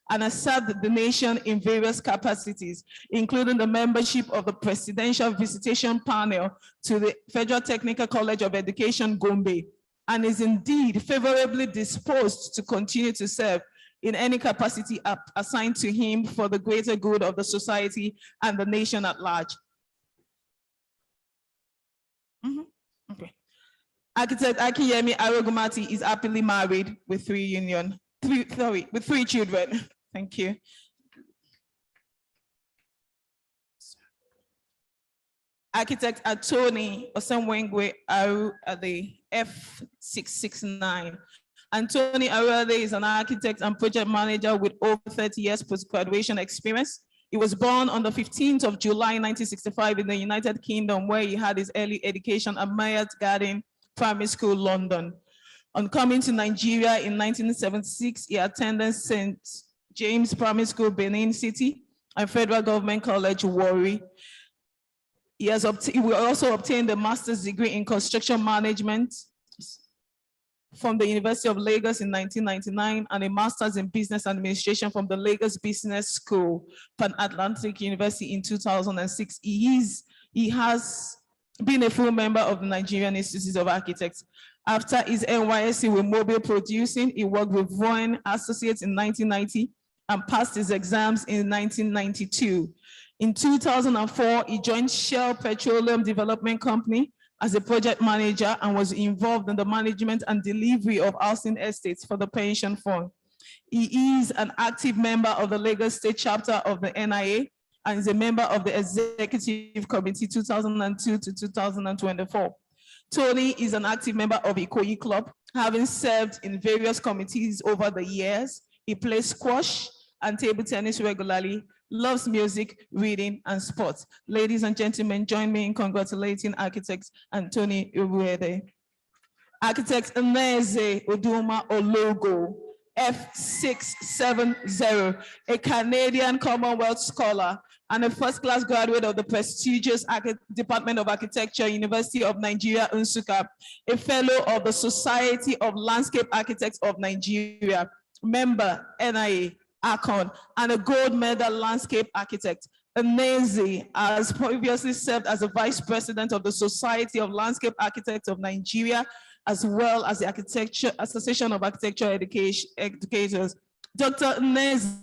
S12: and has served the nation in various capacities, including the membership of the Presidential Visitation Panel to the Federal Technical College of Education, Gombe, and is indeed favorably disposed to continue to serve in any capacity assigned to him for the greater good of the society and the nation at large. Okay. Architect Akinyemi Arogumati is happily married with three children. Thank you. Architect Atoni Osemwengwe Aru Ade, F669. Anthony Arade is an architect and project manager with over 30 years post-graduation experience. He was born on the 15th of July, 1965 in the United Kingdom, where he had his early education at Mayat Garden Primary School, London. On coming to Nigeria in 1976, he attended St. James Primary School, Benin City, and Federal Government College, Warri. He also obtained a master's degree in construction management from the University of Lagos in 1999 and a master's in business administration from the Lagos Business School, Pan-Atlantic University in 2006. He has been a full member of the Nigerian Institute of Architects. After his NYSC with mobile producing, he worked with Voin Associates in 1990 and passed his exams in 1992. In 2004, he joined Shell Petroleum Development Company as a project manager and was involved in the management and delivery of housing estates for the pension fund. He is an active member of the Lagos State chapter of the NIA and is a member of the Executive Committee 2002 to 2024. Tony is an active member of Ikoyi Club, having served in various committees over the years. He plays squash and table tennis regularly, loves music, reading, and sports. Ladies and gentlemen, join me in congratulating architect Anthony Uwede. Architect Neze Uduma Ologo, F670, a Canadian Commonwealth scholar and a first-class graduate of the prestigious Department of Architecture, University of Nigeria, Nsukka, a fellow of the Society of Landscape Architects of Nigeria, member NIA, ACON, and a gold medal landscape architect. Neze has previously served as a vice president of the Society of Landscape Architects of Nigeria, as well as the Association of Architecture Educators. Dr. Neze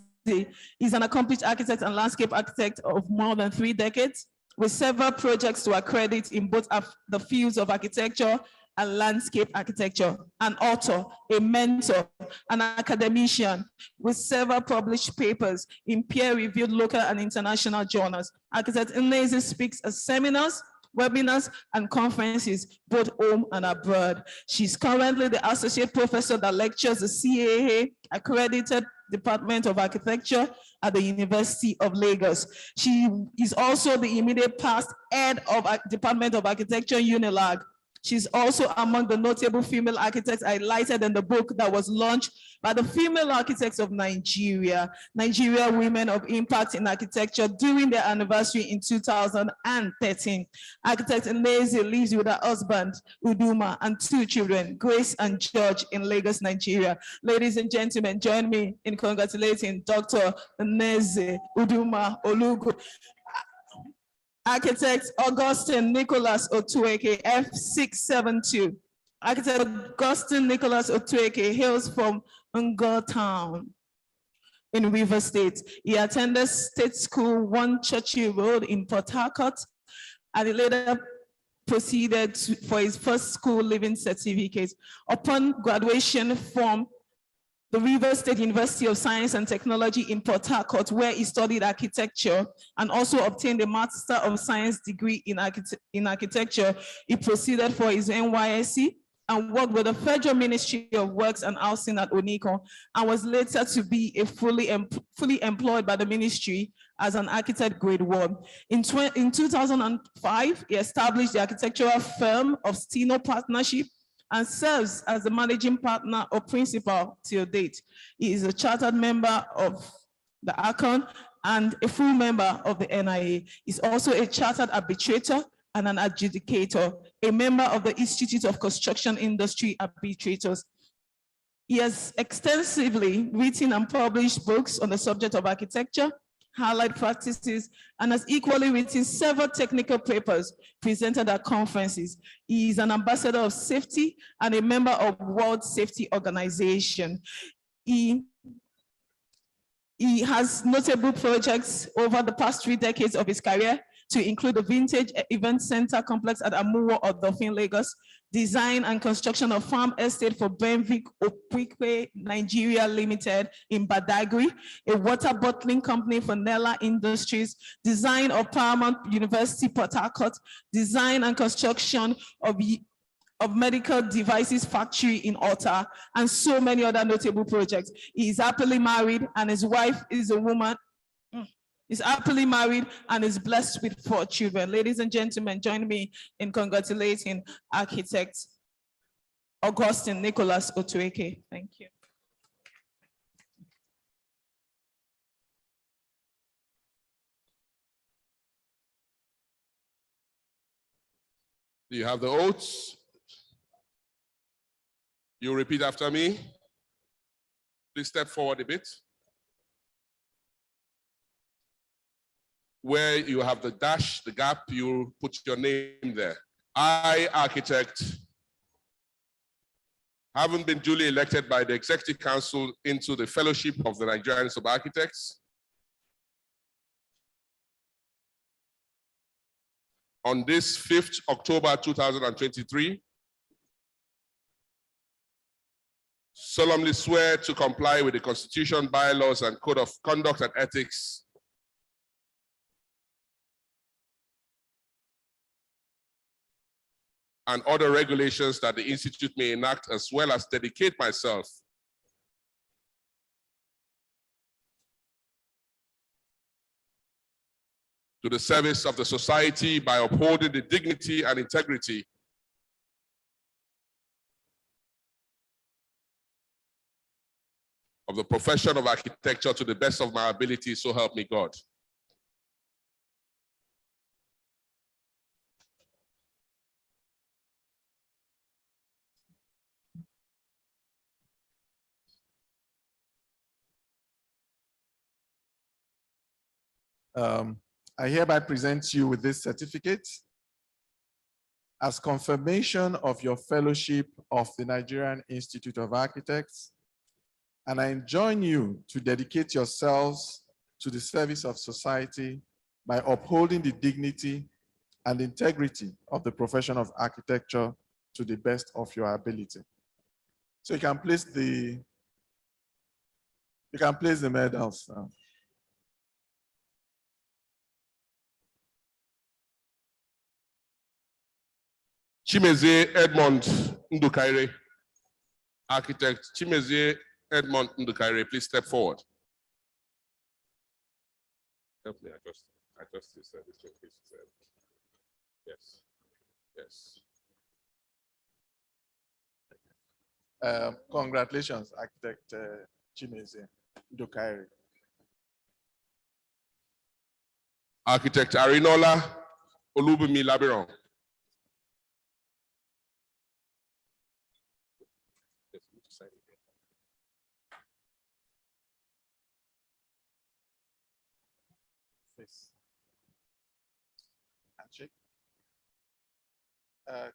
S12: is an accomplished architect and landscape architect of more than 3 decades, with several projects to accredit in both the fields of architecture and landscape architecture, an author, a mentor, an academician with several published papers in peer-reviewed local and international journals. Architect Neze speaks at seminars, webinars, and conferences, both home and abroad. She's currently the associate professor that lectures the CAA accredited Department of Architecture at the University of Lagos. She is also the immediate past head of Department of Architecture, UNILAG. She's also among the notable female architects highlighted in the book that was launched by the Female Architects of Nigeria, Nigeria Women of Impact in Architecture, during their anniversary in 2013. Architect Neze lives with her husband, Uduma, and 2 children, Grace and George, in Lagos, Nigeria. Ladies and gentlemen, join me in congratulating Dr. Neze Uduma Olugo. Architect Augustine Nicholas Otueke, F672. Architect Augustine Nicholas Otueke hails from Ngo Town in River State. He attended State School 1 Churchill Road in Port Harcourt, and he later proceeded for his first school living certificate. Upon graduation from the River State University of Science and Technology in Port Harcourt, where he studied architecture and also obtained a Master of Science degree in architecture, he proceeded for his NYSC and worked with the Federal Ministry of Works and Housing at Oniko, and was later to be fully employed by the ministry as an architect grade 1. In 2005, he established the architectural firm of Steno Partnership and serves as the managing partner or principal till date. He is a chartered member of the ACON and a full member of the NIA. He's also a chartered arbitrator and an adjudicator, a member of the Institute of Construction Industry Arbitrators. He has extensively written and published books on the subject of architecture, highlight practices, and has equally written several technical papers presented at conferences. He is an ambassador of safety and a member of World Safety Organization. He has notable projects over the past 3 decades of his career, to include the Vintage Event Center complex at Amuwo Odofin, Lagos, design and construction of farm estate for Benvic Opikwe Nigeria Limited in Badagry, a water bottling company for Nella Industries, design of Paramount University Port Harcourt, design and construction of medical devices factory in Otta, and so many other notable projects. He is happily married and his wife is a woman. He's happily married and is blessed with 4 children. Ladies and gentlemen, join me in congratulating architect Augustine Nicholas Otueke. Thank you.
S10: Do you have the oaths? You repeat after me. Please step forward a bit. Where you have the dash, the gap, you put your name there. I, architect Having been duly elected by the Executive Council into the Fellowship of the Nigerian Institute of Architects, on this 5th October 2023, solemnly swear to comply with the Constitution, bylaws, and Code of Conduct and Ethics and other regulations that the Institute may enact, as well as dedicate myself to the service of the society by upholding the dignity and integrity of the profession of architecture to the best of my ability, so help me God.
S5: I hereby present you with this certificate as confirmation of your fellowship of the Nigerian Institute of Architects, and I enjoin you to dedicate yourselves to the service of society by upholding the dignity and integrity of the profession of architecture to the best of your ability. So you can place the medals now.
S10: Chimezie Edmond Ndukaire, architect Chimezie Edmond Ndukaire, please step forward. Help me adjust this please. Yes.
S5: Congratulations, architect Chimezie Ndukaire.
S10: Architect Arinola Olubumi Labiron.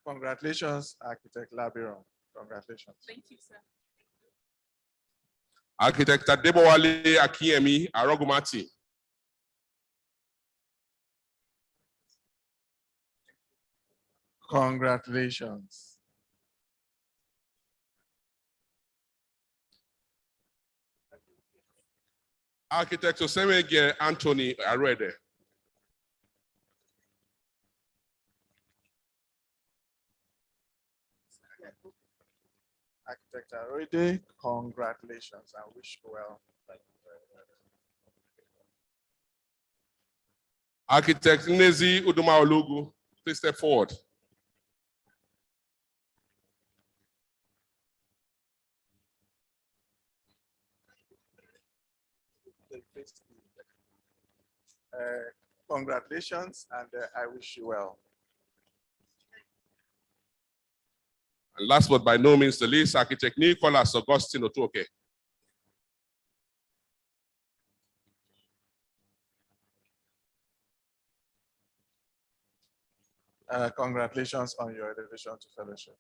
S5: Congratulations, architect Labiron. Congratulations.
S12: Thank you, sir.
S10: Architect Adebowale Akinyemi Arogumati.
S5: Congratulations.
S10: Architect Osemege Anthony Arede.
S5: Architect Arede, congratulations. I wish you well.
S10: Architect Nnezi Uduma Olugu, please step forward.
S5: Congratulations, and I wish you well.
S10: And last but by no means the least, architect Nicholas Augustine Otoke.
S5: Congratulations on your elevation to fellowship.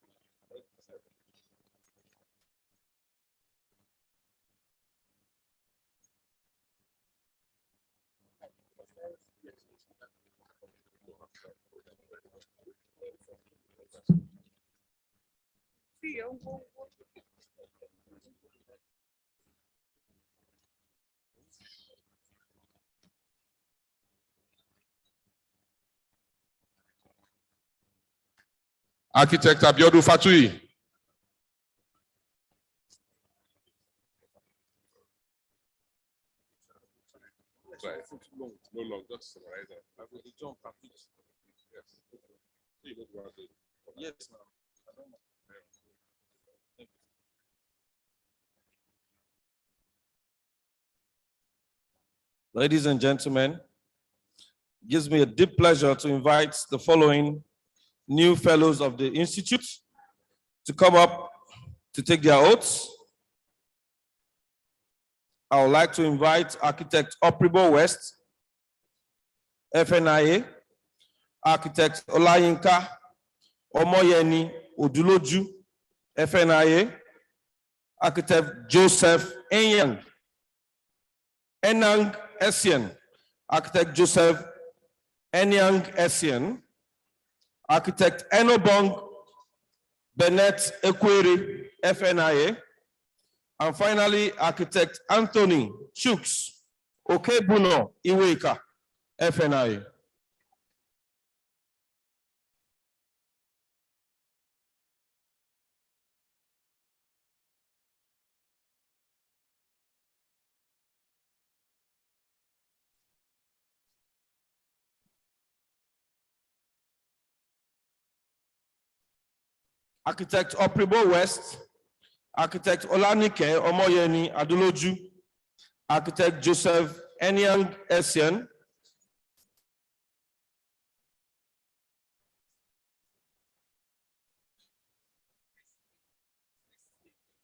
S10: Architect Abiodu Fatui. No long, just summarize that. I will jump and pitch. Yes. Yes, ma'am.
S13: Ladies and gentlemen, it gives me a deep pleasure to invite the following new fellows of the Institute to come up to take their oaths. I would like to invite Architect Opribo West, FNIA, Architect Olayinka Omoyeni Oduloju, FNIA, Architect Joseph Enang Essien, Architect Joseph Enang Essien, Architect Enobong Bennett Equiri, FNIA, and finally, Architect Anthony Chooks Okebuno Iweka, FNIA. Architect Opribo West, Architect Olanike Omoyeni Aduloju, Architect Joseph Enyang Essien,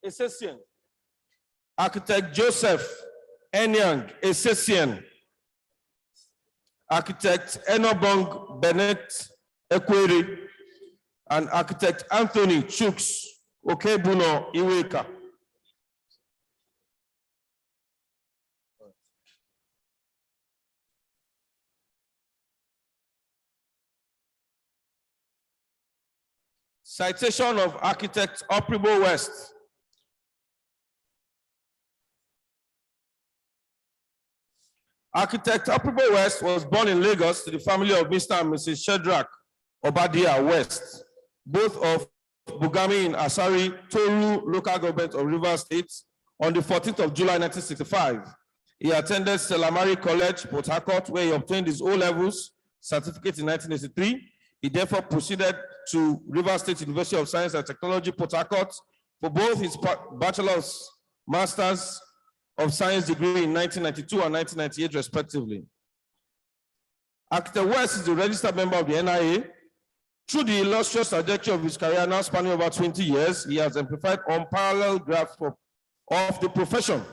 S13: Essien, Architect Joseph Enyang Essien, Architect Enobong Bennett Equiri, and Architect Anthony Chooks Okebuno Iweka. Citation of Architect Opribo West. Architect Opribo West was born in Lagos to the family of Mr. and Mrs. Shedrack Obadia West, both of Bugami in Asari, Toru, local government of Rivers State, on the 14th of July, 1965. He attended Selamari College, Port Harcourt, where he obtained his O-levels certificate in 1983. He therefore proceeded to Rivers State University of Science and Technology, Port Harcourt, for both his bachelor's, master's of science degree in 1992 and 1998, respectively. Architect West is a registered member of the NIA. Through the illustrious trajectory of his career, now spanning over 20 years, he has amplified unparalleled grasp of the profession.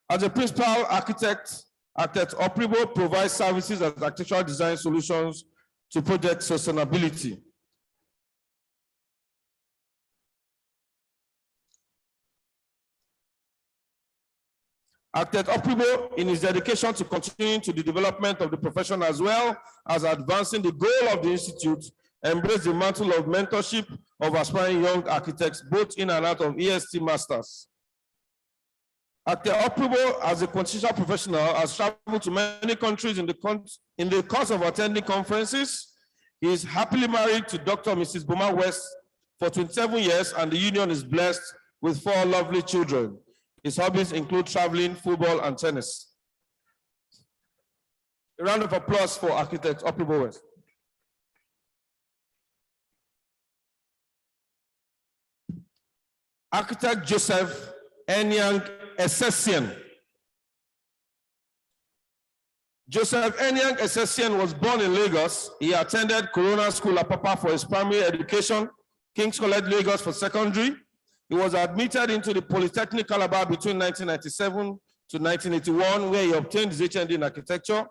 S13: As a principal architect, Architect Opribo provides services as architectural design solutions to project sustainability. Architect Opribo, in his dedication to continuing to the development of the profession as well as advancing the goal of the Institute, embrace the mantle of mentorship of aspiring young architects, both in and out of EST Masters. Architect Opribo, as a constitutional professional, has traveled to many countries in the course of attending conferences. He is happily married to Dr. Mrs. Boma West for 27 years, and the union is blessed with 4 lovely children. His hobbies include traveling, football, and tennis. A round of applause for Architect Opribo West. Architect Joseph Enyang Essien. Joseph Enyang Essien was born in Lagos. He attended Corona School Apapa for his primary education, King's College Lagos for secondary. He was admitted into the Polytechnic Calabar between 1997 to 1981, where he obtained his HND in architecture.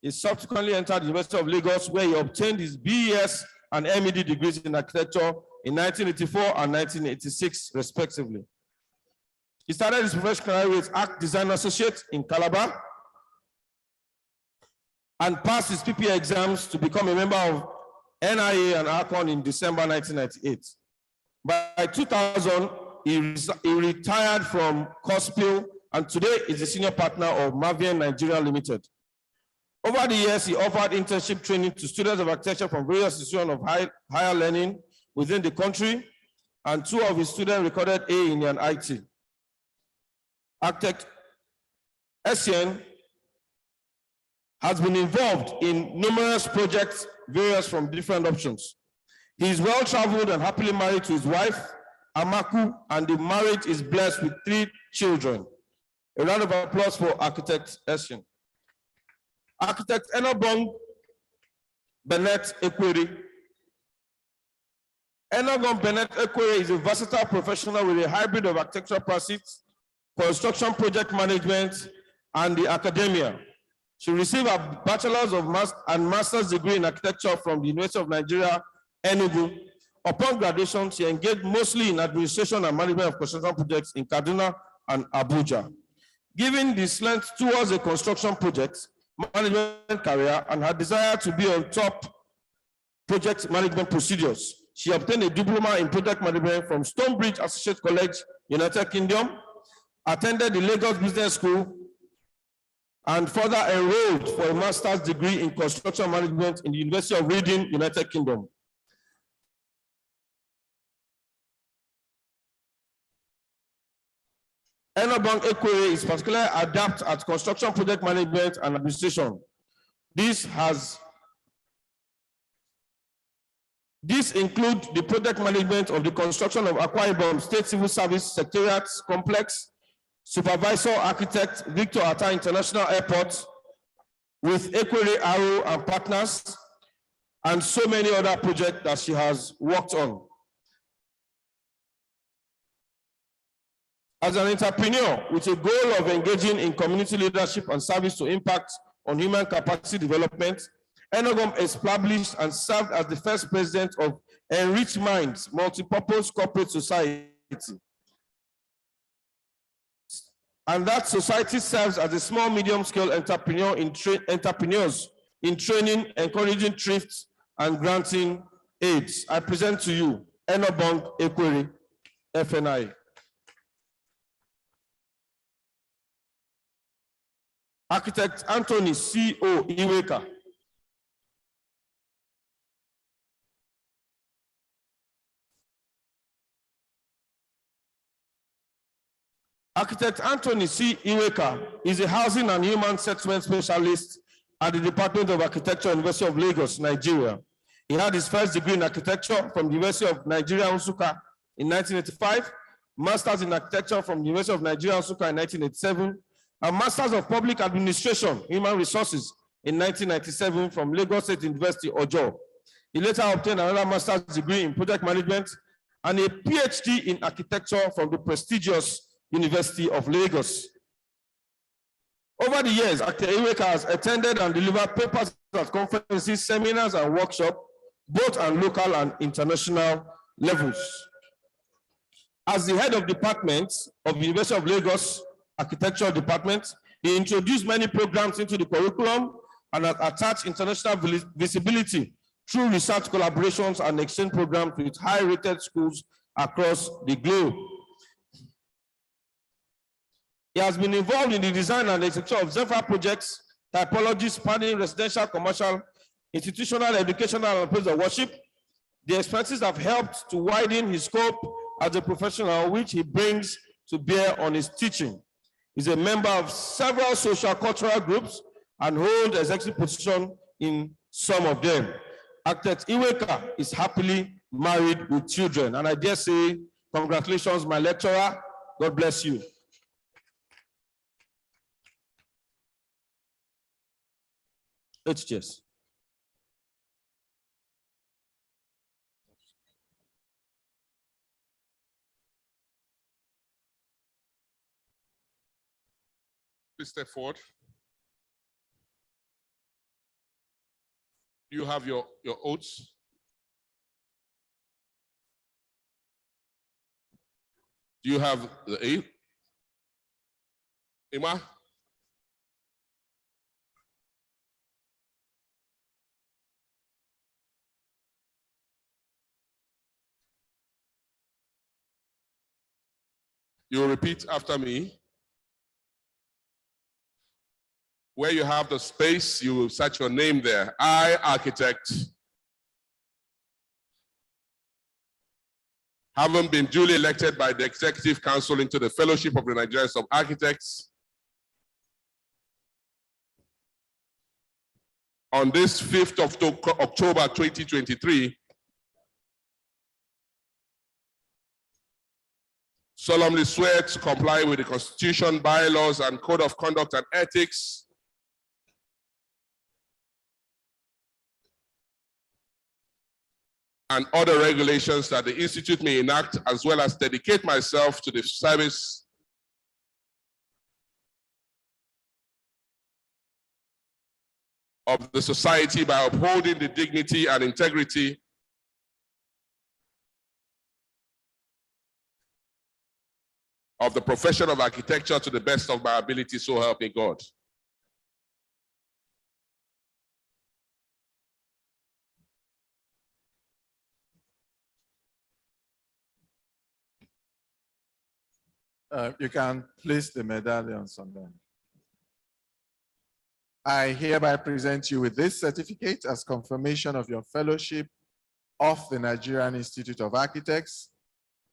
S13: He subsequently entered the University of Lagos, where he obtained his BES and MED degrees in architecture in 1984 and 1986, respectively. He started his professional career with Arch Design Associate in Calabar and passed his PPA exams to become a member of NIA and ARCON in December 1998. By 2000, he retired from Cospil and today is a senior partner of Mavian Nigeria Limited. Over the years, he offered internship training to students of architecture from various institutions of higher learning within the country, and 2 of his students recorded A in an IT. Architect Essien has been involved in numerous projects, various from different options. He is well-traveled and happily married to his wife, Amaku, and the marriage is blessed with 3 children. A round of applause for Architect Essien. Architect Enobong Bennett Equiri. Enobong Bennett Equiri is a versatile professional with a hybrid of architectural pursuits, construction project management, and the academia. She received a bachelor's and master's degree in architecture from the University of Nigeria, Enugu, Upon graduation, she engaged mostly in administration and management of construction projects in Kaduna and Abuja. Given the slant towards a construction project management career and her desire to be on top project management procedures, she obtained a diploma in project management from Stonebridge Associate College, United Kingdom, attended the Lagos Business School, and further enrolled for a master's degree in construction management in the University of Reading, United Kingdom. Enobong Ekwere is particularly adept at construction project management and administration. This includes the project management of the construction of Akwa Ibom State Civil Service Secretariat Complex, Supervisor Architect Victor Atta International Airport with Ekwere Aro and partners, and so many other projects that she has worked on. As an entrepreneur with a goal of engaging in community leadership and service to impact on human capacity development, Enogom established and served as the first president of Enriched Minds Multipurpose Corporate Society. And that society serves as a small, medium-scale entrepreneurs in training, encouraging thrift, and granting aids. I present to you Enobong Ekwere, FNI. Architect Anthony C.O. Iweka. Architect Anthony C. Iweka is a housing and human settlement specialist at the Department of Architecture, University of Lagos, Nigeria. He had his first degree in architecture from the University of Nigeria, Nsukka in 1985, master's in architecture from the University of Nigeria, Nsukka in 1987, and Masters of Public Administration, Human Resources in 1997 from Lagos State University, Ojo. He later obtained another master's degree in project management and a PhD in architecture from the prestigious University of Lagos. Over the years, Dr. Iweka has attended and delivered papers at conferences, seminars, and workshops, both at local and international levels. As the head of department of the University of Lagos Architecture Department, he introduced many programs into the curriculum and has attached international visibility through research collaborations and exchange programs with high-rated schools across the globe. He has been involved in the design and execution of several projects, typologies spanning residential, commercial, institutional, educational, and places of worship. The expenses have helped to widen his scope as a professional, which he brings to bear on his teaching. He's a member of several social cultural groups and holds executive position in some of them. Architect Iweka is happily married with children. And I dare say, congratulations, my lecturer. God bless you. Cheers.
S10: Please step forward. You have your oaths. Do you have the A? Emma? You will repeat after me. Where you have the space, you will set your name there. I, architect, having been duly elected by the Executive Council into the Fellowship of the Nigerians of Architects, on this 5th of October 2023, solemnly swear to comply with the Constitution, bylaws, and Code of Conduct and Ethics and other regulations that the Institute may enact, as well as dedicate myself to the service of the society by upholding the dignity and integrity of the profession of architecture to the best of my ability, so help me God.
S5: You can place the medallions on them. I hereby present you with this certificate as confirmation of your fellowship of the Nigerian Institute of Architects,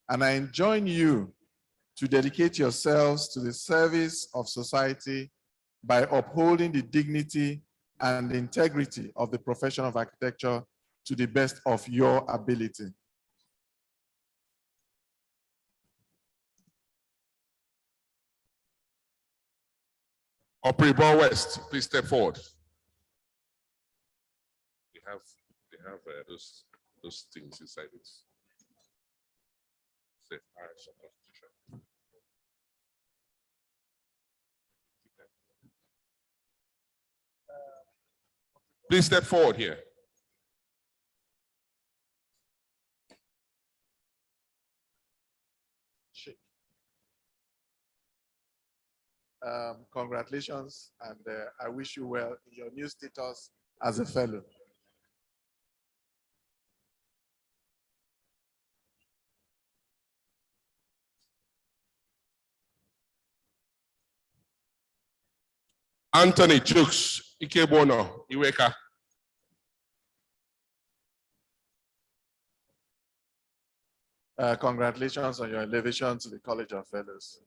S5: and I enjoin you to dedicate yourselves to the service of society by upholding the dignity and integrity of the profession of architecture to the best of your ability.
S10: Opribo West, please step forward. They have those things inside it. Please step forward here.
S5: Congratulations, and I wish you well in your new status as a fellow.
S10: Anthony Chooks Ikebono Iweka.
S5: Congratulations on your elevation to the College of Fellows.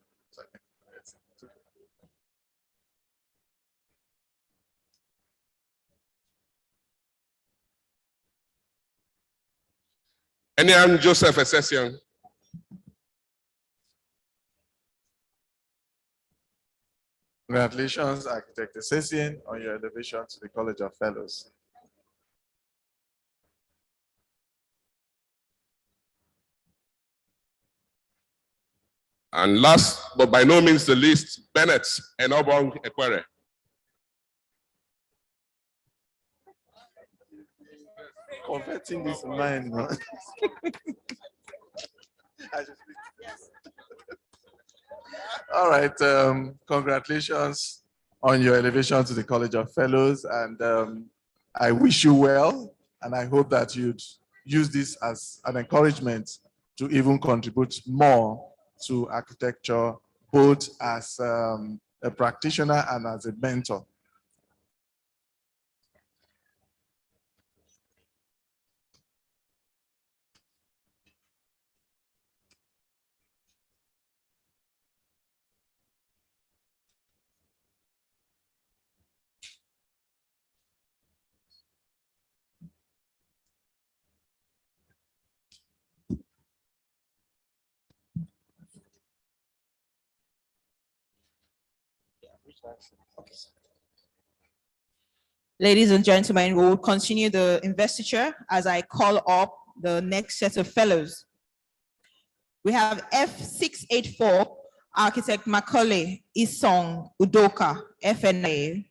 S10: Enian Joseph Essesian.
S5: Congratulations, Architect Essesian, on your elevation to the College of Fellows.
S10: And last, but by no means the least, Bennett Enobong Ekwere.
S5: Converting this mind, man. All right, congratulations on your elevation to the College of Fellows, and I wish you well, and I hope that you'd use this as an encouragement to even contribute more to architecture, both as a practitioner and as a mentor.
S12: Ladies and gentlemen, we will continue the investiture as I call up the next set of fellows. We have F684, Architect Macaulay Isong Udoka, FNA.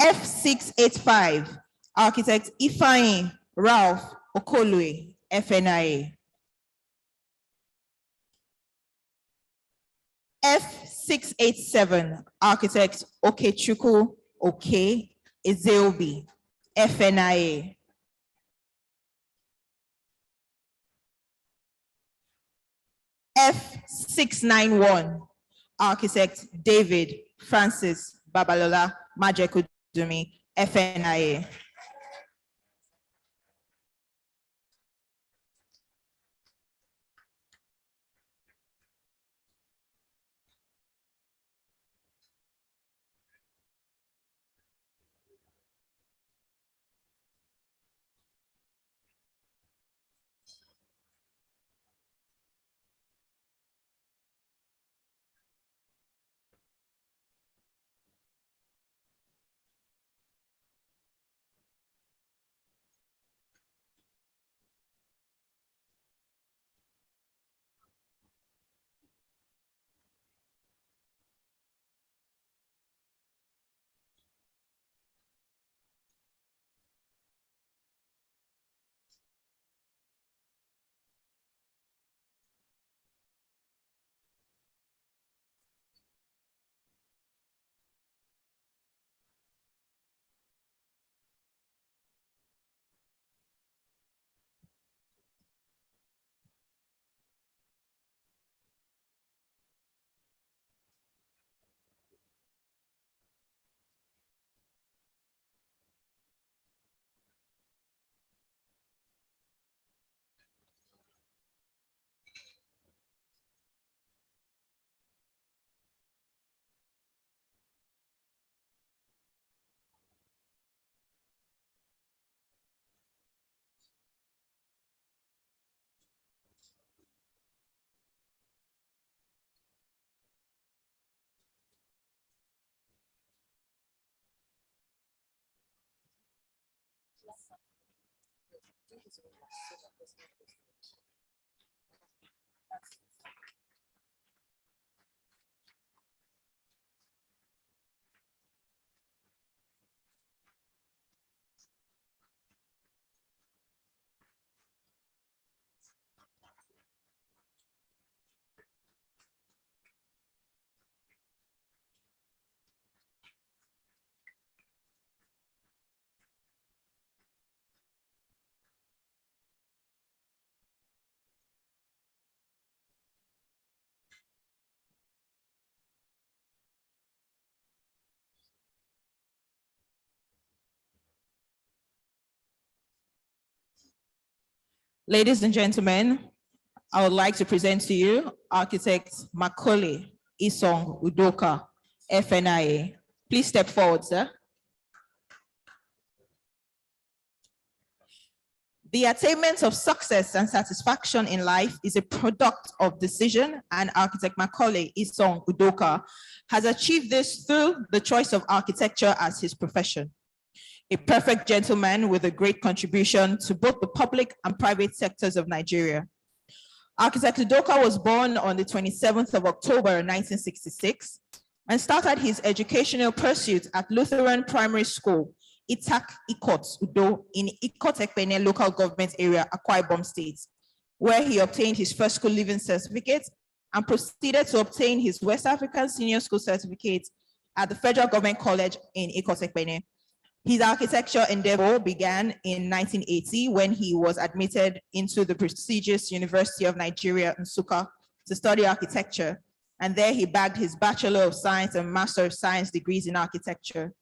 S12: F685, Architect Ifeanyi Ralph Okolue, FNIA. F687, Architect Okechukwu Oke Ezeobi, FNIA. F691, Architect David Francis Babalola Majekudumi, FNIA. Ladies and gentlemen, I would like to present to you architect Macaulay Isong Udoka, FNIA. Please step forward, sir. The attainment of success and satisfaction in life is a product of decision, and architect Macaulay Isong Udoka has achieved this through the choice of architecture as his profession. A perfect gentleman with a great contribution to both the public and private sectors of Nigeria. Architect Udoka was born on the 27th of October 1966 and started his educational pursuit at Lutheran Primary School, Itak Ikot Udo, in Ikot Ekpene local government area, Akwa Ibom State, where he obtained his first school leaving certificate and proceeded to obtain his West African Senior School certificate at the Federal Government College in Ikot Ekpene. His architecture endeavor began in 1980 when he was admitted into the prestigious University of Nigeria, Nsukka, to study architecture, and there he bagged his Bachelor of Science and Master of Science degrees in architecture.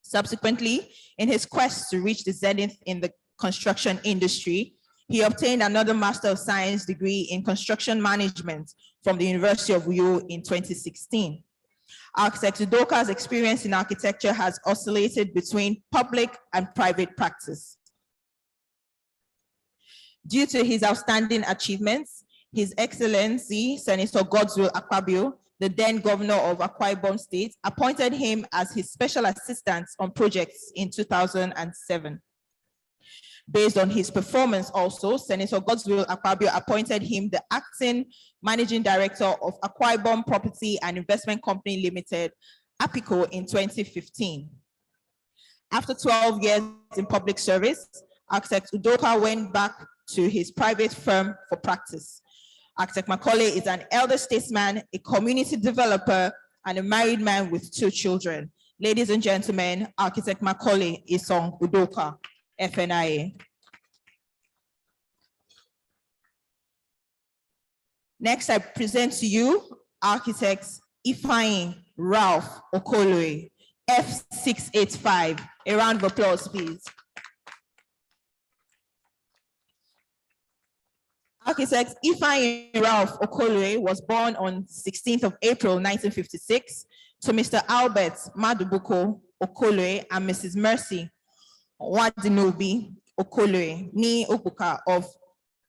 S12: Subsequently, in his quest to reach the zenith in the construction industry, he obtained another Master of Science degree in construction management from the University of Uyo in 2016. Architect Udoka's experience in architecture has oscillated between public and private practice. Due to his outstanding achievements, His Excellency Senator Godswill Akpabio, the then governor of Akwa Ibom State, appointed him as his special assistant on projects in 2007. Based on his performance also, Senator Godswill Akpabio appointed him the acting managing director of Akwa Ibom Property and Investment Company Limited, APICO, in 2015. After 12 years in public service, Architect Udoka went back to his private firm for practice. Architect Macaulay is an elder statesman, a community developer, and a married man with 2 children. Ladies and gentlemen, Architect Macaulay Isong Udoka, FNIA. Next, I present to you Architects Ifeanyi Ralph Okoloye, F685. A round of applause, please. Architect Ifeanyi Ralph Okoloye was born on 16th of April, 1956 to Mr. Albert Madubuko Okoloye and Mrs. Mercy Wadinobi Okoloye, ni Okuka of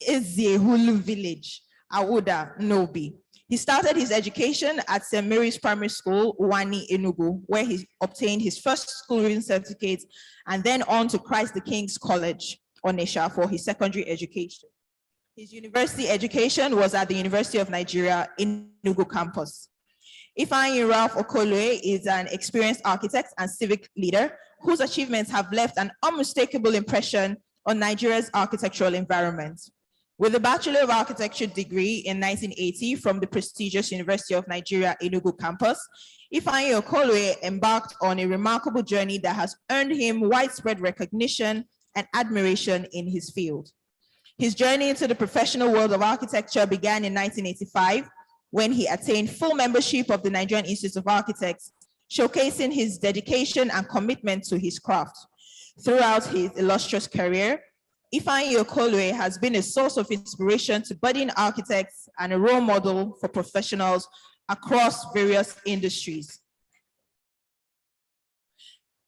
S12: Eziehulu village, Awuda, Nobi. He started his education at St. Mary's Primary School, Uwani, Enugu, where he obtained his first school reading certificate, and then on to Christ the King's College, Onisha, for his secondary education. His university education was at the University of Nigeria, Enugu campus. Ifeanyi Ralph Okoloye is an experienced architect and civic leader whose achievements have left an unmistakable impression on Nigeria's architectural environment. With a Bachelor of Architecture degree in 1980 from the prestigious University of Nigeria, Enugu campus, Ifeanyi Okoloye embarked on a remarkable journey that has earned him widespread recognition and admiration in his field. His journey into the professional world of architecture began in 1985 when he attained full membership of the Nigerian Institute of Architects, showcasing his dedication and commitment to his craft. Throughout his illustrious career, Ifeanyi Okoloye has been a source of inspiration to budding architects and a role model for professionals across various industries.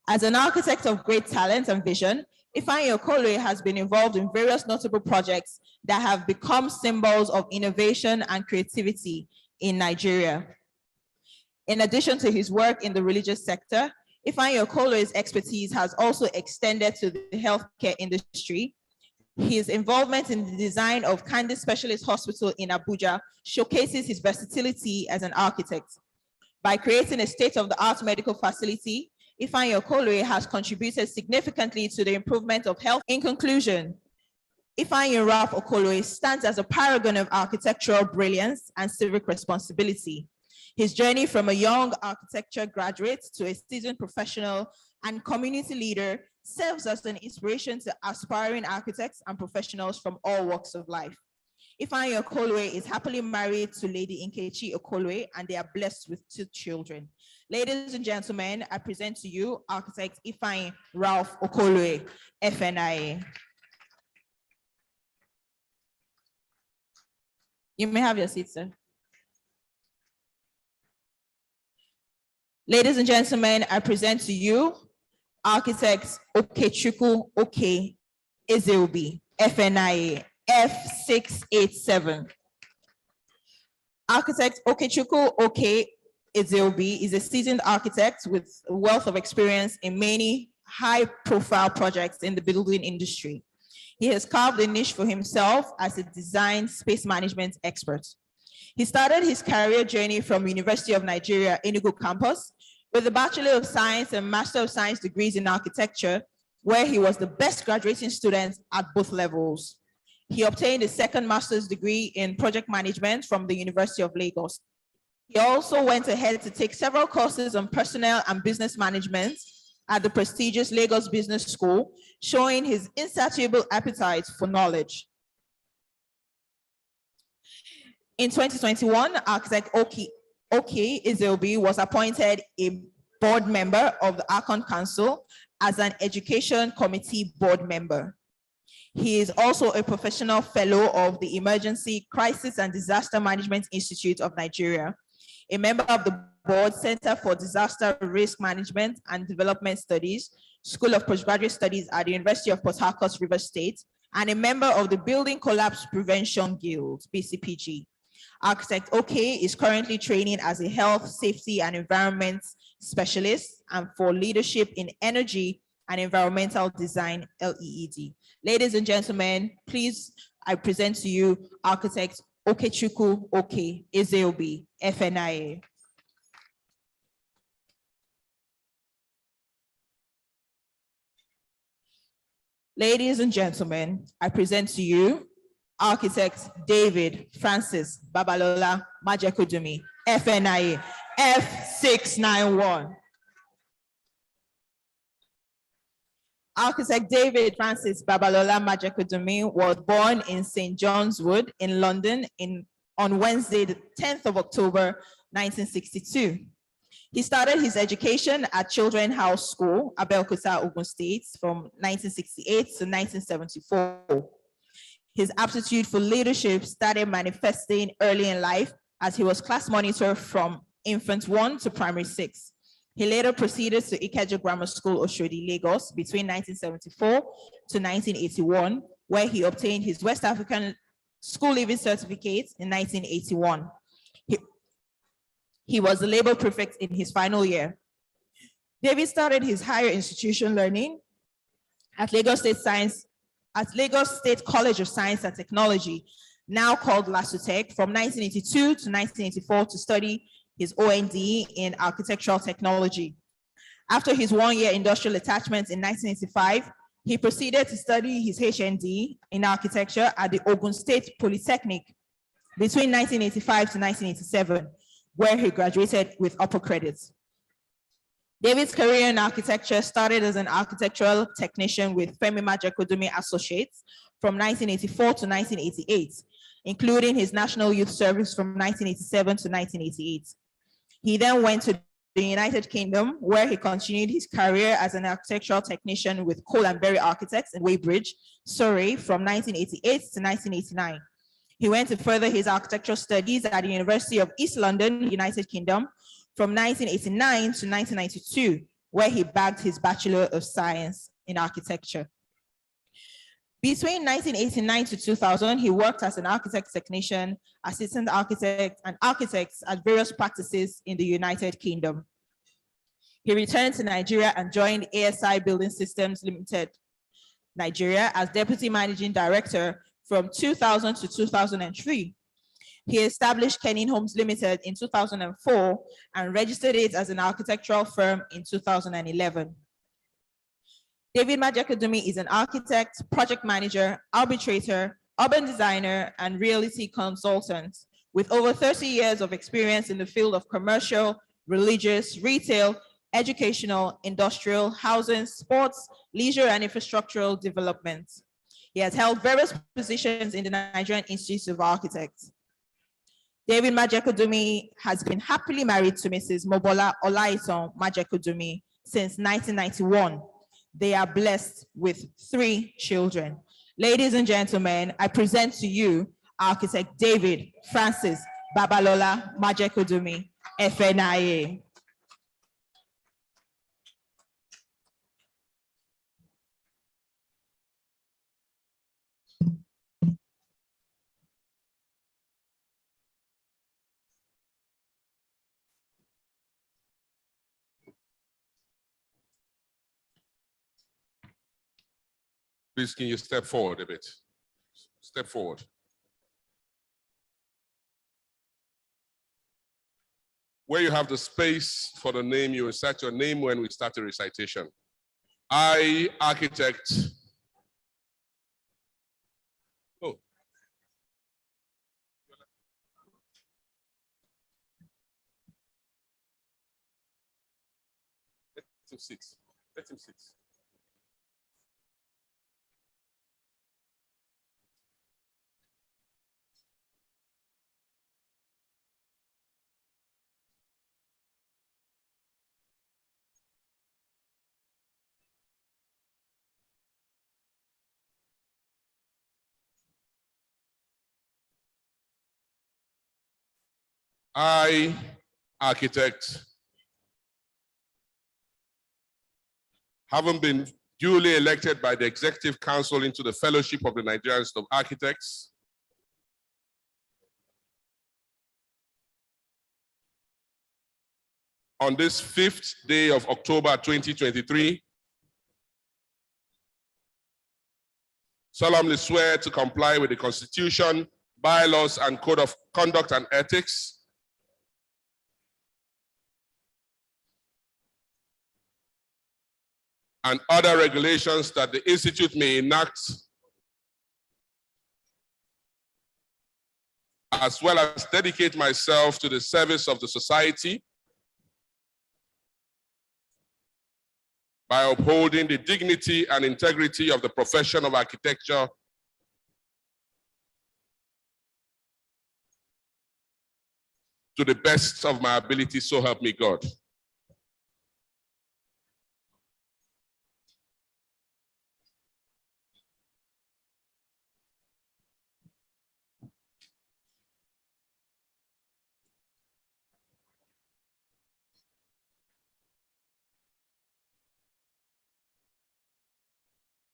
S12: As an architect of great talent and vision, Ifeanyi Okoloye has been involved in various notable projects that have become symbols of innovation and creativity in Nigeria. In addition to his work in the religious sector, Ifeanyi Okoloye's expertise has also extended to the healthcare industry, His involvement in the design of Candice Specialist Hospital in Abuja showcases his versatility as an architect. By creating a state-of-the-art medical facility, Ifeanyi Okolue has contributed significantly to the improvement of health. In conclusion, Ifeanyi Ralph Okolue stands as a paragon of architectural brilliance and civic responsibility. His journey from a young architecture graduate to a seasoned professional and community leader serves as an inspiration to aspiring architects and professionals from all walks of life. Ifeanyi Okolue is happily married to Lady Nkechi Okolue, and they are blessed with 2 children. Ladies and gentlemen, I present to you architect Ifeanyi Ralph Okolue, FNIA. You may have your seat, sir. Ladies and gentlemen, I present to you architect Okechukwu Oke Ezeobi, FNIA, F687. Architect Okechukwu Oke Ezeobi is a seasoned architect with a wealth of experience in many high-profile projects in the building industry. He has carved a niche for himself as a design space management expert. He started his career journey from University of Nigeria, Enugu campus, with a Bachelor of Science and Master of Science degrees in architecture, where he was the best graduating student at both levels. He obtained a second master's degree in project management from the University of Lagos. He also went ahead to take several courses on personnel and business management at the prestigious Lagos Business School, showing his insatiable appetite for knowledge. In 2021, architect Oke Ezeobi was appointed a board member of the Archon Council as an education committee board member. He is also a professional fellow of the Emergency Crisis and Disaster Management Institute of Nigeria, a member of the Board Center for Disaster Risk Management and Development Studies, School of Postgraduate Studies at the University of Port Harcourt, Rivers State, and a member of the Building Collapse Prevention Guild, BCPG. Architect Oke is currently training as a health, safety, and environment specialist and for leadership in energy and environmental design, LEED. Ladies and gentlemen, please, I present to you architect Okechukwu Oke Ezeobi, FNIA. Ladies and gentlemen, I present to you architect David Francis Babalola Majekodumi, FNIA, F691. Architect David Francis Babalola Majekodumi was born in St. John's Wood in London on Wednesday, the 10th of October, 1962. He started his education at Children's House School, Abeokuta, Ogun State, from 1968 to 1974. His aptitude for leadership started manifesting early in life as he was class monitor from infant 1 to primary 6. He later proceeded to Ikeja Grammar School, Oshodi, Lagos, between 1974 to 1981, where he obtained his West African School Leaving Certificate in 1981. He was the labor prefect in his final year. David started his higher institution learning at Lagos State College of Science and Technology, now called LASUTECH, from 1982 to 1984 to study his OND in architectural technology. After his one-year industrial attachment in 1985, he proceeded to study his HND in architecture at the Ogun State Polytechnic between 1985 to 1987, where he graduated with upper credits. David's career in architecture started as an architectural technician with Femi Majekodumi Associates from 1984 to 1988, including his National Youth Service from 1987 to 1988. He then went to the United Kingdom, where he continued his career as an architectural technician with Cole and Berry Architects in Weybridge, Surrey, from 1988 to 1989. He went to further his architectural studies at the University of East London, United Kingdom, from 1989 to 1992, where he bagged his Bachelor of Science in Architecture. Between 1989 to 2000, he worked as an architect technician, assistant architect, and architects at various practices in the United Kingdom. He returned to Nigeria and joined ASI Building Systems Limited, Nigeria as Deputy Managing Director from 2000 to 2003. He established Kenning Homes Limited in 2004 and registered it as an architectural firm in 2011. David Majekodunmi is an architect, project manager, arbitrator, urban designer, and realty consultant with over 30 years of experience in the field of commercial, religious, retail, educational, industrial, housing, sports, leisure, and infrastructural development. He has held various positions in the Nigerian Institute of Architects. David Majekodunmi has been happily married to Mrs. Mobola Olaitan Majekodunmi since 1991. They are blessed with 3 children. Ladies and gentlemen, I present to you Architect David Francis Babalola Majekodunmi, FNIA.
S10: Please, can you step forward a bit? Step forward. Where you have the space for the name, you insert your name when we start the recitation. I, architect. Oh. Let him sit. Let him sit. I, architect, having been duly elected by the Executive Council into the Fellowship of the Nigerian Institute of Architects, on this 5th day of October 2023, solemnly swear to comply with the Constitution, bylaws, and Code of Conduct and Ethics, and other regulations that the Institute may enact, as well as dedicate myself to the service of the society by upholding the dignity and integrity of the profession of architecture to the best of my ability, so help me God.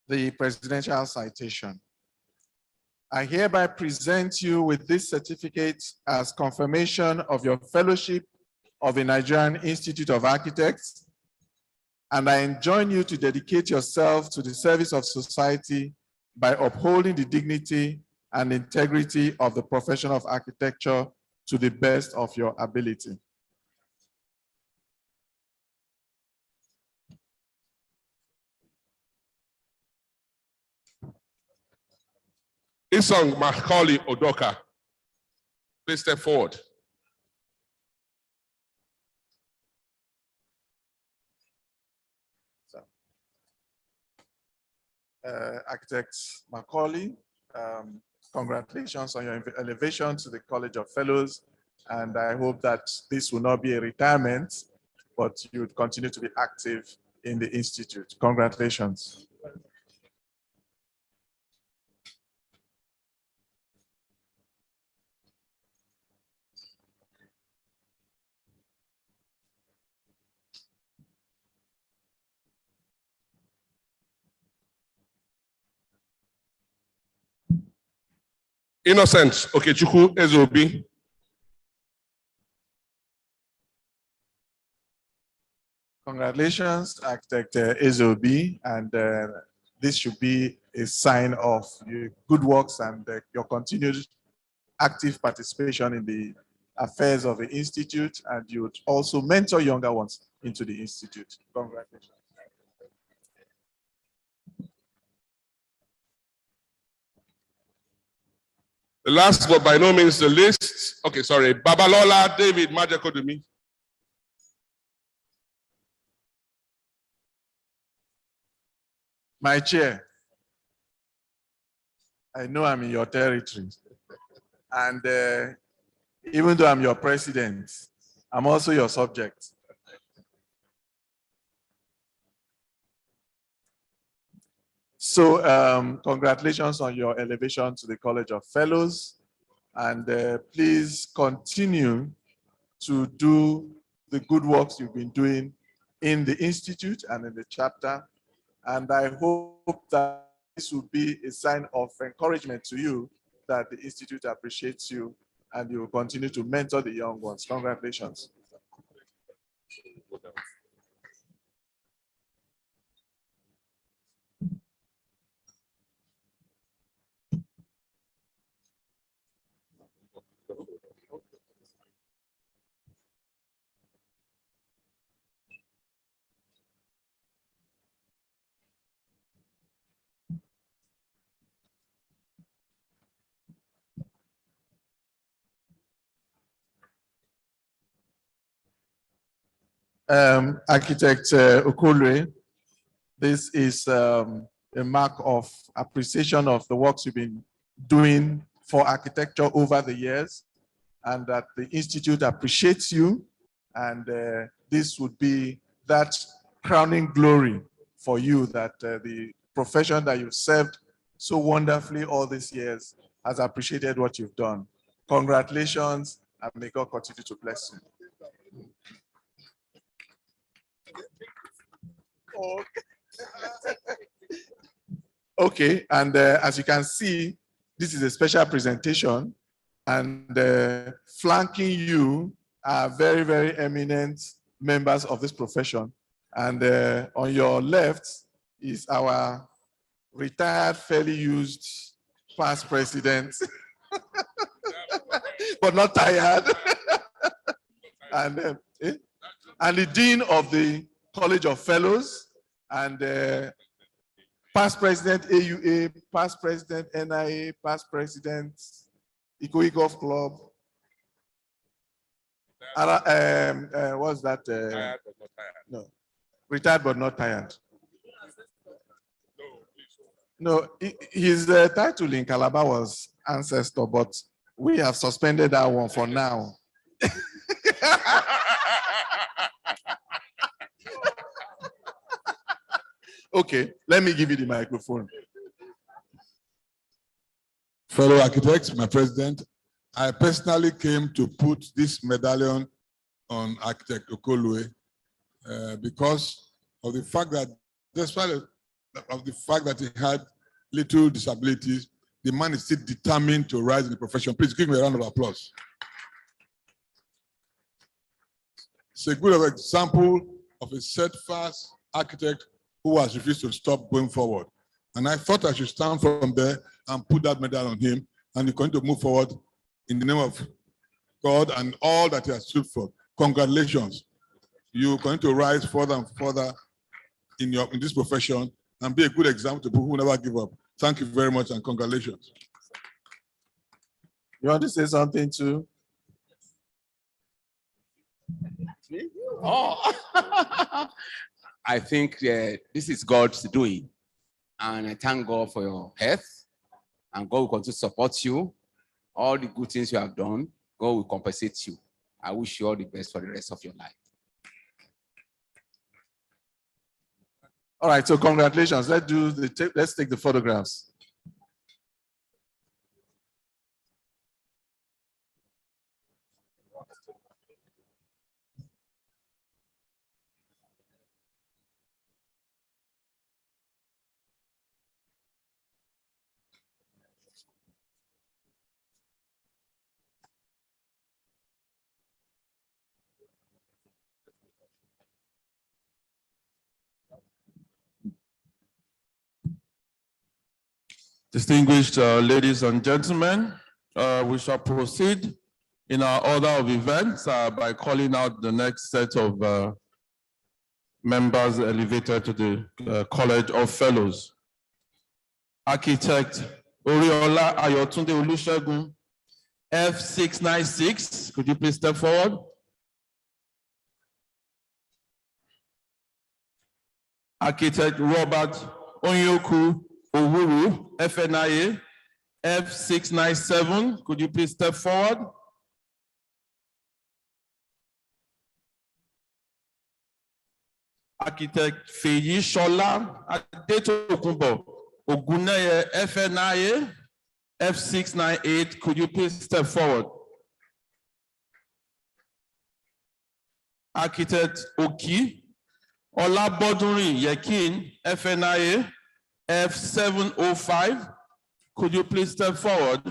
S5: The presidential citation. I hereby present you with this certificate as confirmation of your fellowship of the Nigerian Institute of Architects, and I enjoin you to dedicate yourself to the service of society by upholding the dignity and integrity of the profession of architecture to the best of your ability.
S10: Isong Macaulay Odoka, please step forward.
S5: Architect Macaulay, congratulations on your elevation to the College of Fellows, and I hope that this will not be a retirement, but you would continue to be active in the Institute. Congratulations.
S10: Innocent Okechukwu Ezobi.
S5: Congratulations, Architect Ezobi, and this should be a sign of your good works and your continued active participation in the affairs of the Institute, and you would also mentor younger ones into the Institute. Congratulations.
S10: The last but by no means the least. Okay, sorry. Babalola David Majakodumi.
S5: My chair, I know I'm in your territory. And even though I'm your president, I'm also your subject. So congratulations on your elevation to the College of Fellows. And please continue to do the good works you've been doing in the Institute and in the chapter. And I hope that this will be a sign of encouragement to you that the Institute appreciates you and you will continue to mentor the young ones. Congratulations. Architect Okolwe, this is a mark of appreciation of the works you've been doing for architecture over the years, and that the Institute appreciates you, and this would be that crowning glory for you, that the profession that you've served so wonderfully all these years has appreciated what you've done. Congratulations, and may God continue to bless you. Okay, and as you can see, this is a special presentation, and flanking you are very, very eminent members of this profession. And on your left is our retired, fairly used past president, but not tired, and the Dean of the College of Fellows, and past president AUA, past president NIA, past president Ikoyi Golf Club. What's that?
S10: Tired but not tired.
S5: No, retired but not tired. No, his title in Calabar was ancestor, but we have suspended that one for now. Okay, let me give you the microphone.
S14: Fellow architects, my president, I personally came to put this medallion on Architect Okolwe because of the fact that, despite of the fact that he had little disabilities, the man is still determined to rise in the profession. Please give me a round of applause. It's a good example of a steadfast architect who has refused to stop going forward. And I thought I should stand from there and put that medal on him, and he's going to move forward in the name of God and all that he has stood for. Congratulations. You're going to rise further and further in this profession and be a good example to people who never give up. Thank you very much and congratulations.
S5: You want to say something too?
S6: Oh. I think this is God's doing, and I thank God for your health, and God will continue to support you. All the good things you have done, God will compensate you. I wish you all the best for the rest of your life.
S5: All right, so congratulations. Let's take the photographs.
S13: Distinguished ladies and gentlemen, we shall proceed in our order of events by calling out the next set of members elevated to the College of Fellows. Architect Oriola Ayotunde Olusegun, F696. Could you please step forward? Architect Robert Onyoku Owuru, FNIA, F697. Could you please step forward? Architect Feyi Shola Adetokunbo Oguneye, FNIA, F698. Could you please step forward? Architect Oki Olabodunrin Yekin, FNIA, F705. Could you please step forward?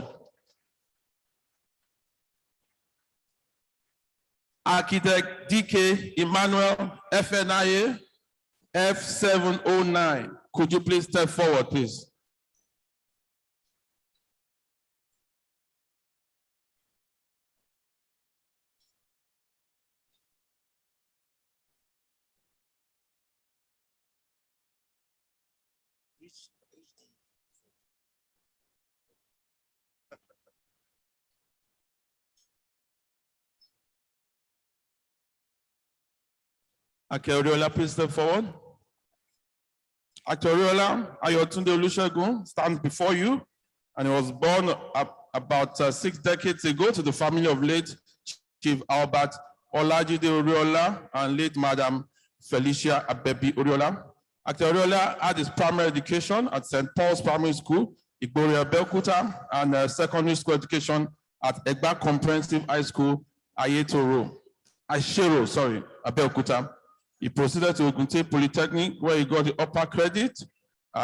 S13: Architect DK Emmanuel, FNIA, F709. Could you please step forward, please? Akeoriola, please step forward. Akeoriola Ayotunde Olusegun stands before you, and he was born about 6 decades ago to the family of late Chief Albert Olajide Oriola and late Madam Felicia Abebi Oriola. Akeoriola had his primary education at St. Paul's Primary School, Igbori Abeokuta, and secondary school education at Egba Comprehensive High School, Ashero, Abeokuta. He proceeded to Ogunte Polytechnic, where he got the upper credit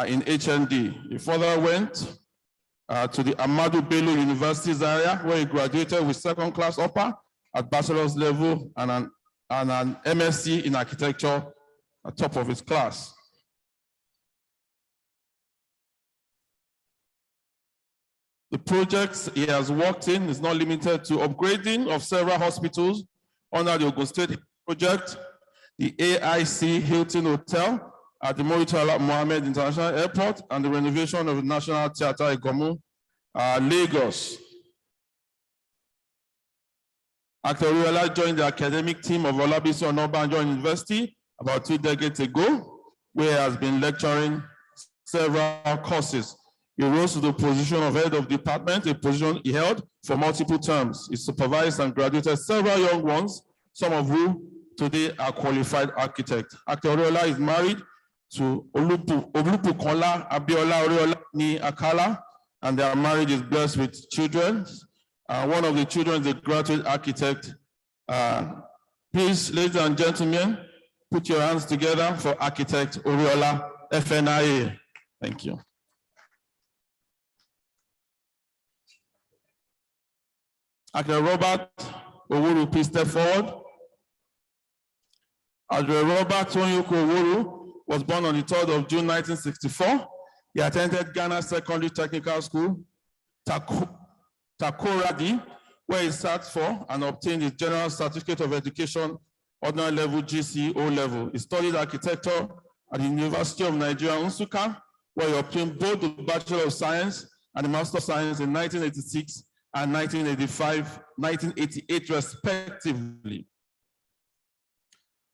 S13: in HND. He further went to the Ahmadu Bello University Zaria, where he graduated with second-class upper at bachelor's level and an MSc in architecture at top of his class. The projects he has worked in is not limited to upgrading of several hospitals under the Ogun State project, the AIC Hilton Hotel at the Murtala Mohammed International Airport, and the renovation of the National Theatre Ikomu, Lagos. Akeoriola joined the academic team of Olabisi Onabanjo University about 2 decades ago, where he has been lecturing several courses. He rose to the position of head of department, a position he held for multiple terms. He supervised and graduated several young ones, some of whom today are qualified architects. Akeoriola is married to Olupukola Abiola Oriola ni Akala, and their marriage is blessed with children. One of the children is a graduate architect. Please, ladies and gentlemen, put your hands together for Architect Oriola, FNIA. Thank you. Architect Robert Owuru, please step forward. Architect Robert Onyoko Owuru was born on the 3rd of June, 1964. He attended Ghana Secondary Technical School, Takoradi, where he sat for and obtained his General Certificate of Education, ordinary level GC O level. He studied architecture at the University of Nigeria, Nsukka, where he obtained both the Bachelor of Science and the Master of Science in 1986 and 1988, respectively.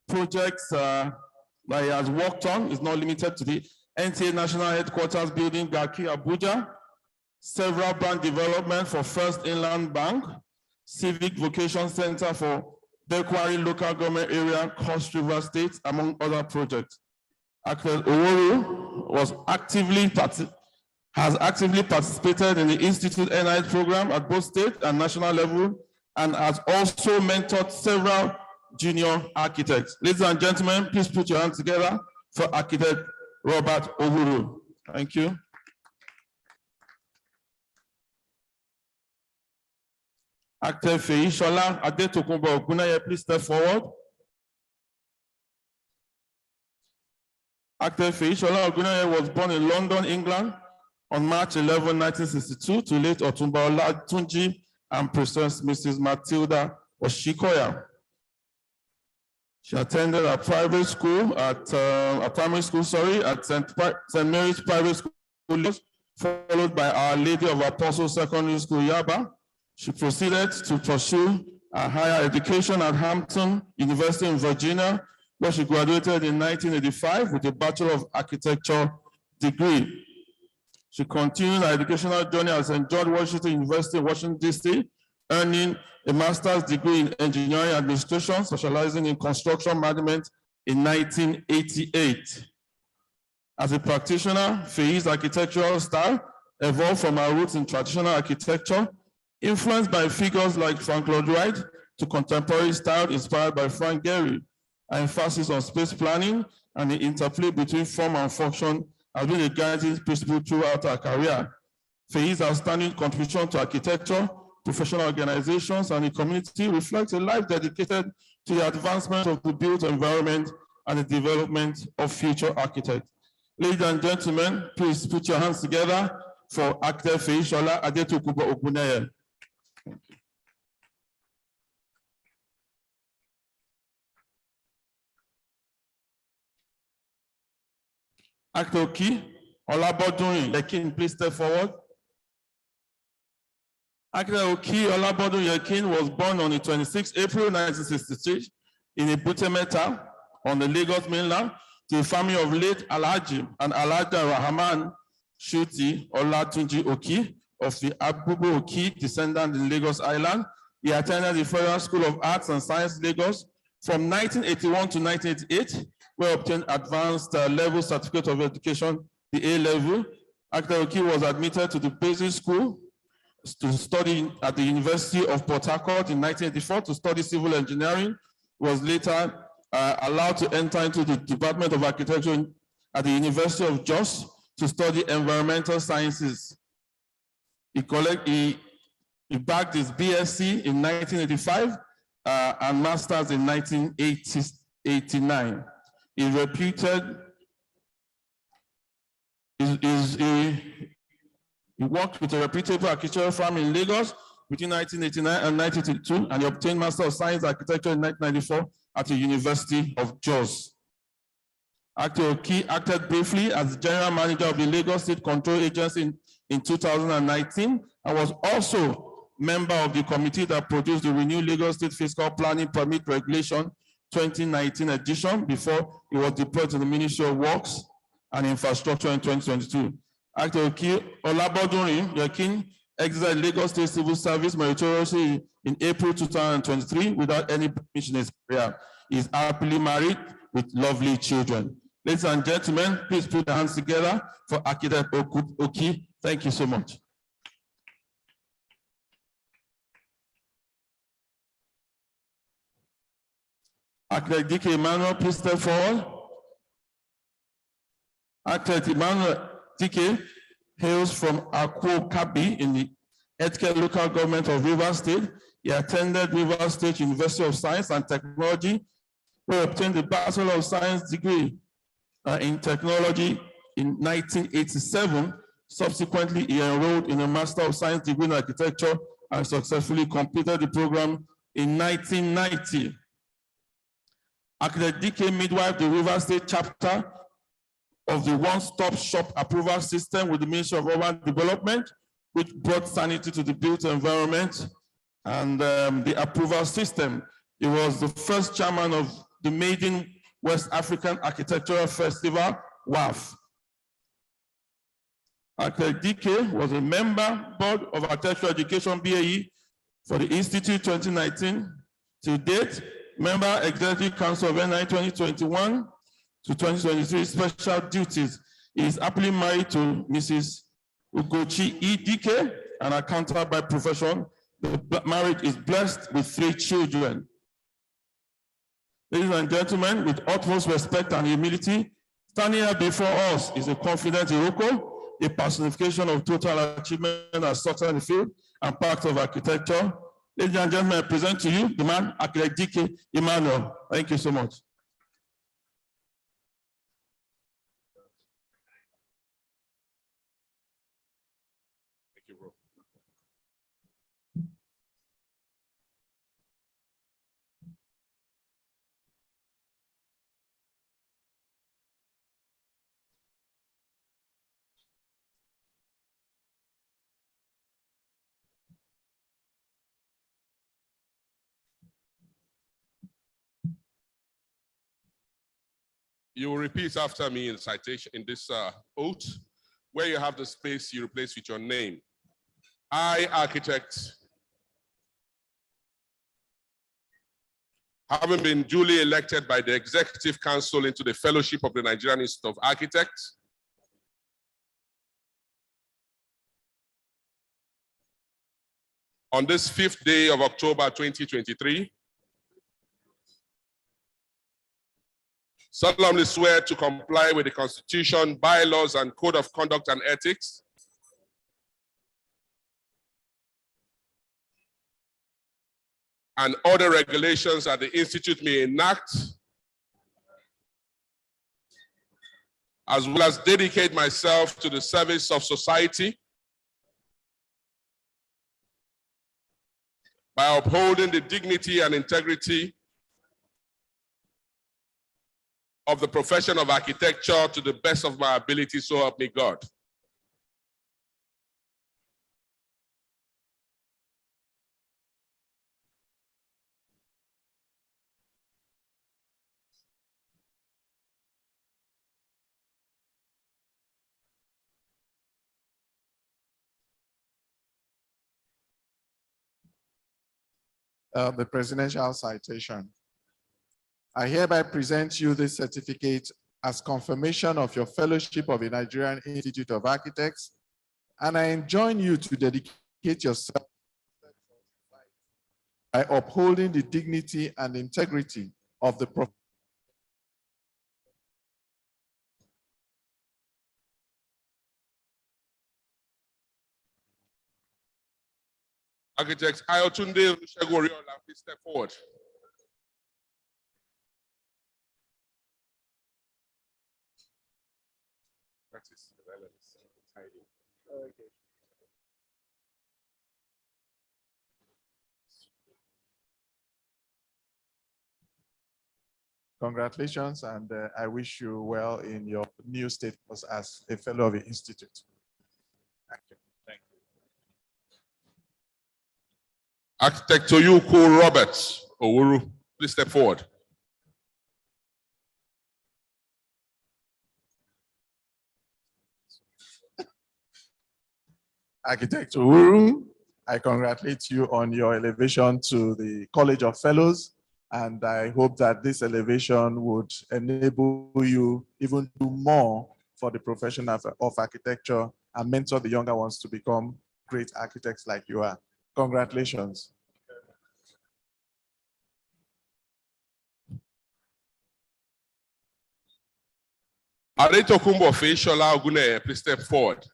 S13: Projects that he has worked on is not limited to the NTA National Headquarters Building, Garki, Abuja, several bank development for First Inland Bank, Civic Vocation Center for Bekwari Local Government Area, Cross River State, among other projects. Architect Owuru has actively participated in the Institute NIH program at both state and national level, and has also mentored several junior architects. Ladies and gentlemen, please put your hands together for Architect Robert Owuru. Thank you. Architect Feyi Shola Adetokunbo Oguneye, please step forward. Architect Feyi Shola Oguneye was born in London, England, On March 11, 1962, to late Otumba Olatunji and Princess Mrs. Matilda Oshikoya. She attended a private school at a primary school, at St. Mary's Private School, followed by Our Lady of Apostles Secondary School, Yaba. She proceeded to pursue a higher education at Hampton University in Virginia, where she graduated in 1985 with a Bachelor of Architecture degree. She continued her educational journey at St. George Washington University, Washington, D.C., earning a master's degree in engineering administration, specializing in construction management in 1988. As a practitioner, Feyi's architectural style evolved from her roots in traditional architecture, influenced by figures like Frank Lloyd Wright, to contemporary style inspired by Frank Gehry. Her emphasis on space planning and the interplay between form and function has been a guiding principle throughout her career. Feyi's outstanding contribution to architecture, professional organizations, and the community reflects a life dedicated to the advancement of the built environment and the development of future architects. Ladies and gentlemen, please put your hands together for architect Feyi Adetokunbo Oguneye. Architect Oki Olabodun Yekin, please step forward. Architect Oki Olabodun Yekin was born on the 26th April 1963 in Ibutemeta on the Lagos mainland to a family of late Alhaji and Alhaja Rahman Shuti Olatunji Oki of the Abubu Oki descendant in Lagos Island. He attended the Federal School of Arts and Science, Lagos from 1981 to 1988, where obtained advanced level certificate of education, the A level. Architect Oki was admitted to the basic school to study at the University of Port Harcourt in 1984 to study civil engineering. Was later allowed to enter into the Department of Architecture at the University of Jos to study environmental sciences. He bagged his BSc in 1985 and master's in 1989. He worked with a reputable architectural firm in Lagos between 1989 and 1982, and he obtained Master of Science Architecture in 1994 at the University of Jos. Architect Oki acted briefly as the General Manager of the Lagos State Control Agency in 2019, and was also member of the committee that produced the renewed Lagos State Fiscal Planning Permit Regulation 2019 edition before it was deployed to the Ministry of Works and Infrastructure in 2022. Architect Oki Olabodun Yekin exited Lagos State Civil Service meritoriously in April 2023 without any pension in his career. He is happily married with lovely children. Ladies and gentlemen, please put your hands together for Architect Oki. Thank you so much. Architect D.K. Emmanuel, please step forward. Architect Emmanuel D.K. hails from Akwo Kabi in the Healthcare Local Government of Rivers State. He attended Rivers State University of Science and Technology, where he obtained the Bachelor of Science degree in Technology in 1987. Subsequently, he enrolled in a Master of Science degree in Architecture and successfully completed the program in 1990. Architect D.K. midwife the Rivers State chapter of the one-stop shop approval system with the Ministry of Urban Development, which brought sanity to the built environment and the approval system. He was the first chairman of the Maiden West African Architectural Festival, WAF. Architect D.K. was a member board of Architectural Education, BAE, for the Institute 2019 to date, member Executive Council of NI 2021 to 2023 special duties. He is happily married to Mrs. Ugochi E.D.K., an accountant by profession. The marriage is blessed with 3 children. Ladies and gentlemen, with utmost respect and humility, standing here before us is a confident Iroko, a personification of total achievement and success in the field and part of architecture. Ladies and gentlemen, I present to you the man, Architect D.K. Emmanuel. Thank you so much.
S10: You will repeat after me in citation in this oath. Where you have the space, you replace with your name. I, architect, having been duly elected by the Executive Council into the Fellowship of the Nigerian Institute of Architects, on this 5th day of October 2023, solemnly swear to comply with the Constitution, bylaws, and Code of Conduct and Ethics, and other regulations that the Institute may enact, as well as dedicate myself to the service of society by upholding the dignity and integrity of the profession of architecture to the best of my ability, so help me God.
S5: The presidential citation. I hereby present you this certificate as confirmation of your fellowship of the Nigerian Institute of Architects, and I enjoin you to dedicate yourself by upholding the dignity and integrity of the profession.
S10: Architect Ayotunde Olusegun Oriola, please step forward.
S5: Congratulations, and I wish you well in your new status as a fellow of the Institute. Thank you. Thank you.
S10: Architect Oyuku Roberts Owuru, please step forward.
S5: Architect Owuru, I congratulate you on your elevation to the College of Fellows, and I hope that this elevation would enable you even do more for the profession of architecture and mentor the younger ones to become great architects like you are. Congratulations.
S10: Adetokunbo Feishola Oguneye, please step forward.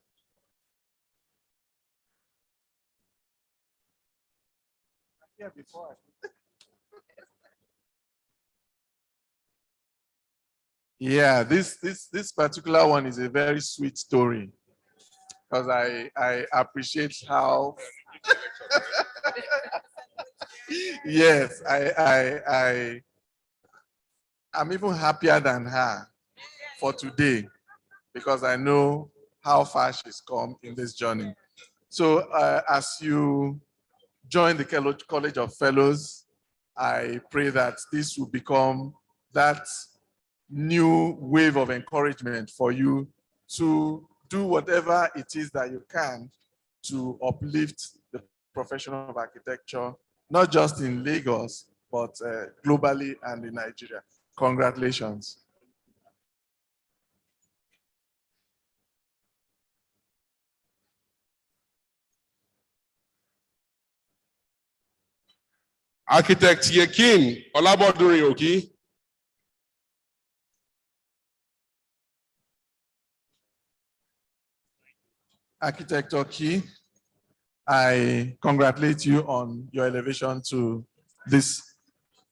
S5: Yeah, before. Yeah, this particular one is a very sweet story because I appreciate how. Yes, I'm even happier than her for today because I know how far she's come in this journey. So as you join the College of Fellows, I pray that this will become that new wave of encouragement for you to do whatever it is that you can to uplift the profession of architecture, not just in Lagos, but globally and in Nigeria. Congratulations.
S10: Architect Yekin Olabodunrin Oki.
S5: Architect Oki, I congratulate you on your elevation to this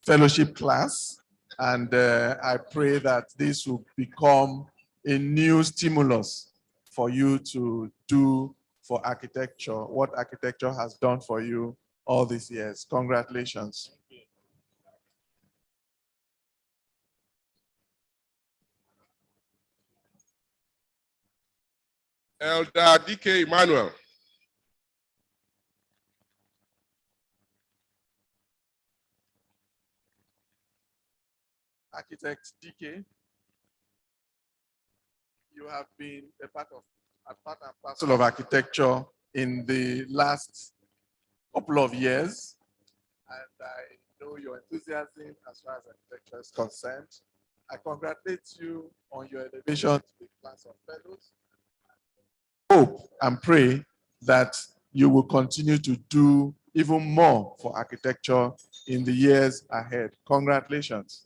S5: fellowship class. And I pray that this will become a new stimulus for you to do for architecture, what architecture has done for you all these years. Congratulations.
S10: Elder DK Emmanuel.
S5: Architect DK, you have been a part and parcel of architecture in the last couple of years, and I know your enthusiasm as far as architecture is concerned. I congratulate you on your elevation to the class of fellows. Hope and pray that you will continue to do even more for architecture in the years ahead. Congratulations.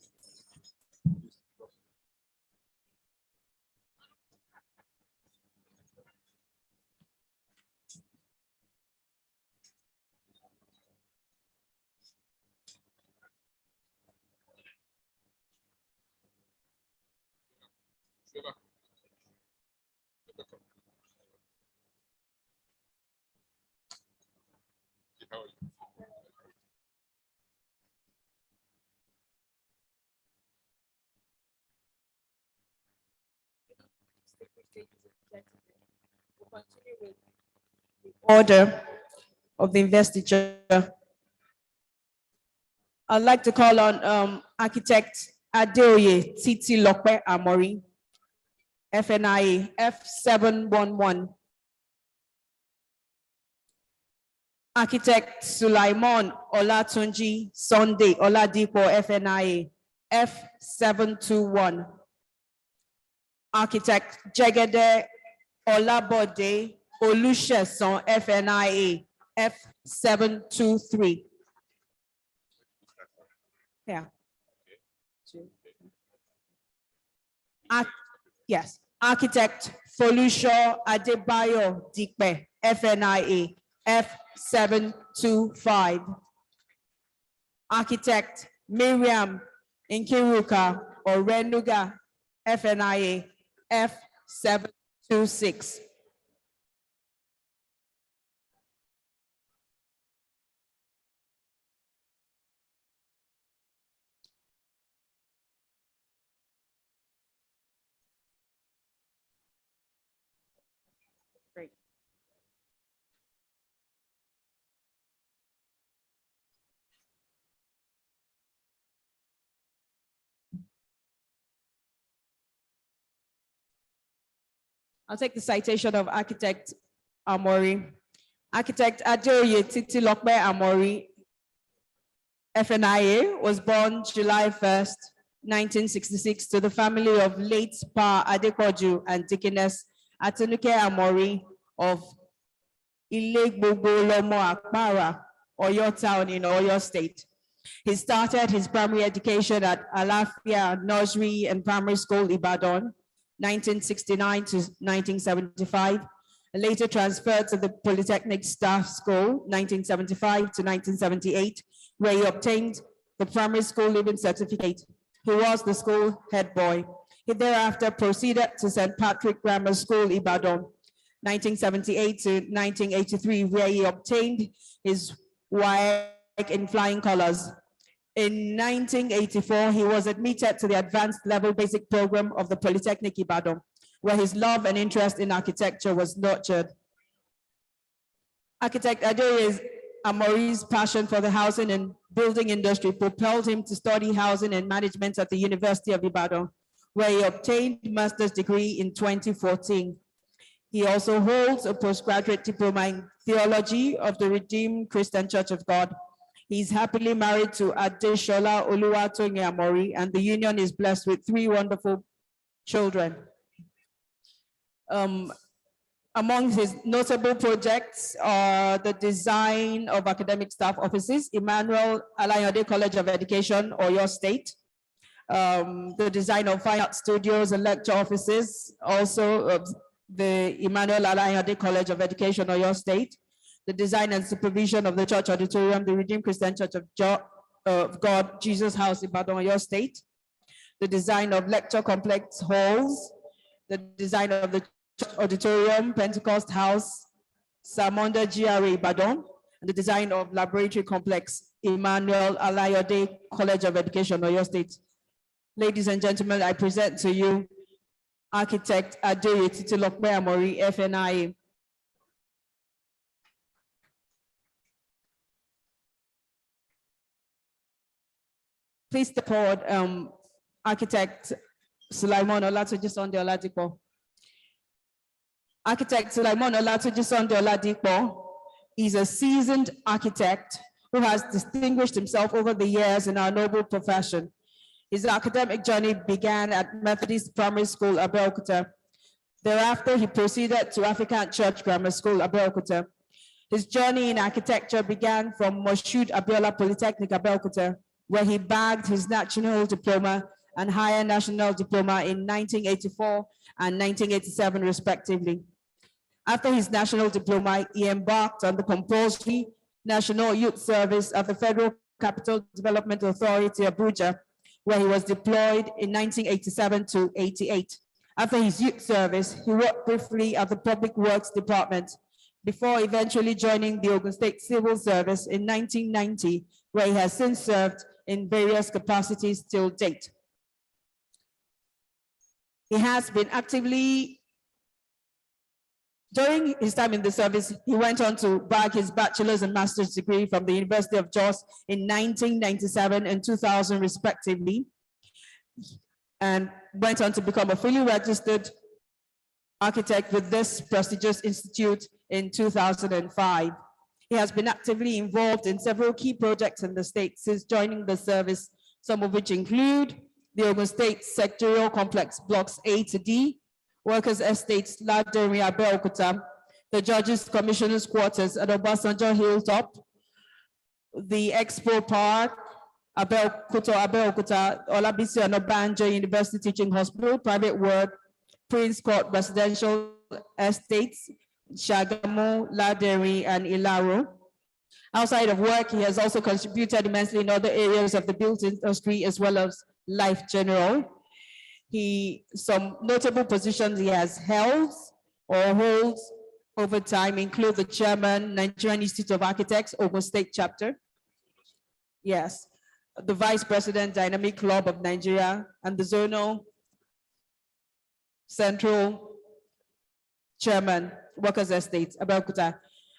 S12: Order of the investiture. I'd like to call on architect Adeoye Titi Lokpe Amori, FNIA F711. Architect Sulaiman Olatunji Sunday Oladipo FNIA F721. Architect Jegede Olabode Olusesan FNIA F723. Yeah. Yes. Architect Folusho Adebayo Dikpe FNIA F725. Architect Miriam Nkiruka Orenuga FNIA F726. Great. I'll take the citation of architect Amori. Architect Adeoye Titi Lokpe Amori, FNIA, was born July 1st, 1966, to the family of late Pa Adepoju and Dickiness Atunuke Amori of Ilegbogbo-Lomo Akpara, Oyo Town in Oyo State. He started his primary education at Alafia Nursery and Primary School, Ibadan, 1969 to 1975, and later transferred to the Polytechnic Staff School, 1975 to 1978, where he obtained the primary school living certificate. He was the school head boy. He thereafter proceeded to St. Patrick Grammar School, Ibadan, 1978 to 1983, where he obtained his WAEC in flying colors. In 1984, he was admitted to the advanced level basic program of the Polytechnic Ibadan, where his love and interest in architecture was nurtured. Architect Adeoye Amori's passion for the housing and building industry propelled him to study housing and management at the University of Ibadan, where he obtained a master's degree in 2014. He also holds a postgraduate diploma in theology of the Redeemed Christian Church of God. He's happily married to Adeshola Oluwatoyin Amori, and the union is blessed with 3 wonderful children. Among his notable projects are the design of academic staff offices, Emmanuel Alayode College of Education, Oyo State, the design of fine art studios and lecture offices, also the Emmanuel Alayode College of Education, Oyo State, the design and supervision of the church auditorium, the Redeemed Christian Church of God, Jesus House, Ibadan, Oyo State, the design of lecture complex halls, the design of the church auditorium, Pentecost House, Samonda GRA, Ibadan, and the design of laboratory complex, Emmanuel Alayode College of Education, Oyo State. Ladies and gentlemen, I present to you Architect Adeoye Titi Lokpe Amori, FNIA. Please support Architect Sulaiman Olatunji Sunday Oladipo. Architect Sulaiman Olatunji Oladipo is a seasoned architect who has distinguished himself over the years in our noble profession. His academic journey began at Methodist Primary School, Abeokuta. Thereafter, he proceeded to African Church Grammar School, Abeokuta. His journey in architecture began from Moshood Abiola Polytechnic, Abeokuta, where he bagged his national diploma and higher national diploma in 1984 and 1987, respectively. After his national diploma, he embarked on the compulsory National Youth Service of the Federal Capital Development Authority, Abuja, where he was deployed in 1987 to 88. After his youth service, he worked briefly at the Public Works Department before eventually joining the Ogun State Civil Service in 1990, where he has since served in various capacities till date. He has been actively, during his time in the service, he went on to bag his bachelor's and master's degree from the University of Jos in 1997 and 2000 respectively, and went on to become a fully registered architect with this prestigious institute in 2005. He has been actively involved in several key projects in the state since joining the service, some of which include the Ogun State Sectorial Complex Blocks A to D, Workers' Estates, Laderi, Abeokuta, the Judges Commissioners Quarters at Obasanjo Hilltop, the Expo Park, Abeokuta, Olabisi Onabanjo University Teaching Hospital, Private Work, Prince Court Residential Estates, Shagamu, Laderi, and Ilaro. Outside of work, he has also contributed immensely in other areas of the built industry as well as life general. Some notable positions he has held or holds over time include the chairman, Nigerian Institute of Architects, Ogun State chapter. Yes, the vice president, Dynamic Club of Nigeria, and the zonal central chairman, Workers' Estates, Abeokuta.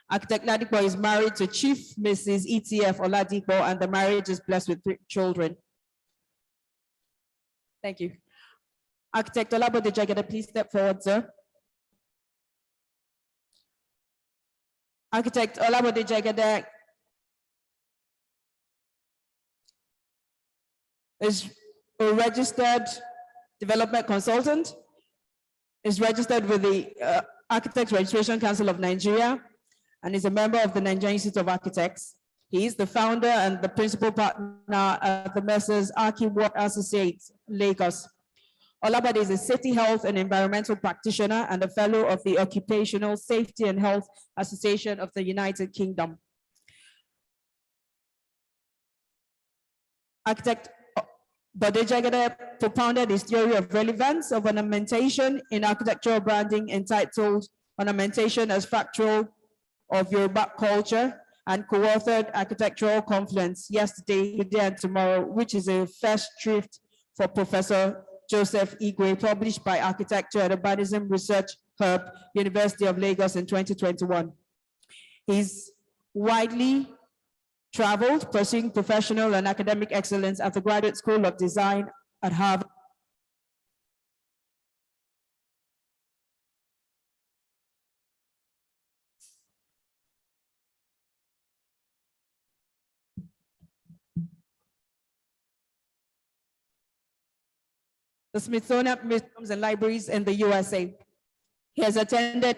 S12: Architect Ladipo is married to Chief Mrs. ETF Oladipo, and the marriage is blessed with 3 children. Thank you. Architect Olabode Jagede, please step forward, sir. Architect Olabode Jagede is a registered development consultant, is registered with the Architects Registration Council of Nigeria, and is a member of the Nigerian Institute of Architects. He is the founder and the principal partner at the Messrs. Archiwork Associates, Lagos. Olabode is a safety, health, and environmental practitioner and a fellow of the Occupational Safety and Health Association of the United Kingdom. Architect Bode Jagede propounded his theory of relevance of ornamentation in architectural branding entitled Ornamentation as Factual of Yoruba Culture, and co-authored Architectural Confluence, Yesterday, Today, and Tomorrow, which is a first drift for Professor Joseph Igwe, published by Architecture and Urbanism Research Hub, University of Lagos in 2021. He's widely traveled, pursuing professional and academic excellence at the Graduate School of Design at Harvard. The Smithsonian Museums and Libraries in the USA. He has attended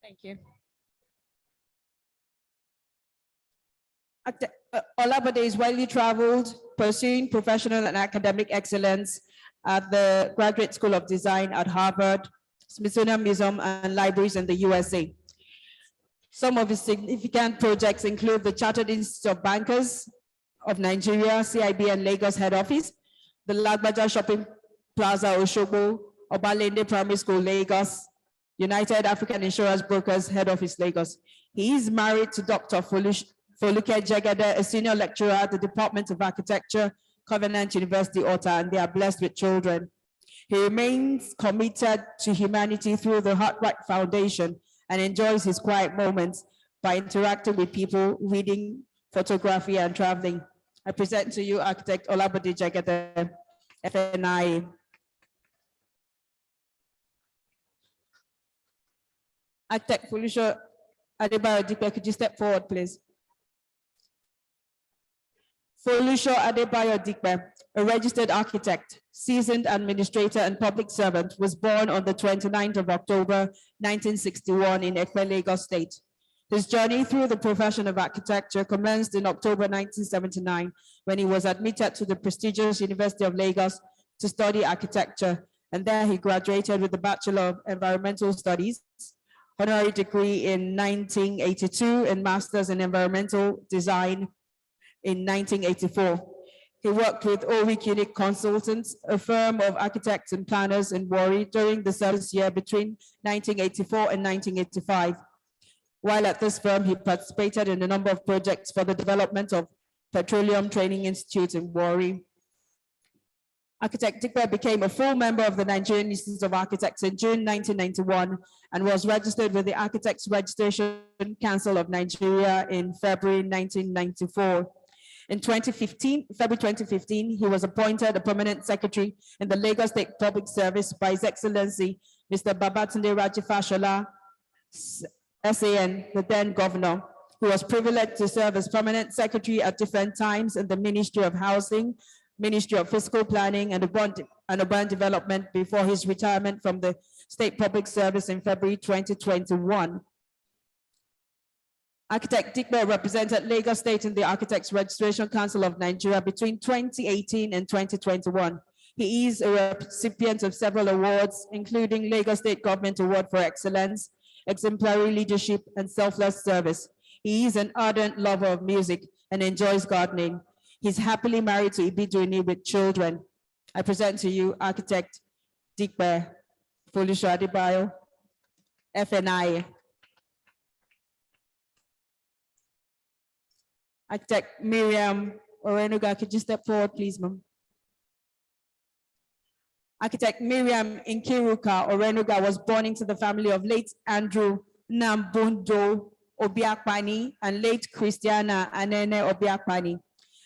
S15: Thank you. Olabode is widely traveled, pursuing professional and academic excellence at the Graduate School of Design at Harvard, Smithsonian Museum and libraries in the USA. Some of his significant projects include the Chartered Institute of Bankers of Nigeria, CIB and Lagos head office, the Lagbaja Shopping Plaza, Osogbo, Obalende Primary School, Lagos, United African Insurance Brokers head office, Lagos. He is married to Dr. Foluke Jegede, a senior lecturer at the Department of Architecture, Covenant University, Ota, and they are blessed with children. He remains committed to humanity through the Heartlight Foundation and enjoys his quiet moments by interacting with people, reading, photography, and traveling. I present to you architect Olabode Jegede, FNI. Architect Foluke Adebayo Dikpe, could you step forward, please? Foluke Adebayo Dikpe, a registered architect, seasoned administrator and public servant, was born on the 29th of October, 1961 in Ekpe, Lagos State. His journey through the profession of architecture commenced in October 1979 when he was admitted to the prestigious University of Lagos to study architecture, and there he graduated with the Bachelor of Environmental Studies, honorary degree in 1982 and Masters in Environmental Design in 1984. He worked with Ulrich Unique Consultants, a firm of architects and planners in Warri during the service year between 1984 and 1985. While at this firm, he participated in a number of projects for the development of Petroleum Training Institute in Warri. Architect Dikpe became a full member of the Nigerian Institute of Architects in June 1991 and was registered with the Architects Registration Council of Nigeria in February 1994. In February 2015, he was appointed a permanent secretary in the Lagos State Public Service by His Excellency, Mr. Babatunde Raji Fashola, SAN, the then governor, who was privileged to serve as permanent secretary at different times in the Ministry of Housing, Ministry of Fiscal Planning and Urban Development before his retirement from the State Public Service in February 2021. Architect Dikpe represented Lagos State in the Architects Registration Council of Nigeria between 2018 and 2021. He is a recipient of several awards, including Lagos State Government Award for Excellence, Exemplary Leadership, and Selfless Service. He is an ardent lover of music and enjoys gardening. He's happily married to Ibiduni with children. I present to you Architect Dikpe Foluke Adebayo, FNI. Architect Miriam Orenuga, could you step forward, please, ma'am? Architect Miriam Nkiruka Orenuga was born into the family of late Andrew Nambundo Obiakpani and late Christiana Anene Obiakpani.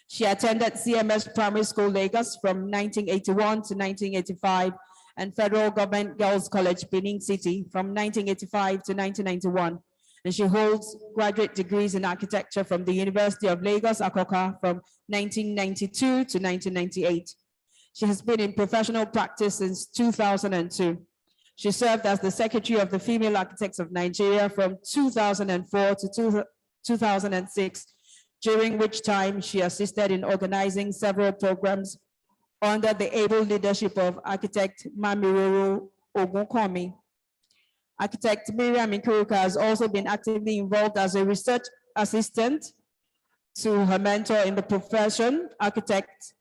S15: She attended CMS Primary School, Lagos from 1981 to 1985 and Federal Government Girls College, Benin City from 1985 to 1991. And she holds graduate degrees in architecture from the University of Lagos, Akoka from 1992 to 1998. She has been in professional practice since 2002. She served as the Secretary of the Female Architects of Nigeria from 2004 to 2006, during which time she assisted in organizing several programs under the able leadership of architect Mamiroro Ogunkomi. Architect Miriam Nkiruka has also been actively involved as a research assistant to her mentor in the profession, architect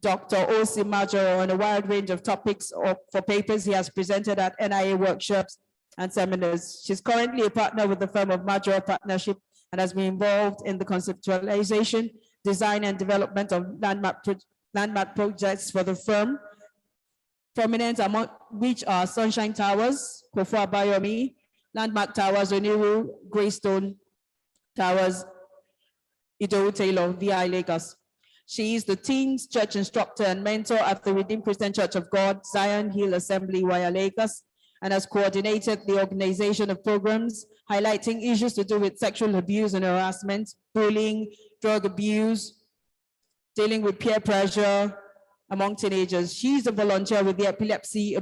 S15: Dr. O.C. Majoro, on a wide range of topics for papers he has presented at NIA workshops and seminars. She's currently a partner with the firm of Majoro Partnership and has been involved in the conceptualization, design, and development of landmark projects for the firm, prominent among which are Sunshine Towers, Kofo Abayomi, Landmark Towers, Oniru, Greystone Towers, Idowu Taylor, VI Lagos. She is the teens church instructor and mentor at the Redeemed Christian Church of God, Zion Hill Assembly, Waya Lagos, and has coordinated the organization of programs highlighting issues to do with sexual abuse and harassment, bullying, drug abuse, dealing with peer pressure among teenagers. She's a volunteer with the Epilepsy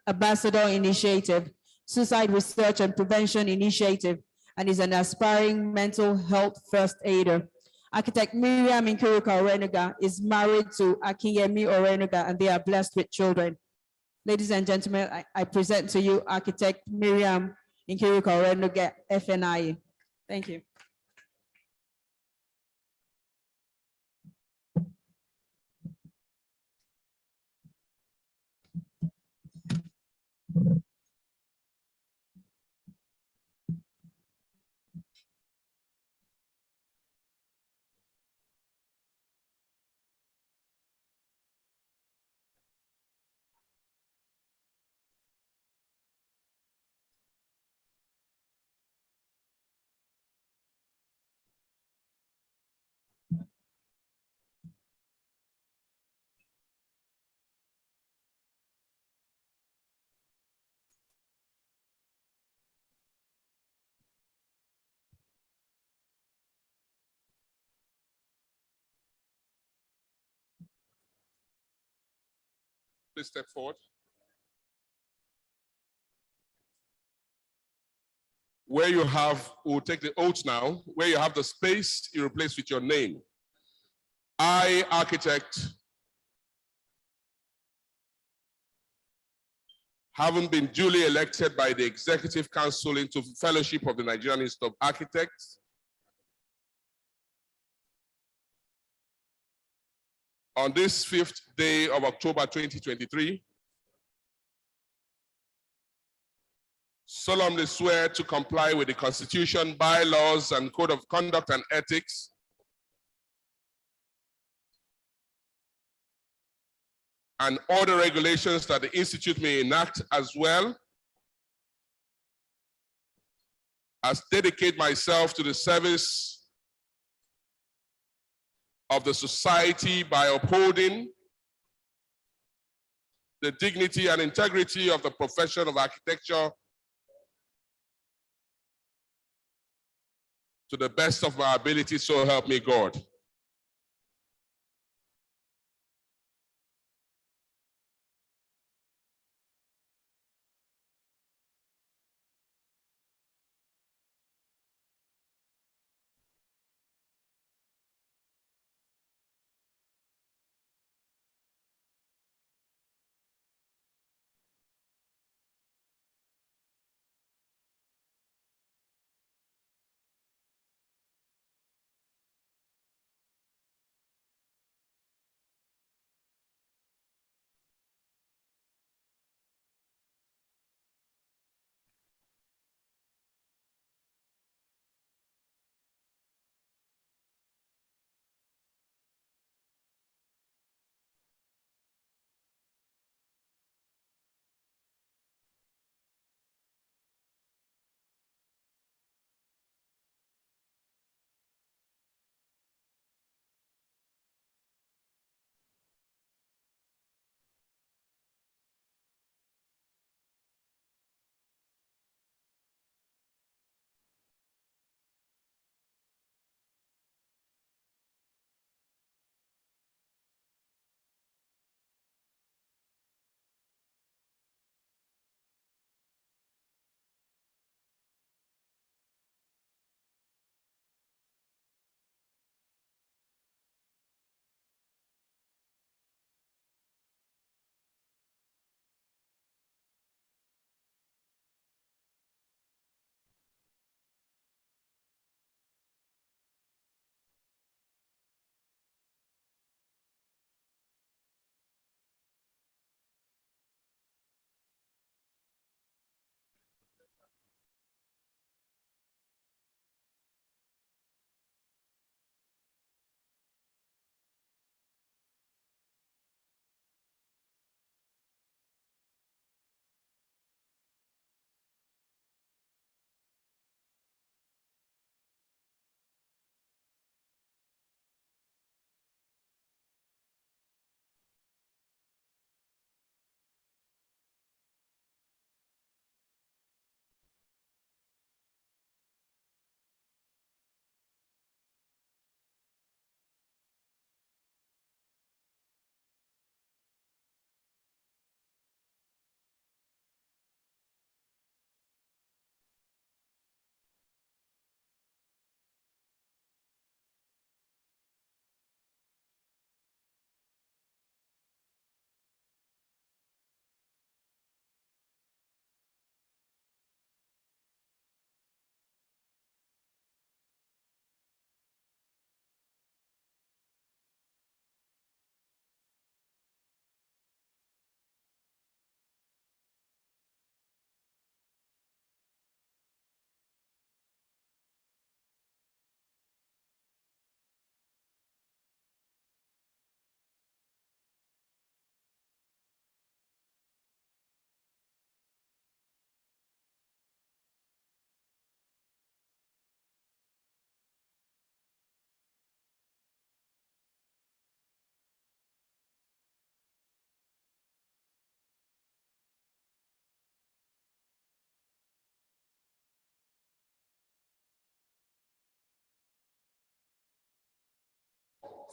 S15: Ambassador Initiative, Suicide Research and Prevention Initiative, and is an aspiring mental health first aider. Architect Miriam Nkiruka Orenuga is married to Akinyemi Orenuga, and they are blessed with children. Ladies and gentlemen, I present to you Architect Miriam Nkiruka Orenuga, FNI. Thank you.
S10: Please step forward. Where you have, we'll take the oath now, where you have the space, you replace with your name. I, architect, having been duly elected by the Executive Council into Fellowship of the Nigerian Institute of Architects, on this 5th day of October 2023, solemnly swear to comply with the Constitution, bylaws, and Code of Conduct and Ethics, and all the regulations that the Institute may enact, as well as dedicate myself to the service of the society by upholding the dignity and integrity of the profession of architecture to the best of my ability, so help me God.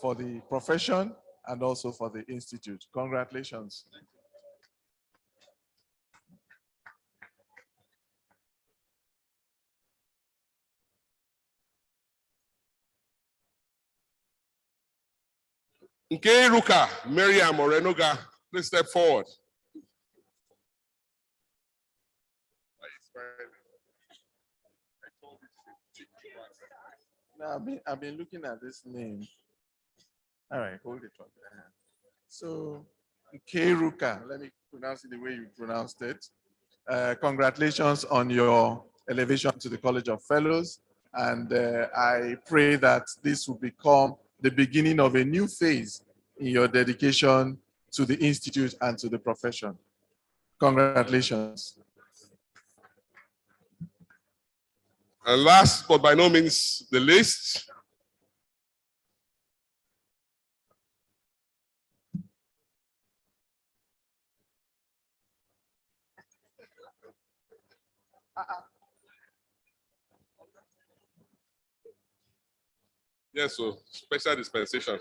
S5: for the profession and also for the institute. Congratulations.
S10: Nkeruka Miriam Orenoga, please step forward.
S5: Now, I've been looking at this name. All right, hold it on there. So, Nkeruka, let me pronounce it the way you pronounced it. Congratulations on your elevation to the College of Fellows. And I pray that this will become the beginning of a new phase in your dedication to the Institute and to the profession. Congratulations.
S10: And last but by no means the least, yes, so special dispensation.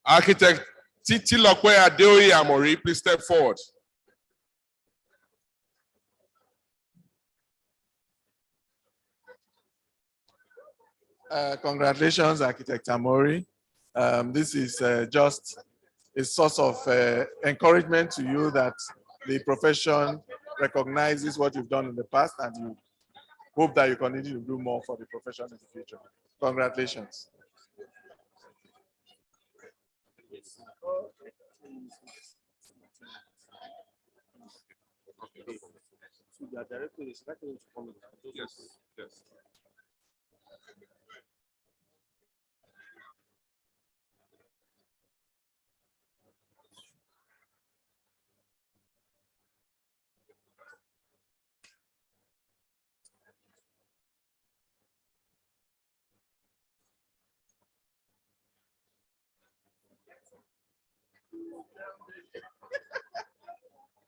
S10: Architect Titi Lokwe Adeoye Amori, please step forward.
S5: Congratulations, Architect Amori. This is just a source of encouragement to you that the profession recognizes what you've done in the past and you hope that you continue to do more for the profession in the future. Congratulations.
S10: Yes, yes.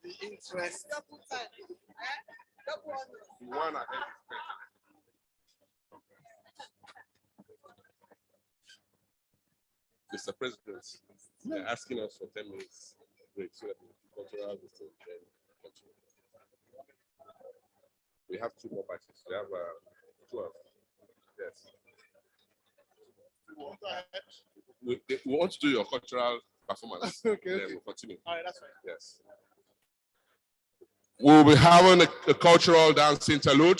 S5: The interest.
S10: One ahead is better. Mr. President, they're asking us for 10 minutes break so that the cultural will still continue. We have two more batches. We have 12. Yes. We want to do your cultural performance.
S9: Okay.
S10: Then we'll continue.
S9: All right, that's fine.
S10: Yes. We'll be having a cultural dance interlude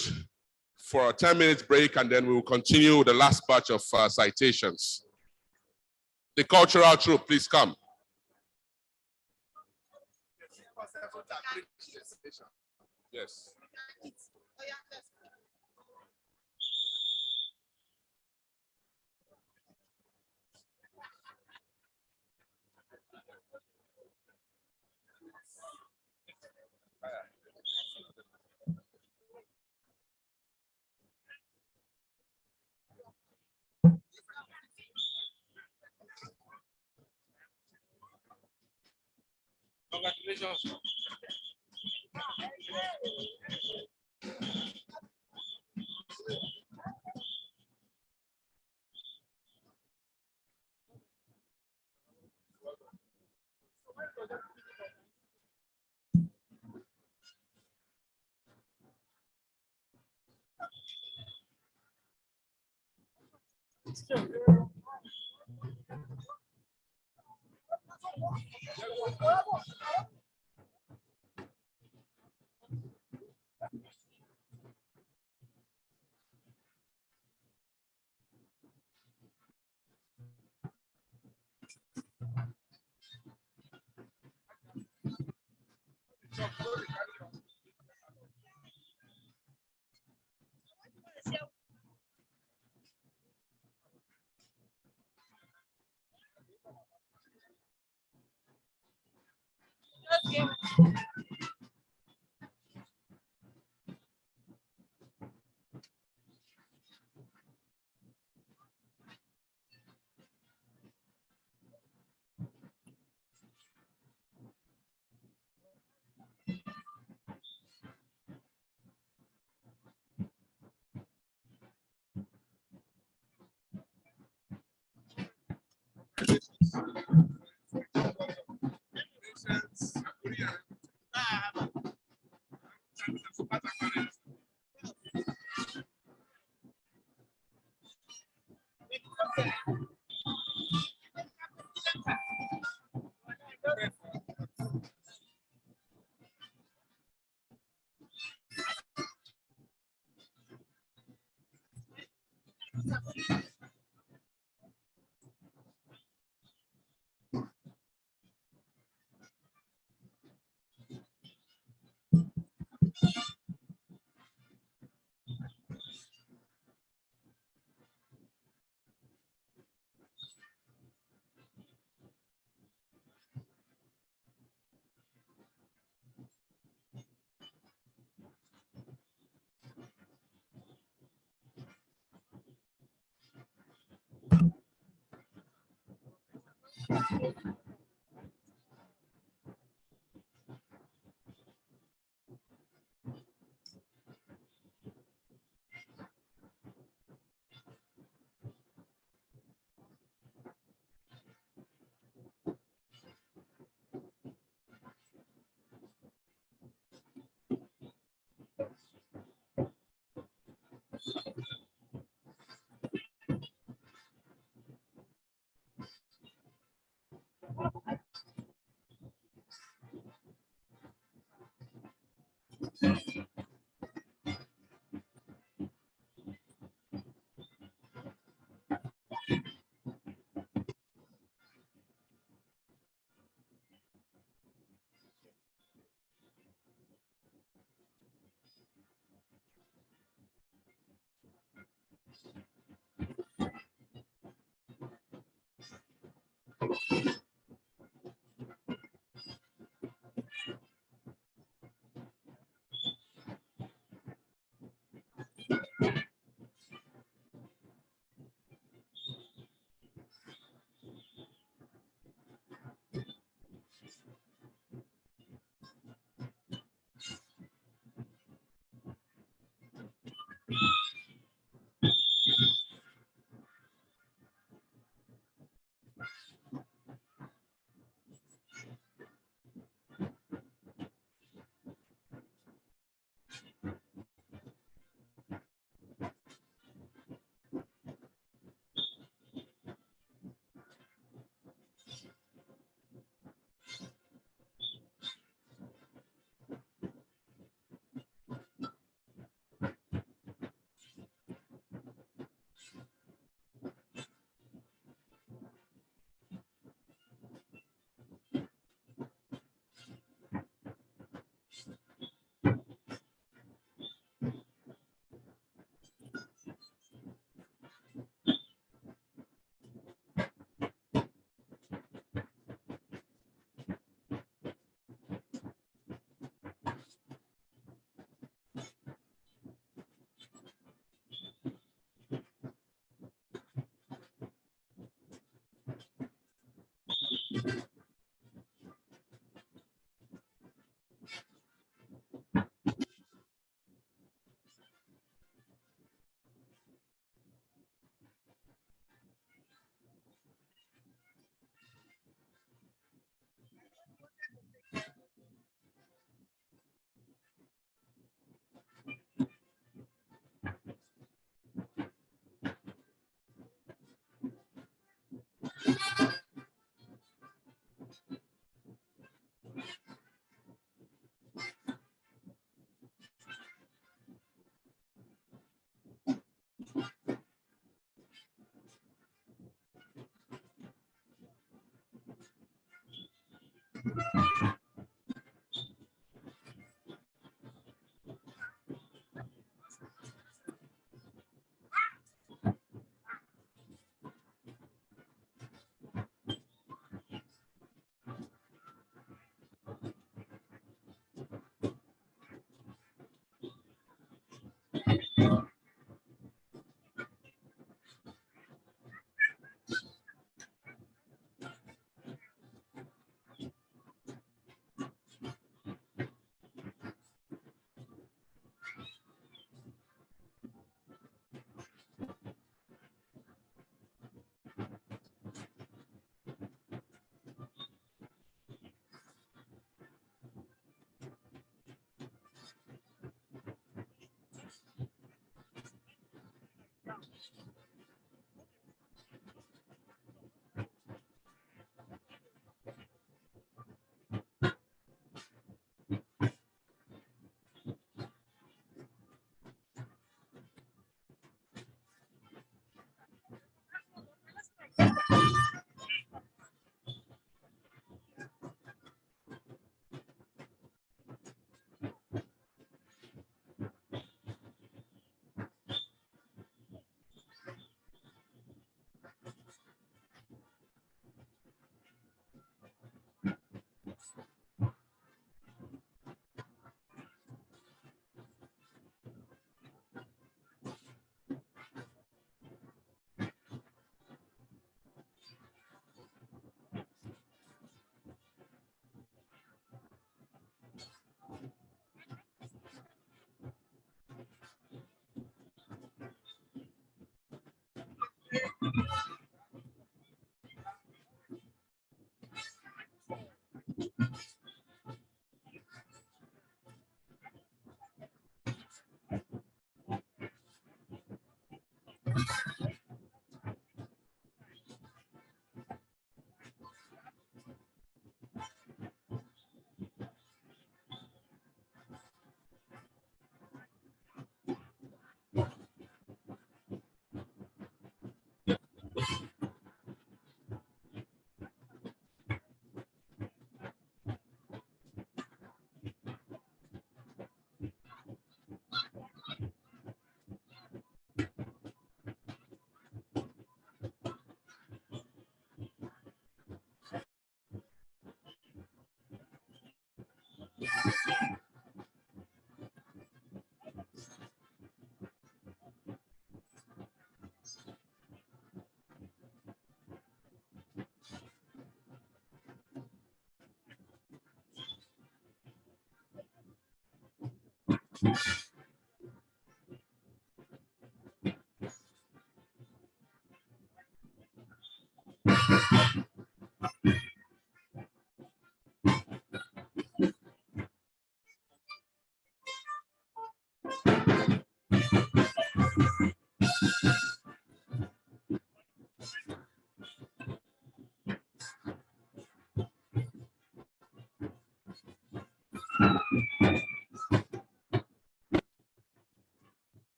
S10: for a 10-minute break, and then we will continue with the last batch of citations. The cultural troupe, please come. Yes.
S9: Congratulations.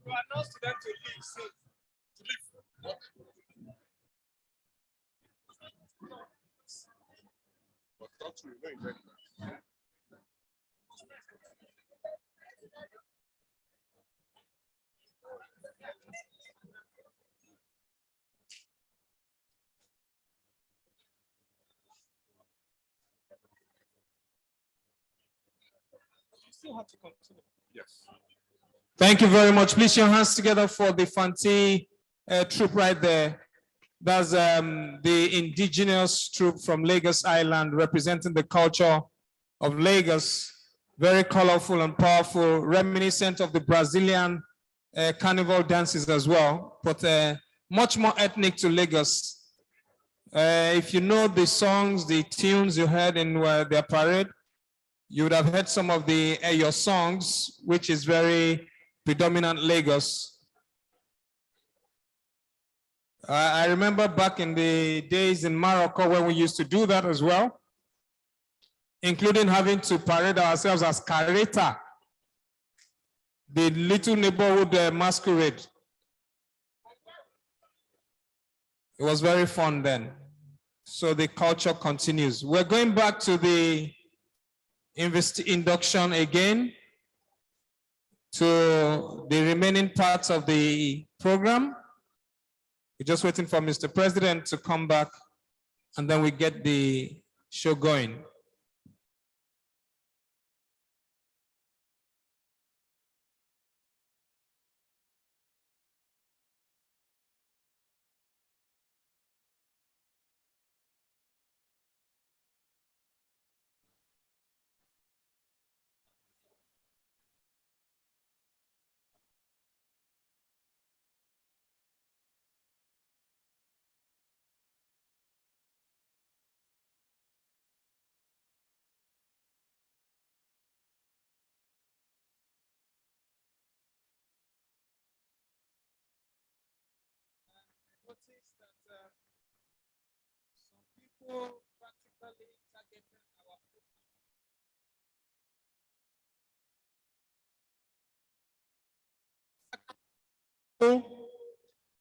S1: You announced to them to leave soon. To leave.
S10: But not to remain very
S1: You still have to continue.
S10: Yes.
S1: Thank you very much. Please your hands together for the Fanti troop right there. That's the indigenous troop from Lagos Island representing the culture of Lagos. Very colorful and powerful, reminiscent of the Brazilian carnival dances as well, but much more ethnic to Lagos. If you know the songs, the tunes you heard in their parade, you would have heard some of the your songs, which is very predominant Lagos. I remember back in the days in Morocco when we used to do that as well, including having to parade ourselves as careta, the little neighborhood masquerade. It was very fun then. So the culture continues. We're going back to the induction again to the remaining parts of the program. We're just waiting for Mr. President to come back and then we get the show going.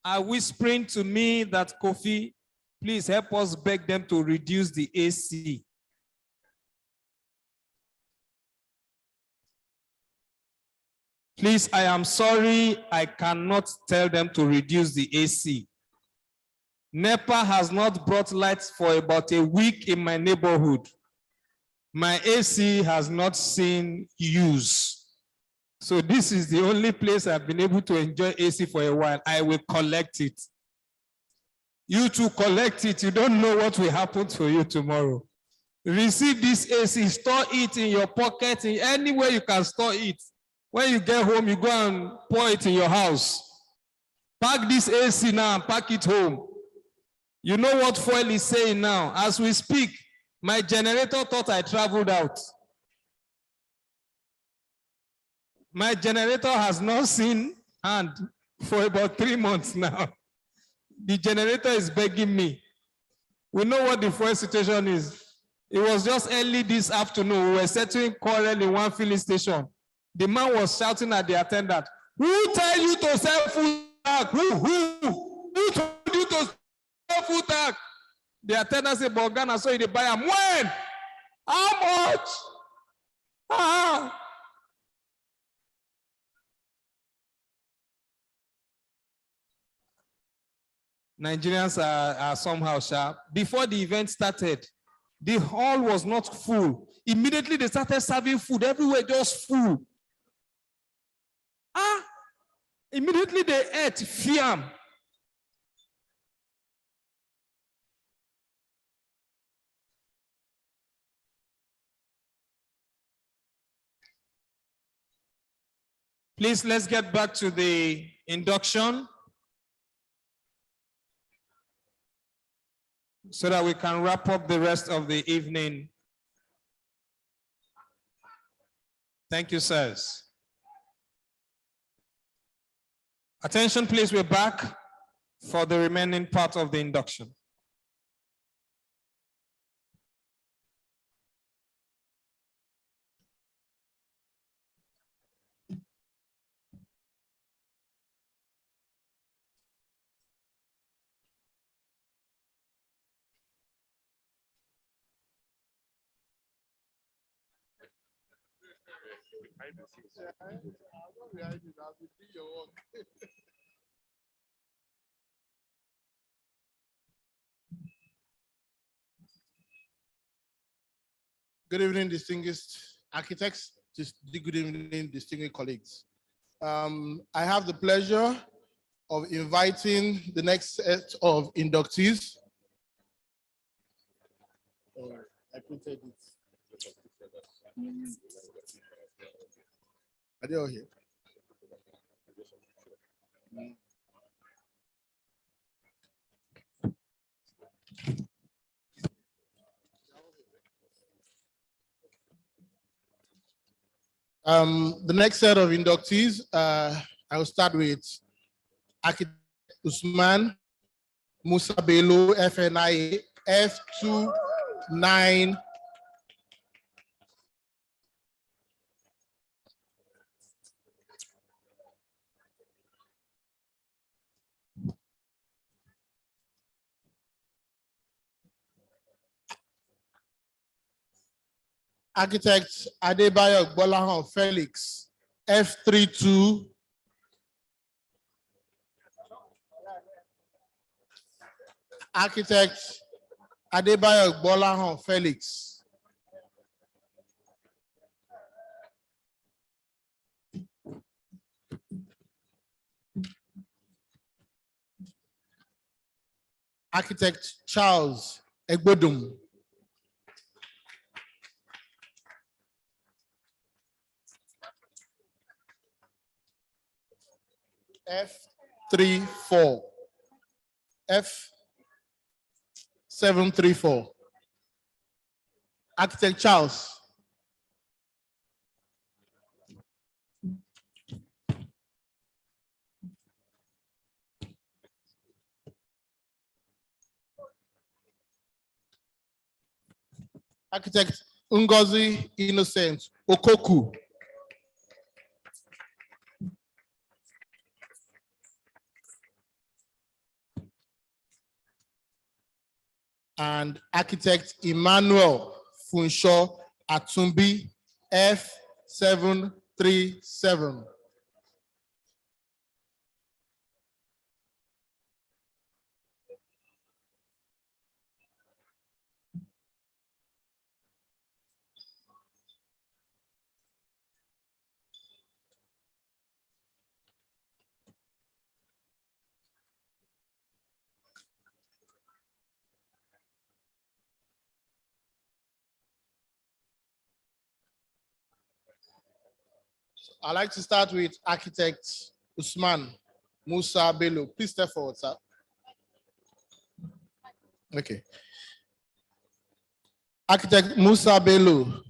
S1: Are whispering to me that Kofi, please help us beg them to reduce the AC. Please, I am sorry, I cannot tell them to reduce the AC. NEPA has not brought lights for about a week in my neighborhood. My AC has not seen use. So this is the only place I've been able to enjoy AC for a while. I will collect it. You too collect it. You don't know what will happen to you tomorrow. Receive this AC, store it in your pocket, in anywhere you can store it. When you get home, you go and pour it in your house. Pack this AC now and pack it home. You know what fuel is saying now. As we speak, my generator thought I traveled out. My generator has not seen hand for about 3 months now. The generator is begging me. We know what the fuel situation is. It was just early this afternoon. We were settling quarrel in one filling station. The man was shouting at the attendant, "Who tell you to sell food tag? Who told you to sell food tag?" The attendant said, "But Ghana, so you buy them. When? How much?" Nigerians are somehow sharp. Before the event started, the hall was not full. Immediately they started serving food everywhere, just full. Immediately they ate fiam. Please, let's get back to the induction so that we can wrap up the rest of the evening. Thank you, sirs. Attention, please, we're back for the remaining part of the induction.
S4: Good evening, distinguished architects. Good evening, distinguished colleagues. I have the pleasure of inviting the next set of inductees. I printed it. Are they all here? The next set of inductees, I will start with Architect Usman Musa Bello, FNIA, F29. Architect Adebayo Gbolahan Felix, F32. Architect Adebayo Gbolahan Felix. Architect Charles Egbodum. F34. F734. Architect Charles. Architect Ngozi Innocent Okoku. And architect Emmanuel Funsho Atumbi F737. I'd like to start with architect Usman Musa Bello. Please step forward, sir. Okay. Architect Musa Bello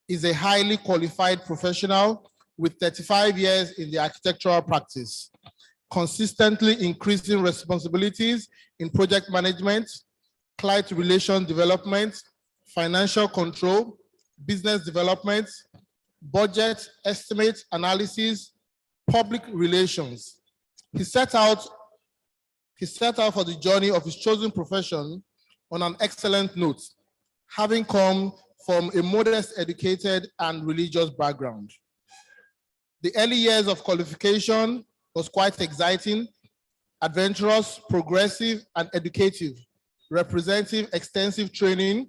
S4: is a highly qualified professional with 35 years in the architectural practice, consistently increasing responsibilities in project management, client relation development, financial control, business development, budget, estimate, analysis, public relations. He set out for the journey of his chosen profession on an excellent note, having come from a modest, educated, and religious background. The early years of qualification was quite exciting, adventurous, progressive, and educative, representing extensive training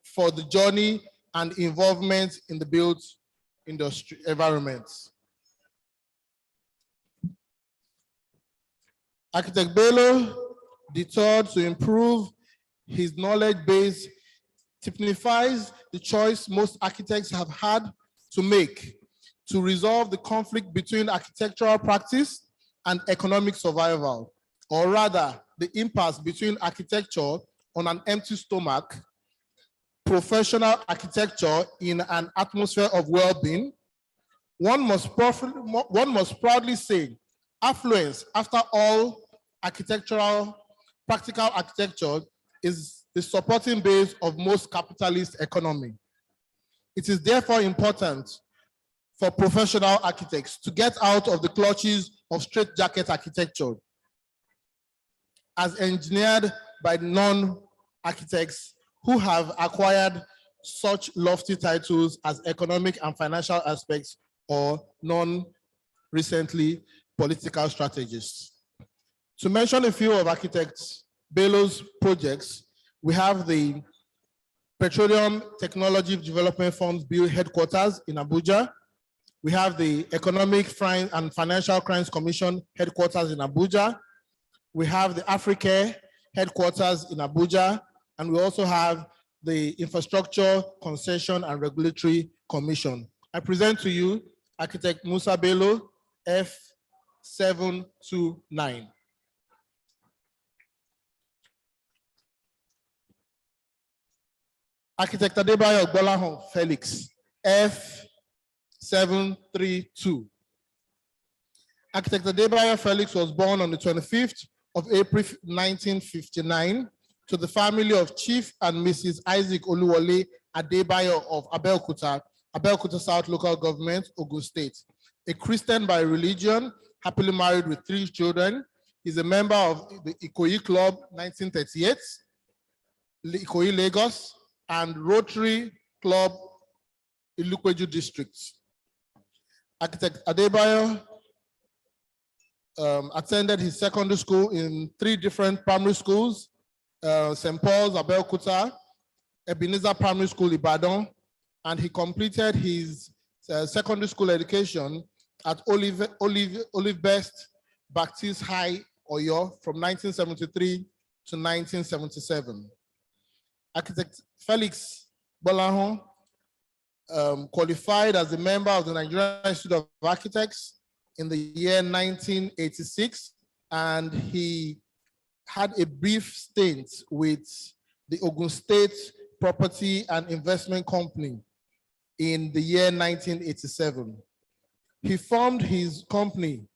S4: for the journey and involvement in the built industry environments. Architect Bello, deterred to improve his knowledge base, typifies the choice most architects have had to make to resolve the conflict between architectural practice and economic survival, or rather the impasse between architecture on an empty stomach, professional architecture in an atmosphere of well-being. One must proudly say, affluence, after all, practical architecture is the supporting base of most capitalist economy. It is therefore important for professional architects to get out of the clutches of straitjacket architecture, as engineered by non-architects who have acquired such lofty titles as economic and financial aspects or non-recently political strategists. To mention a few of architect Bello's projects, we have the Petroleum Technology Development Fund's Build headquarters in Abuja. We have the Economic and Financial Crimes Commission headquarters in Abuja. We have the Africa headquarters in Abuja. And we also have the Infrastructure, Concession, and Regulatory Commission. I present to you Architect Musa Bello, F729. Architect Adebayo Ogbolahon Felix, F732. Architect Adebayo Felix was born on the 25th of April 1959 to the family of Chief and Mrs. Isaac Oluwole Adebayo of Abeokuta, Abeokuta South Local Government, Ogun State. A Christian by religion, happily married with 3 children. He's a member of the Ikoyi Club 1938, Ikoyi Lagos, and Rotary Club Ilukweju District. Architect Adebayo attended his secondary school in 3 different primary schools, St. Paul's, Abeokuta, Ebenezer Primary School, Ibadan, and he completed his secondary school education at Olive Best Baptist High, Oyo, from 1973 to 1977. Architect Felix Bolahon qualified as a member of the Nigerian Institute of Architects in the year 1986, and he had a brief stint with the Ogun State Property and Investment Company in the year 1987. He formed his company,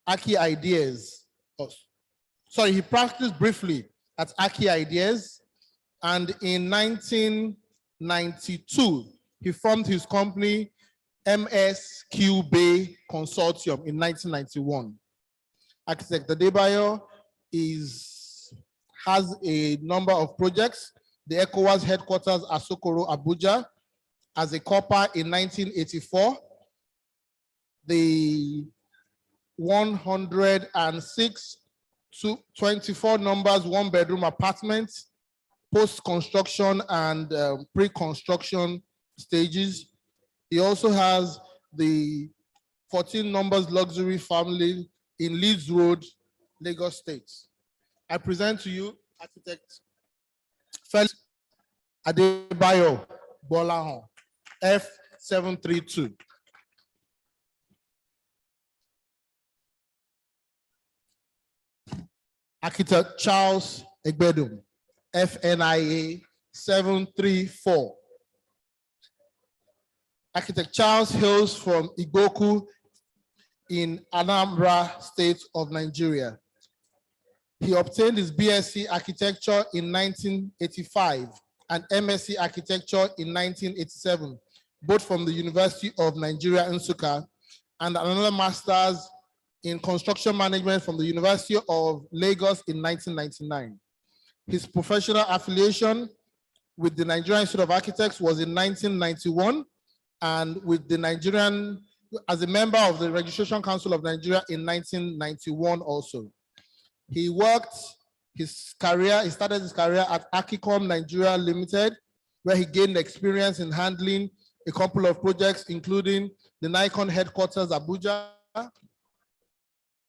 S4: Aki Ideas. He practiced briefly at Aki Ideas, and in 19 1992, he formed his company MSQ Bay Consortium in 1991. Architect Adebayo has a number of projects. The ECOWAS headquarters at Sokoro, Abuja, as a corper in 1984. The 106 to 24 numbers, one-bedroom apartments, post-construction and pre-construction stages. He also has the 14 numbers luxury family in Leeds Road, Lagos State. I present to you Architect Felix Adebayo Bolahon, F732. Architect Charles Egbedum, FNIA 734. Architect Charles hails from Igboku in Anambra State of Nigeria. He obtained his BSc Architecture in 1985 and MSc Architecture in 1987, both from the University of Nigeria, Nsukka, and another master's in construction management from the University of Lagos in 1999. His professional affiliation with the Nigerian Institute of Architects was in 1991, and with the Nigerian, as a member of the Registration Council of Nigeria in 1991 also. He started his career at Akicom Nigeria Limited, where he gained experience in handling a couple of projects, including the Nikon headquarters, Abuja,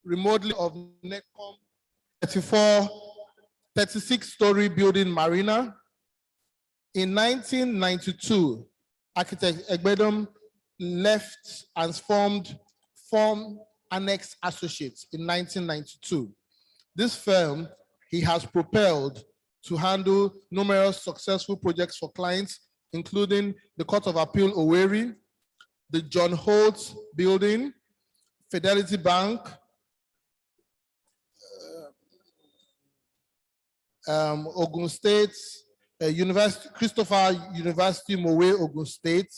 S4: remotely of Netcom 36-story building Marina. In 1992, Architect Egbedum left and formed Annex Associates in 1992. This firm he has propelled to handle numerous successful projects for clients, including the Court of Appeal Owerri, the John Holt Building, Fidelity Bank, Ogun State, Christopher University Mowe, Ogun State,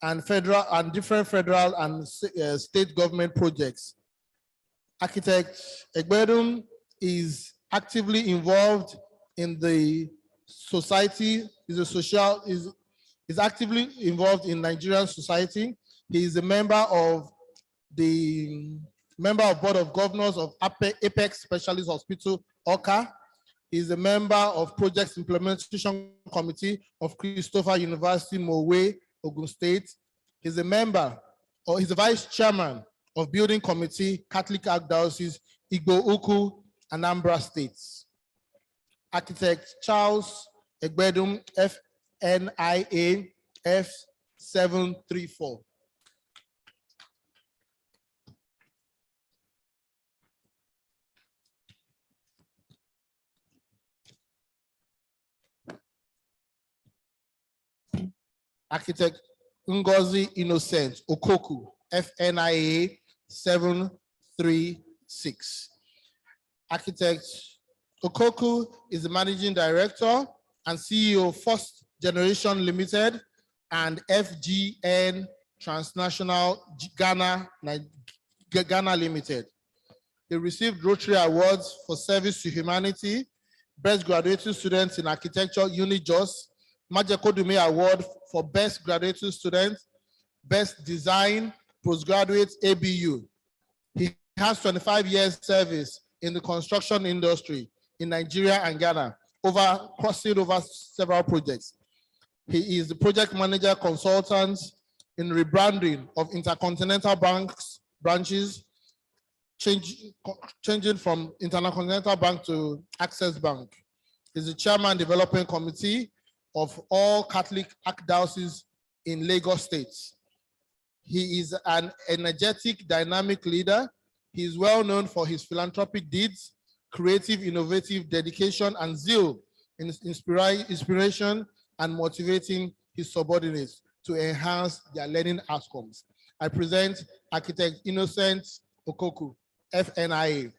S4: and different federal and state government projects. Architect Egbedum is actively involved in the society, is actively involved in Nigerian society. He is a member of Board of Governors of Apex Specialist Hospital, Oka. He is a member of Projects Implementation Committee of Christopher University Mowe, Ogun State. He's a member, or he's a vice chairman of Building Committee, Catholic Archdiocese, Igbo Ukwu, Anambra States. Architect Charles Egbedum, FNIA F734. Architect Ngozi Innocent Okoku, FNIA 736. Architect Okoku is the managing director and CEO of First Generation Limited and FGN Transnational Ghana Limited. He received Rotary Awards for service to humanity, Best Graduate Students in Architecture, UniJOS, Majekodume Award for Best Graduate Student, Best Design, Postgraduate ABU. He has 25 years service in the construction industry in Nigeria and Ghana, crossing over several projects. He is the project manager consultant in rebranding of Intercontinental Bank's branches, changing from Intercontinental Bank to Access Bank. He's the chairman development committee of all Catholic Archdioceses in Lagos State. He is an energetic, dynamic leader. He is well known for his philanthropic deeds, creative, innovative dedication, and zeal in inspiration and motivating his subordinates to enhance their learning outcomes. I present Architect Innocent Okoku, FNIA.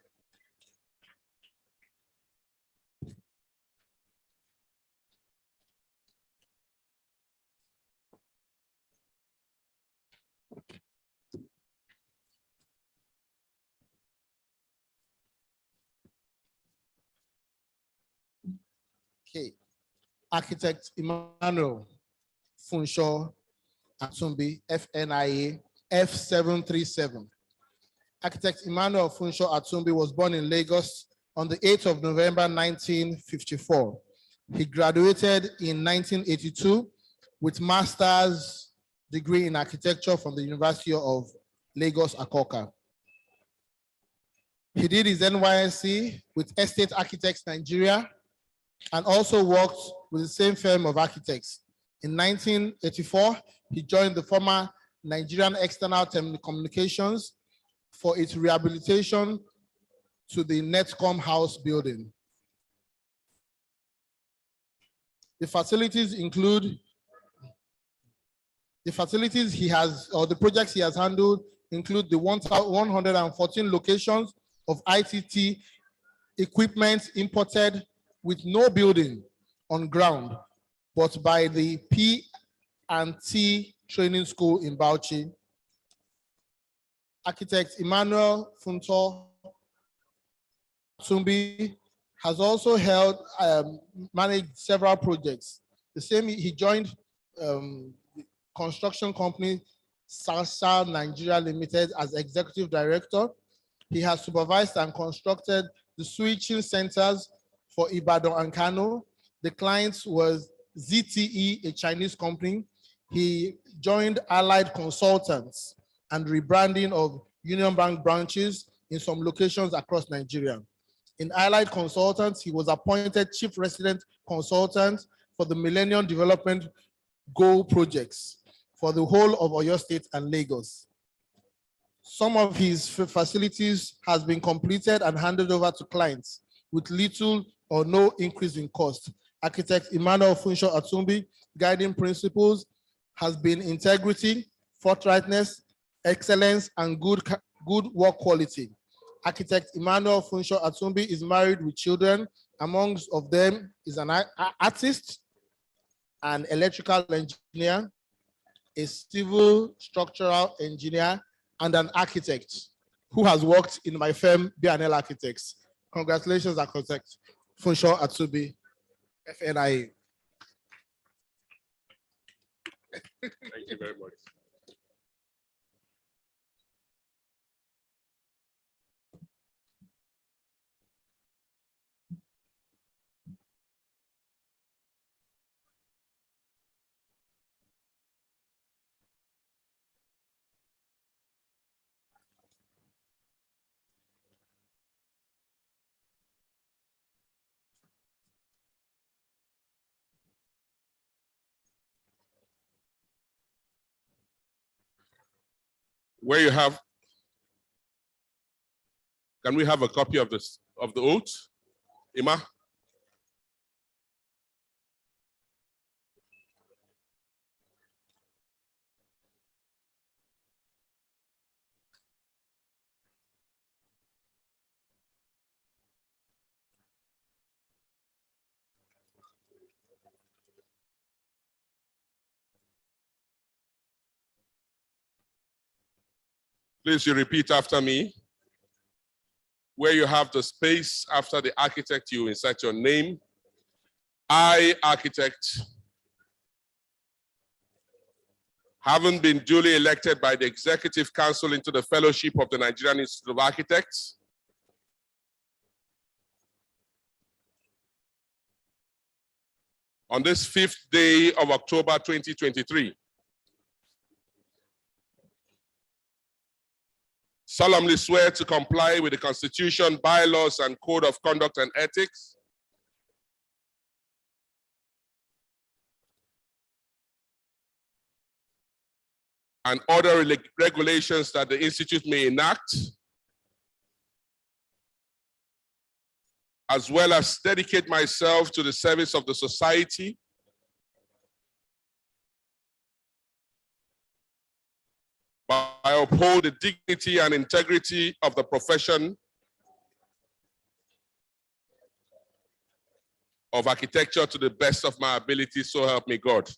S4: Okay. Architect Emmanuel Funsho Atumbi, FNIA F737. Architect Emmanuel Funsho Atumbi was born in Lagos on the 8th of November 1954. He graduated in 1982 with master's degree in architecture from the University of Lagos, Akoka. He did his NYSC with Estate Architects Nigeria and also worked with the same firm of architects. In 1984, he joined the former Nigerian External Telecommunications for its rehabilitation to the Netcom House building. The facilities include, the projects he has handled include the 114 locations of ITT equipment imported with no building on ground, but by the P&T Training School in Bauchi. Architect Emmanuel Funto Atumbi has also managed several projects. He joined the construction company Salsa Nigeria Limited as executive director. He has supervised and constructed the switching centers for Ibadan and Kano. The client was ZTE, a Chinese company. He joined Allied Consultants and rebranding of Union Bank branches in some locations across Nigeria. In Allied Consultants, he was appointed Chief Resident Consultant for the Millennium Development Goal projects for the whole of Oyo State and Lagos. Some of his facilities has been completed and handed over to clients with little or no increase in cost. Architect Emmanuel Funsho Atumbi guiding principles has been integrity, forthrightness, excellence, and good work quality. Architect Emmanuel Funsho Atumbi is married with children. Amongst of them is an artist, an electrical engineer, a civil structural engineer, and an architect who has worked in my firm, B&L Architects. Congratulations, Architect Funsho Atumbi, FNIA.
S10: Thank you very much. Where you have, can we have a copy of this of the oath, Emma? Please, you repeat after me. Where you have the space after the architect, you insert your name. I, architect, having been duly elected by the Executive Council into the Fellowship of the Nigerian Institute of Architects, on this 5th day of October 2023, solemnly swear to comply with the Constitution, bylaws, and Code of Conduct and Ethics, and other regulations that the Institute may enact, as well as dedicate myself to the service of the society I uphold the dignity and integrity of the profession of architecture to the best of my ability, so help me God.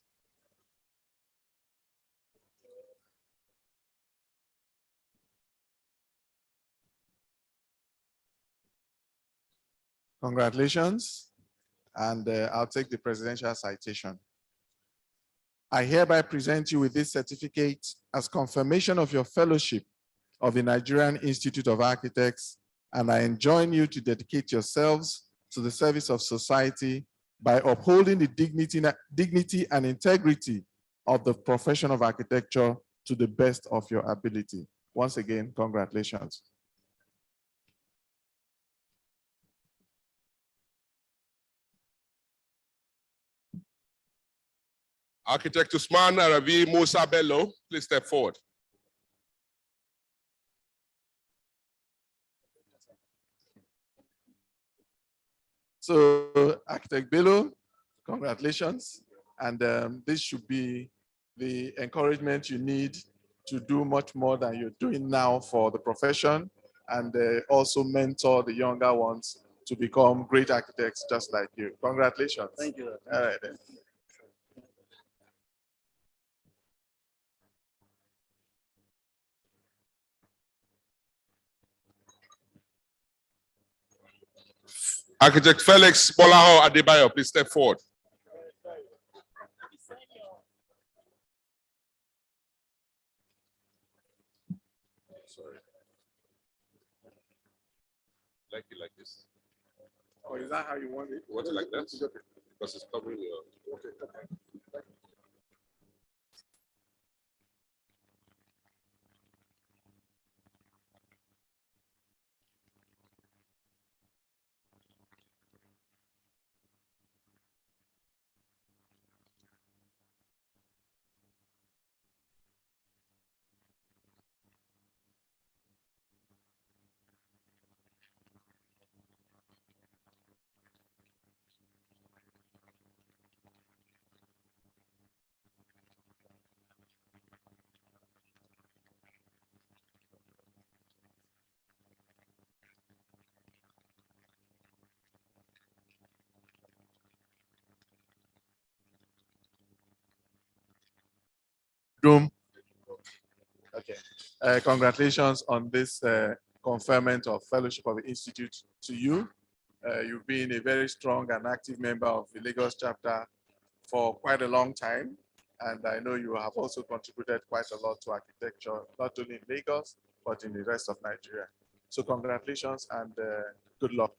S5: Congratulations. and I'll take the presidential citation. I hereby present you with this certificate as confirmation of your fellowship of the Nigerian Institute of Architects, and I enjoin you to dedicate yourselves to the service of society by upholding the dignity and integrity of the profession of architecture to the best of your ability. Once again, congratulations.
S10: Architect Usman Aravi Musa Bello, please step forward.
S5: So, Architect Bello, congratulations. And this should be the encouragement you need to do much more than you're doing now for the profession, and also mentor the younger ones to become great architects just like you. Congratulations.
S2: Thank you.
S5: All right, then.
S10: Architect Felix Bolaho Adebayo, please step forward. Sorry. Like it like this.
S9: Or is that how you want it?
S10: You want it like that? Because it's covering your. Okay.
S5: Room. Okay. Congratulations on this conferment of Fellowship of the Institute to you. You've been a very strong and active member of the Lagos chapter for quite a long time. And I know you have also contributed quite a lot to architecture, not only in Lagos, but in the rest of Nigeria. So congratulations and good luck.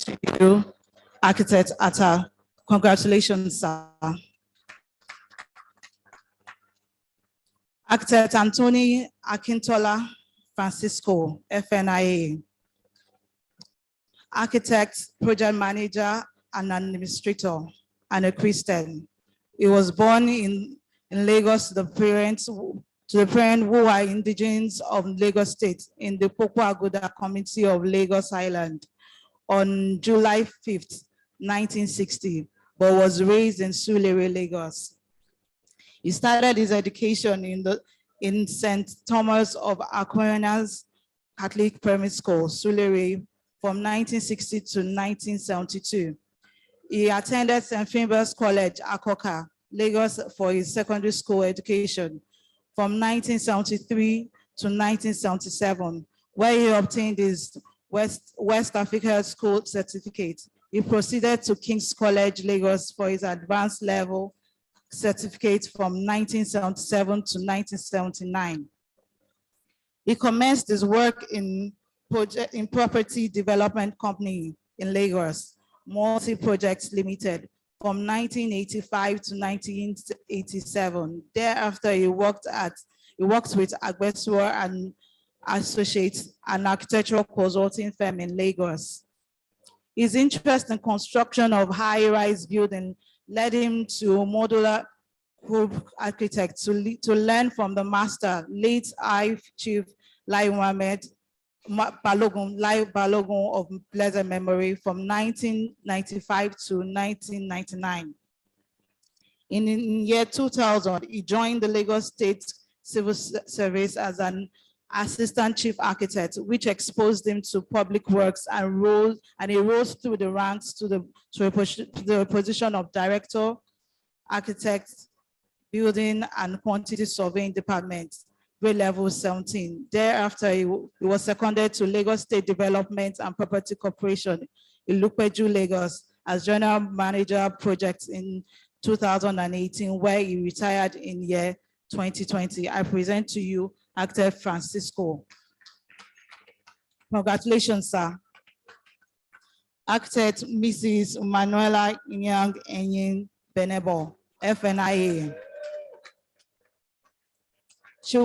S12: to you, Architect Atta. Congratulations, sir. Architect Anthony Akintola Francisco, FNIA. Architect, project manager, and administrator, and a Christian. He was born in Lagos to the parents who are indigenous of Lagos State in the Poku Aguda community of Lagos Island on July 5th, 1960, but was raised in Surulere, Lagos. He started his education in St. Thomas of Aquinas Catholic Primary School, Surulere, from 1960 to 1972. He attended St. Finbar's College, Akoka, Lagos, for his secondary school education from 1973 to 1977, where he obtained his West Africa School certificate. He proceeded to King's College, Lagos, for his advanced level certificate from 1977 to 1979. He commenced his work in property development company in Lagos, Multi Projects Limited, from 1985 to 1987. Thereafter, he worked with Agbesua and Associates, an architectural consulting firm in Lagos. His interest in construction of high-rise building led him to modular group architect to learn from the master, late Chief Lai Mohammed Balogun of blessed memory, from 1995 to 1999. In year 2000, he joined the Lagos State Civil Service as an assistant chief architect, which exposed him to public works and he rose through the ranks to the position of director, architect, building and quantity surveying department, grade level 17. Thereafter, he was seconded to Lagos State Development and Property Corporation in Lupeju, Lagos, as general manager projects in 2018, where he retired in year 2020. I present to you Architect Francisco. Congratulations, sir. Architect Mrs. Manuela Inyang Enyin Benebo, FNIA. She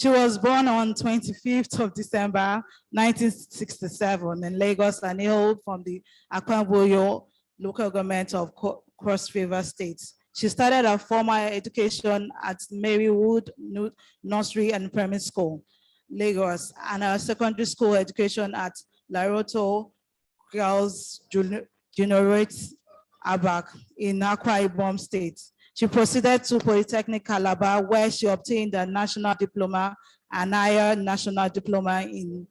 S12: was born on 25th of December, 1967 in Lagos and hailed from the Akwanboyo local government of Cross River State. She started her formal education at Marywood Nursery and Primary School, Lagos, and her secondary school education at Laroto Girls Juniorate Abak in Akwa Ibom State. She proceeded to Polytechnic Calabar, where she obtained a national diploma and higher national diploma in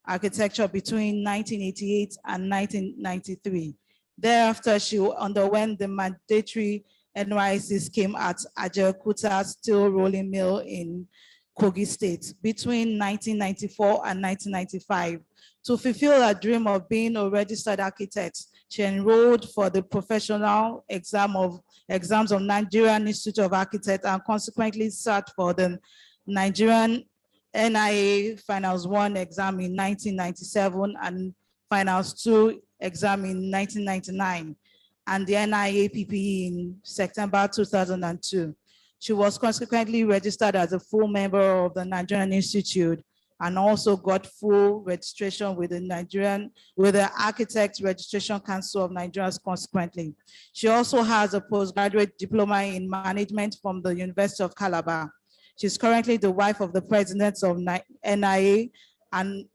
S12: architecture between 1988 and 1993. Thereafter, she underwent the mandatory NYSC scheme at Ajaokuta Steel Rolling Mill in Kogi State between 1994 and 1995. To fulfill her dream of being a registered architect, she enrolled for the professional exams of Nigerian Institute of Architects and consequently sat for the Nigerian NIA Finals 1 exam in 1997 and Finals 2 exam in 1999 and the NIA PPE in September 2002. She was consequently registered as a full member of the Nigerian Institute and also got full registration with the Architects Registration Council of Nigeria consequently. She also has a postgraduate diploma in management from the University of Calabar. She's currently the wife of the president of NIA, and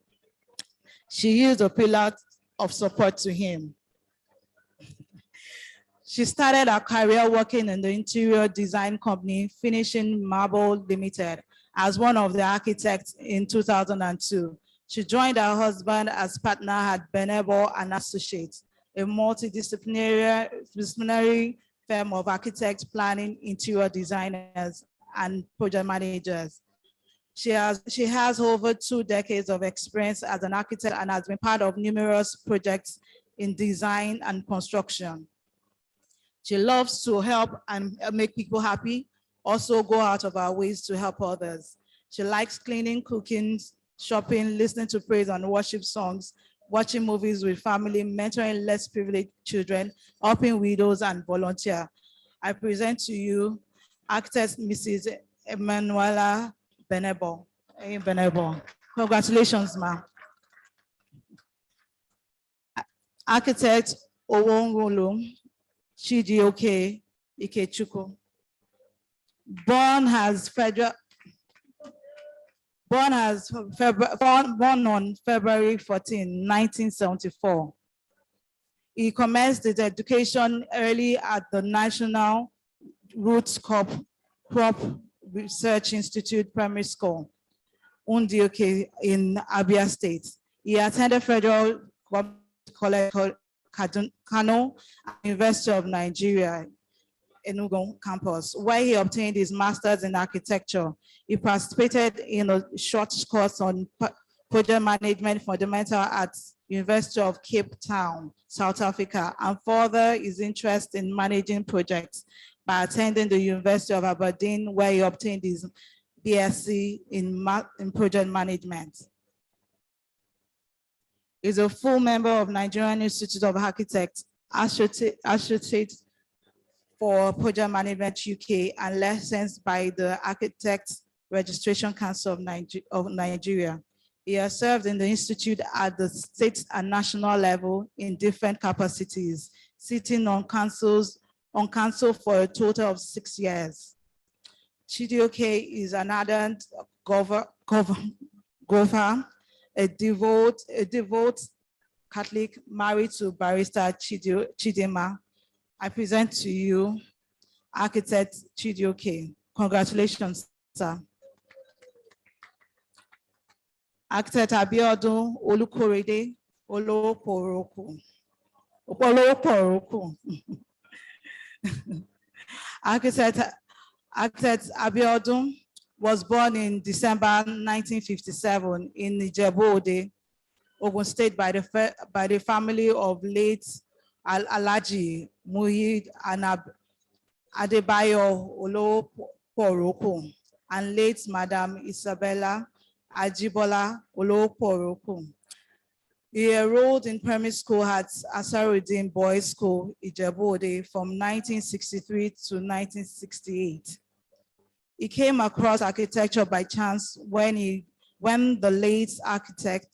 S12: she is a pillar of support to him. She started her career working in the interior design company, Finishing Marble Limited, as one of the architects in 2002. She joined her husband as partner at Benebo and Associates, a multidisciplinary firm of architects, planning, interior designers, and project managers. She has over 2 decades of experience as an architect and has been part of numerous projects in design and construction. She loves to help and make people happy, also go out of our ways to help others. She likes cleaning, cooking, shopping, listening to praise and worship songs,
S3: watching movies with family, mentoring less privileged children, helping widows, and volunteer. I present to you architect Mrs. Emanuela Benebo. Benebo. Congratulations, ma'am. Architect Owongolo Chidioke Ikechukwu. Born on February 14, 1974. He commenced his education early at the National Roots Crop Research Institute Primary School, Undioke in Abia State. He attended Federal College Kano, University of Nigeria, Enugu campus, where he obtained his master's in architecture. He participated in a short course on project management fundamental at University of Cape Town, South Africa, and further his interest in managing projects by attending the University of Aberdeen, where he obtained his BSc in project management. He's a full member of Nigerian Institute of Architects, associate for Project Management UK, and licensed by the Architects Registration Council of Nigeria. He has served in the Institute at the state and national level in different capacities, sitting on council for a total of 6 years. Chidioke is an ardent golfer, a devout Catholic, married to barrister Chidema. I present to you architect Chidioke. Congratulations, sir. Architect Abiodun Olukorede Oloporoku. Architect Abiodun was born in December 1957 in Ijebu-Ode, Ogun State, by the family of late Alhaji Muhid and Adebayo Oloporoku and late Madam Isabella Ajibola Oloporoku. He enrolled in primary school at Asaruddin Boys School, Ijebu-Ode, from 1963 to 1968. He came across architecture by chance when the late architect,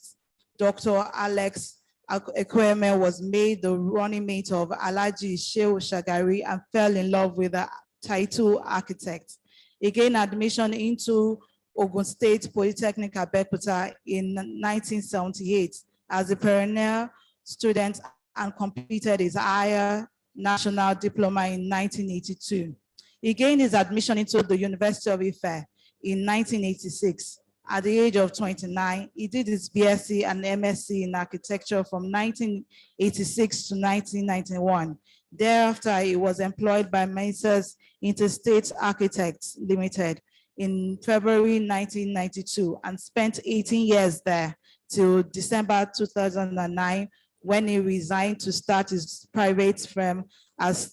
S3: Dr. Alex Ekweme, was made the running mate of Alhaji Shehu Shagari and fell in love with the title architect. He gained admission into Ogun State Polytechnic Abeokuta in 1978 as a perennial student and completed his higher national diploma in 1982. He gained his admission into the University of Ife in 1986. At the age of 29, he did his BSc and MSc in architecture from 1986 to 1991. Thereafter, he was employed by Messrs Interstate Architects Limited in February 1992 and spent 18 years there till December 2009, when he resigned to start his private firm as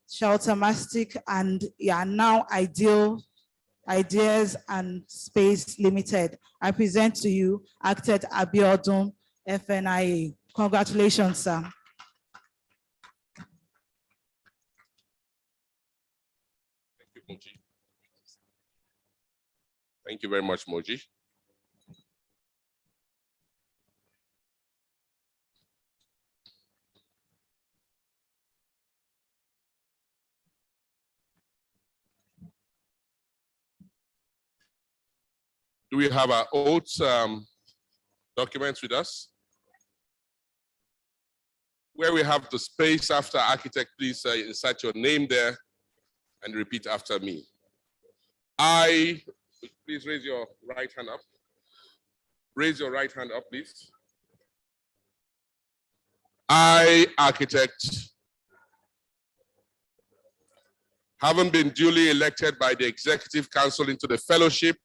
S3: Sheltermastic and now Ideas and Space Limited. I present to you architect Abiodun FNIA. Congratulations, sir.
S10: Thank you, Moji. Thank you very much, Moji. Do we have our oath documents with us? Where we have the space after architect, please insert your name there and repeat after me. Please raise your right hand up. Raise your right hand up, please. I, architect, having been duly elected by the Executive Council into the fellowship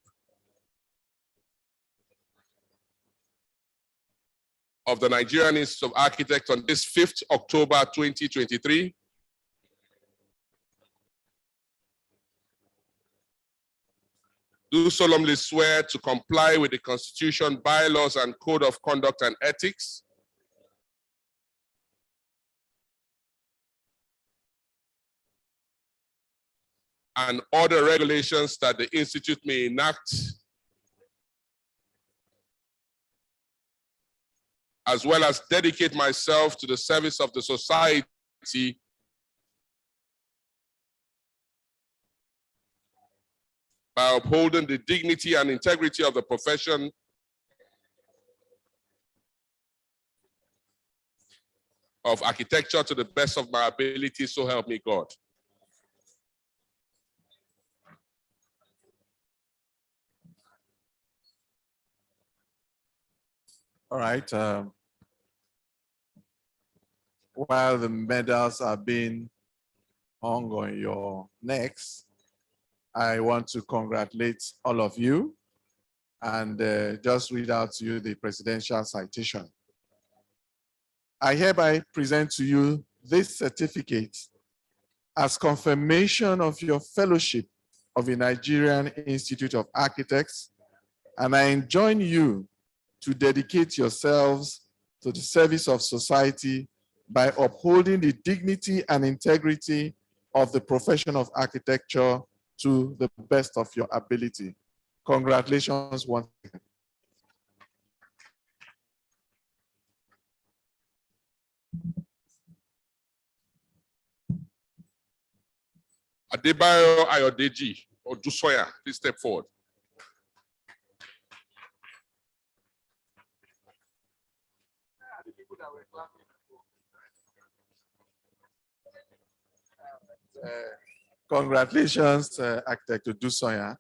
S10: of the Nigerian Institute of Architects on this 5th October 2023, do solemnly swear to comply with the Constitution, bylaws, and Code of Conduct and Ethics and other regulations that the Institute may enact, as well as dedicate myself to the service of the society by upholding the dignity and integrity of the profession of architecture to the best of my ability, so help me God.
S5: All right. While the medals are being hung on your necks, I want to congratulate all of you and just read out to you the presidential citation. I hereby present to you this certificate as confirmation of your fellowship of the Nigerian Institute of Architects, and I enjoin you to dedicate yourselves to the service of society by upholding the dignity and integrity of the profession of architecture to the best of your ability. Congratulations once again.
S10: Adebayo Ayodeji Odusoya, please step forward.
S5: Congratulations, Architect Odusoya.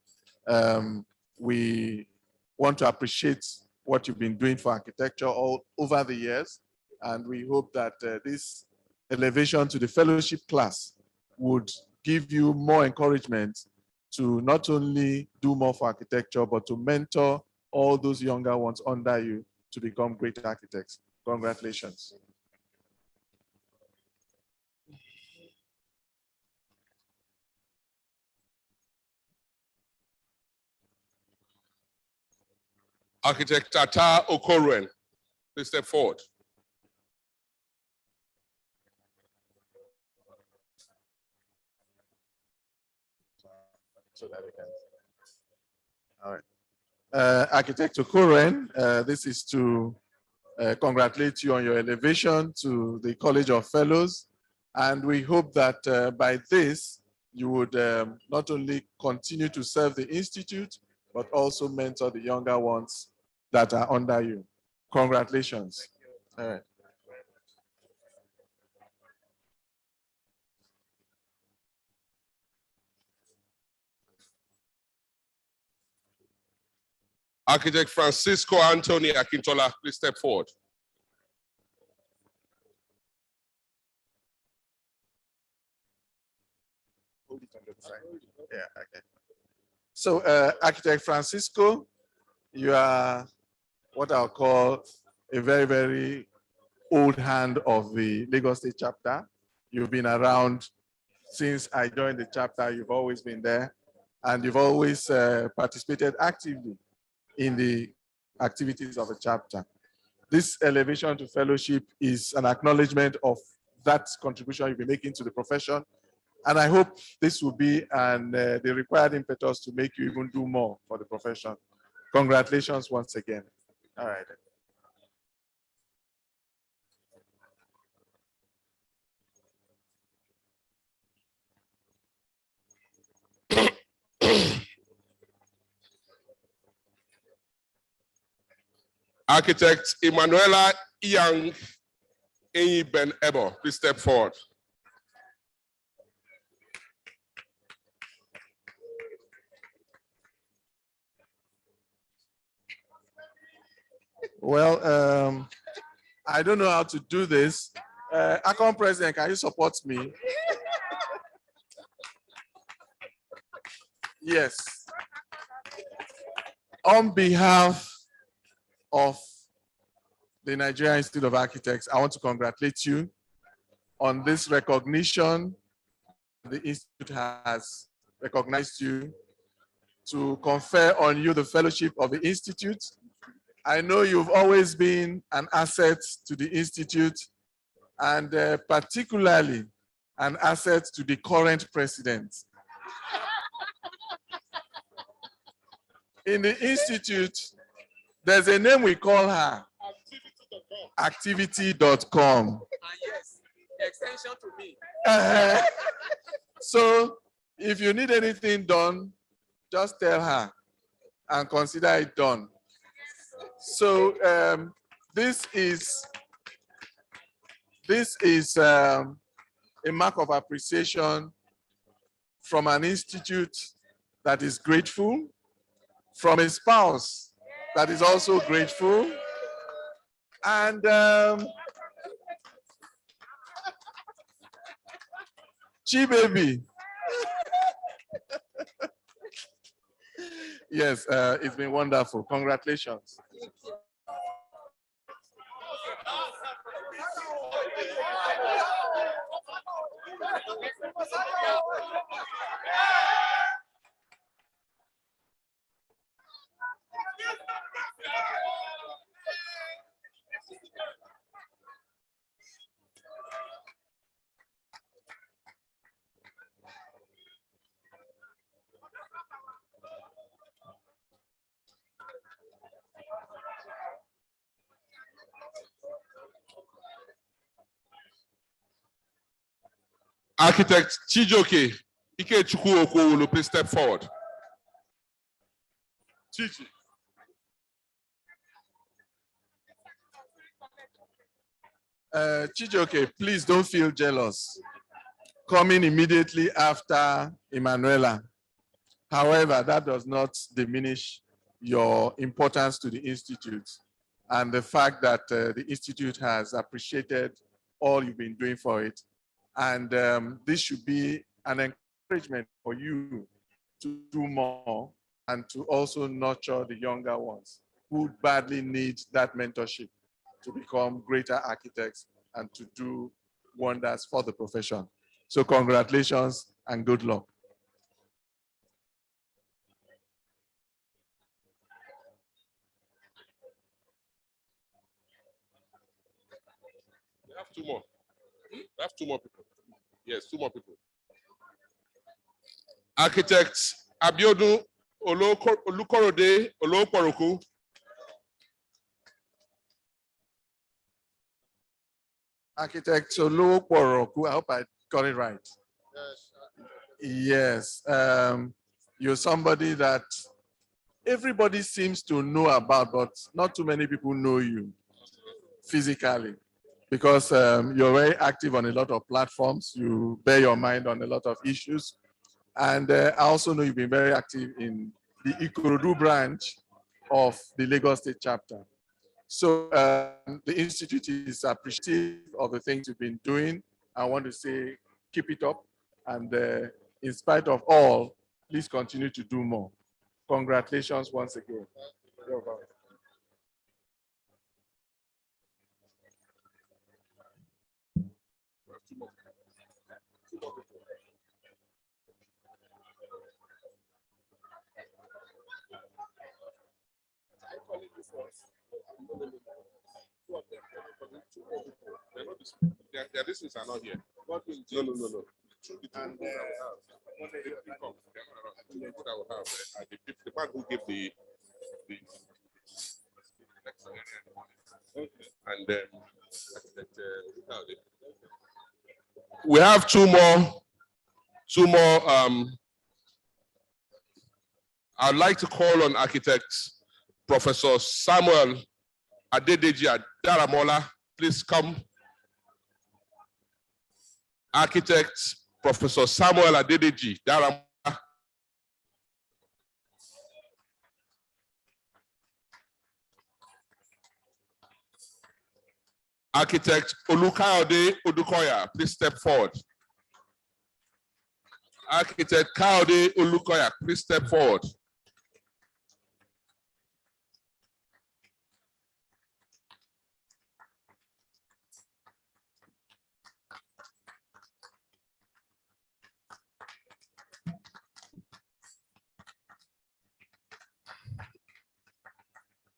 S5: We want to appreciate what you've been doing for architecture all over the years, and we hope that this elevation to the fellowship class would give you more encouragement to not only do more for architecture, but to mentor all those younger ones under you to become great architects. Congratulations.
S10: Architect Tata Okoruen, please step forward.
S5: So that we can. All right. Architect Okoruen, this is to congratulate you on your elevation to the College of Fellows. And we hope that by this, you would not only continue to serve the Institute, but also mentor the younger ones that are under you. Congratulations. All right.
S10: Architect Francisco Anthony Akintola, please step forward.
S5: Hold it on the side. Yeah, okay. So, Architect Francisco, you are what I'll call a very, very old hand of the Lagos State chapter. You've been around since I joined the chapter. You've always been there, and you've always participated actively in the activities of the chapter. This elevation to fellowship is an acknowledgement of that contribution you've been making to the profession. And I hope this will be the required impetus to make you even do more for the profession. Congratulations once again. All right.
S10: Architect Emanuela Young Enyi Ben Ebo, please step forward.
S5: Well, I don't know how to do this. Acon President, can you support me? Yes. On behalf of the Nigerian Institute of Architects, I want to congratulate you on this recognition. The Institute has recognized you to confer on you the fellowship of the Institute. I know you've always been an asset to the Institute, and particularly an asset to the current president. In the institute, there's a name we call her. Activity.com.
S6: Yes, extension to me.
S5: So if you need anything done, just tell her and consider it done. So this is a mark of appreciation from an institute that is grateful, from a spouse that is also grateful, and Chi-baby. Yes, it's been wonderful. Congratulations.
S10: Architect Chijoke Ikechukwu Okwowolo, please step forward. Chichi.
S5: Chijoke, please don't feel jealous. Coming immediately after Emanuela. However, that does not diminish your importance to the Institute and the fact that the Institute has appreciated all you've been doing for it. And this should be an encouragement for you to do more and to also nurture the younger ones who badly need that mentorship to become greater architects and to do wonders for the profession. So congratulations and good luck.
S10: We have two more. We have two more people. Yes, two more people. Architect Abiodun Olukorode Oloporoku.
S5: Architect Oloporoku, I hope I got it right. Yes, you're somebody that everybody seems to know about, but not too many people know you physically, because you're very active on a lot of platforms. You bear your mind on a lot of issues. And I also know you've been very active in the Ikorodu branch of the Lagos State chapter. So the Institute is appreciative of the things you've been doing. I want to say, keep it up. And in spite of all, please continue to do more. Congratulations once again. You're welcome.
S10: Their distance are not here. No. And the man who gave the and we have two more. I'd like to call on architect Professor Samuel Adedeji Daramola. Please come. Architect Professor Samuel Adedeji Daramola. Architect Olukayode Odukoya, please step forward. Architect Kayode Olukoya, please step forward.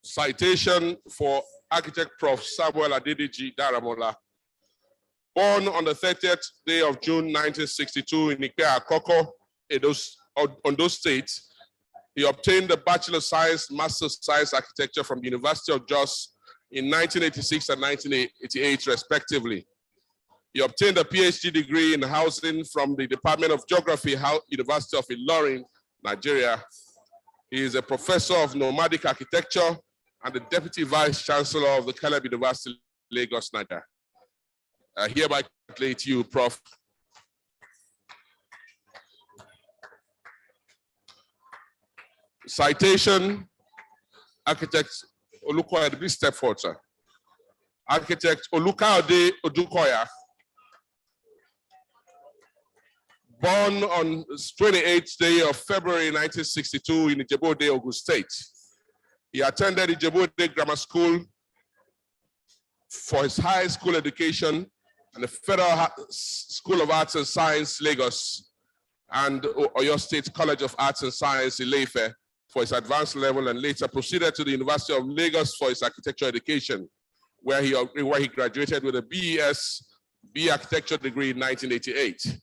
S10: Citation for Architect Prof. Samuel Adedeji Daramola. Born on the 30th day of June 1962 in Ike Akoko, Ondo State, He obtained a Bachelor of Science, Master of Science Architecture from the University of Jos in 1986 and 1988, respectively. He obtained a PhD degree in housing from the Department of Geography, University of Ilorin, Nigeria. He is a professor of nomadic architecture and the Deputy Vice Chancellor of the Caleb University, Lagos, Nigeria. I hereby congratulate you, Prof. Citation, Architect Olukoya, please step forward, sir. Architect Olukayode Odukoya, born on 28th day of February 1962 in Ijebu-Ode, Ogun State. He attended Ijebu-Ode Grammar School for his high school education and the Federal School of Arts and Science, Lagos, and Oyo State College of Arts and Science, Ile-Ife, for his advanced level, and later proceeded to the University of Lagos for his architecture education, where he graduated with a BES, B Architecture degree in 1988.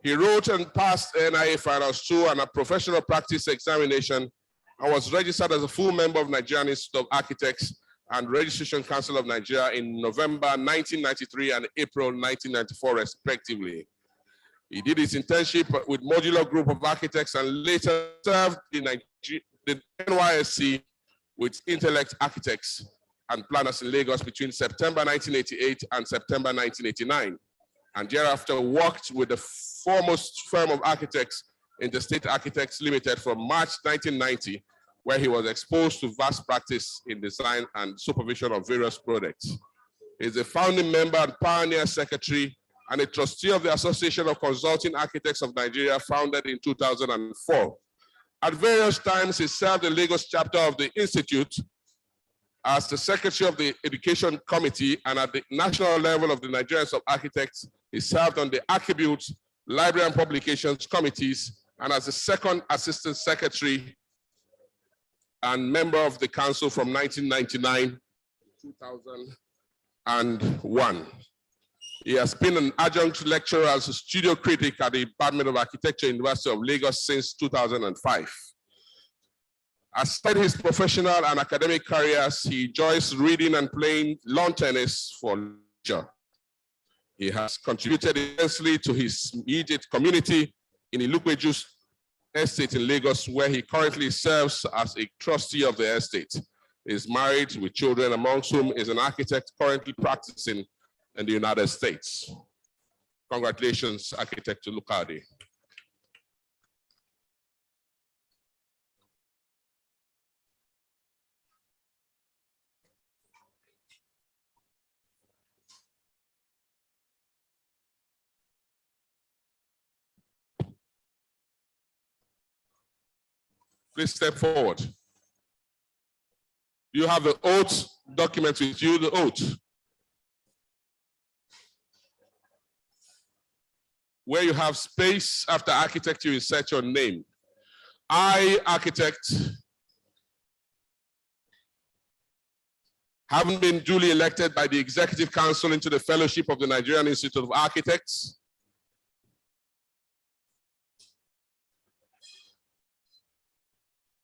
S10: He wrote and passed NIA Finals 2 and a professional practice examination, and was registered as a full member of Nigerian Institute of Architects and Registration Council of Nigeria in November 1993 and April 1994, respectively. He did his internship with Modular Group of Architects and later served in the NYSC with Intellect Architects and Planners in Lagos between September 1988 and September 1989, and thereafter worked with the foremost firm of architects, Interstate Architects Limited, from March 1990, where he was exposed to vast practice in design and supervision of various projects. He is a founding member and pioneer secretary and a trustee of the Association of Consulting Architects of Nigeria, founded in 2004. At various times, he served the Lagos chapter of the Institute as the secretary of the Education Committee, and at the national level of the Nigerian Institute of Architects, he served on the Attributes, Library and Publications Committees, and as the second assistant secretary and member of the council from 1999 to 2001. He has been an adjunct lecturer as a studio critic at the Department of Architecture, University of Lagos since 2005. Aside his professional and academic careers, he enjoys reading and playing lawn tennis for leisure. He has contributed immensely to his immediate community in Ilukweju's estate in Lagos, where he currently serves as a trustee of the estate. He is married with children, amongst whom is an architect currently practicing in the United States. Congratulations, Architect Olukayode. Please step forward. You have the oath document with you, the oath. Where you have space after architect, you insert your name. I, architect, having been duly elected by the Executive Council into the Fellowship of the Nigerian Institute of Architects,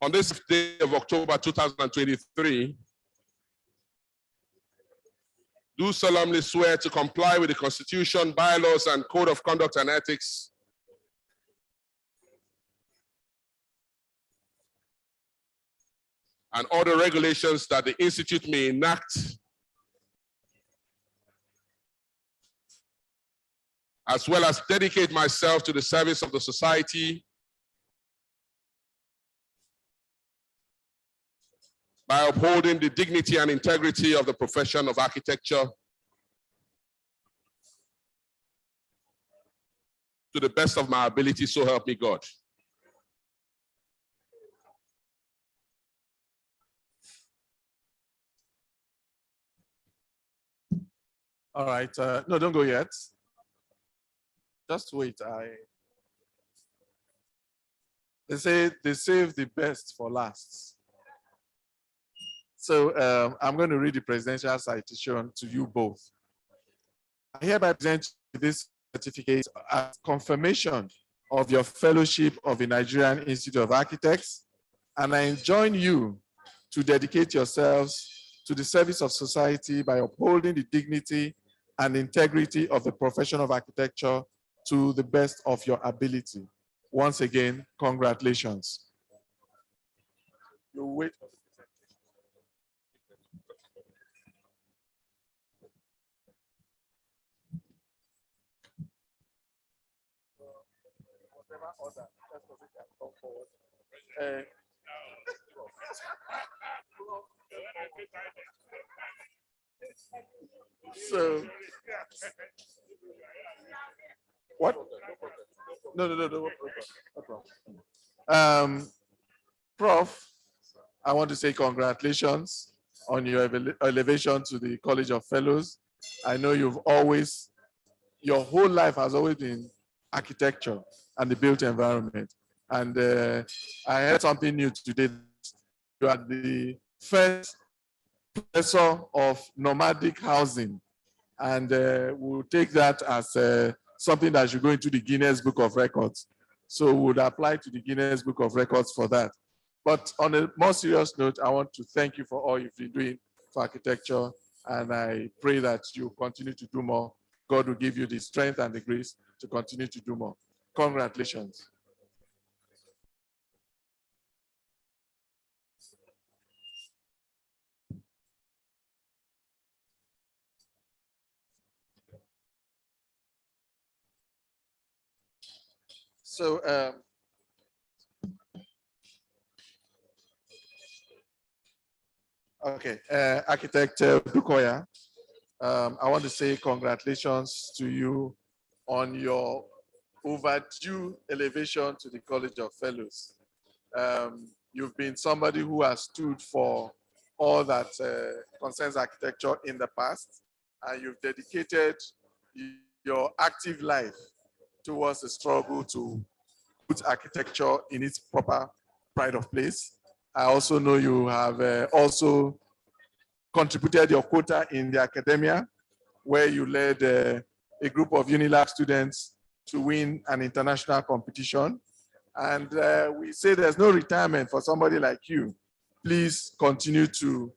S10: on this day of October 2023, do solemnly swear to comply with the Constitution, bylaws, and Code of Conduct and Ethics and other regulations that the Institute may enact, as well as dedicate myself to the service of the society by upholding the dignity and integrity of the profession of architecture to the best of my ability, so help me God.
S5: All right, no, don't go yet. Just wait. They say they save the best for last. So I'm going to read the presidential citation to you both. I hereby present this certificate as confirmation of your fellowship of the Nigerian Institute of Architects And I enjoin you to dedicate yourselves to the service of society by upholding the dignity and integrity of the profession of architecture to the best of your ability. Once again, congratulations. You wait. So, what? No problem. Prof, I want to say congratulations on your elevation to the College of Fellows. I know your whole life has always been architecture and the built environment. And I heard something new today. You are the first professor of nomadic housing. And we'll take that as something that should go into the Guinness Book of Records. So we would apply to the Guinness Book of Records for that. But on a more serious note, I want to thank you for all you've been doing for architecture. And I pray that you continue to do more. God will give you the strength and the grace to continue to do more. Congratulations. So, okay, Architect Dukoya, I want to say congratulations to you on your overdue elevation to the College of Fellows. You've been somebody who has stood for all that concerns architecture in the past, and you've dedicated your active life towards the struggle to put architecture in its proper pride of place. I also know you have also contributed your quota in the academia, where you led a group of UNILAG students to win an international competition. And we say there's no retirement for somebody like you. Please continue to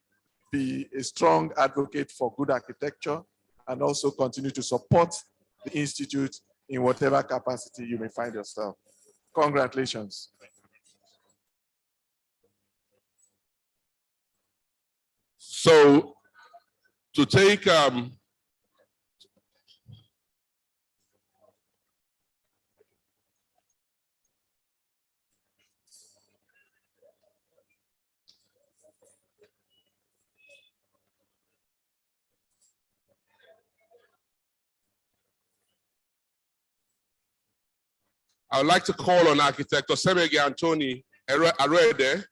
S5: be a strong advocate for good architecture and also continue to support the Institute in whatever capacity you may find yourself. Congratulations.
S10: So to take I would like to call on architect Osemege Anthony Arede.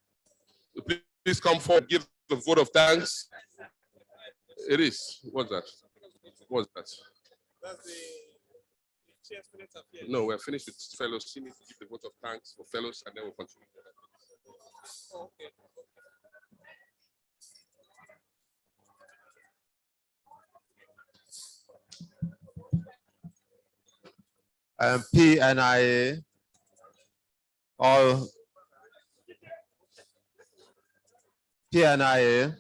S10: Please come forward, give the vote of thanks. It is. What's that? What's that? That's the no, we're finished with fellows. She needs to give the vote of thanks for fellows, and then we'll continue.
S16: Okay. PNIA, all PNIA,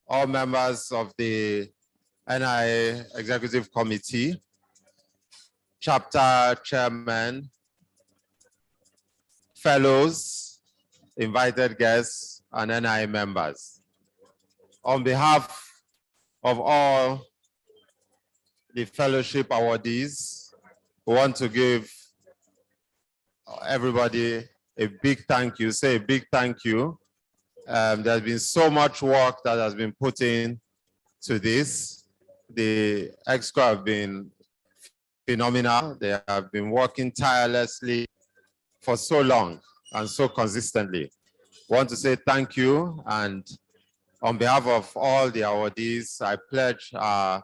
S16: all members of the NIA Executive Committee, chapter chairman, fellows, invited guests, and NIA members. On behalf of all the fellowship awardees, we want to give everybody a big thank you, say a big thank you. There's been so much work that has been put in to this. The EXCO have been phenomenal. They have been working tirelessly for so long and so consistently. I want to say thank you, and on behalf of all the awardees, I pledge our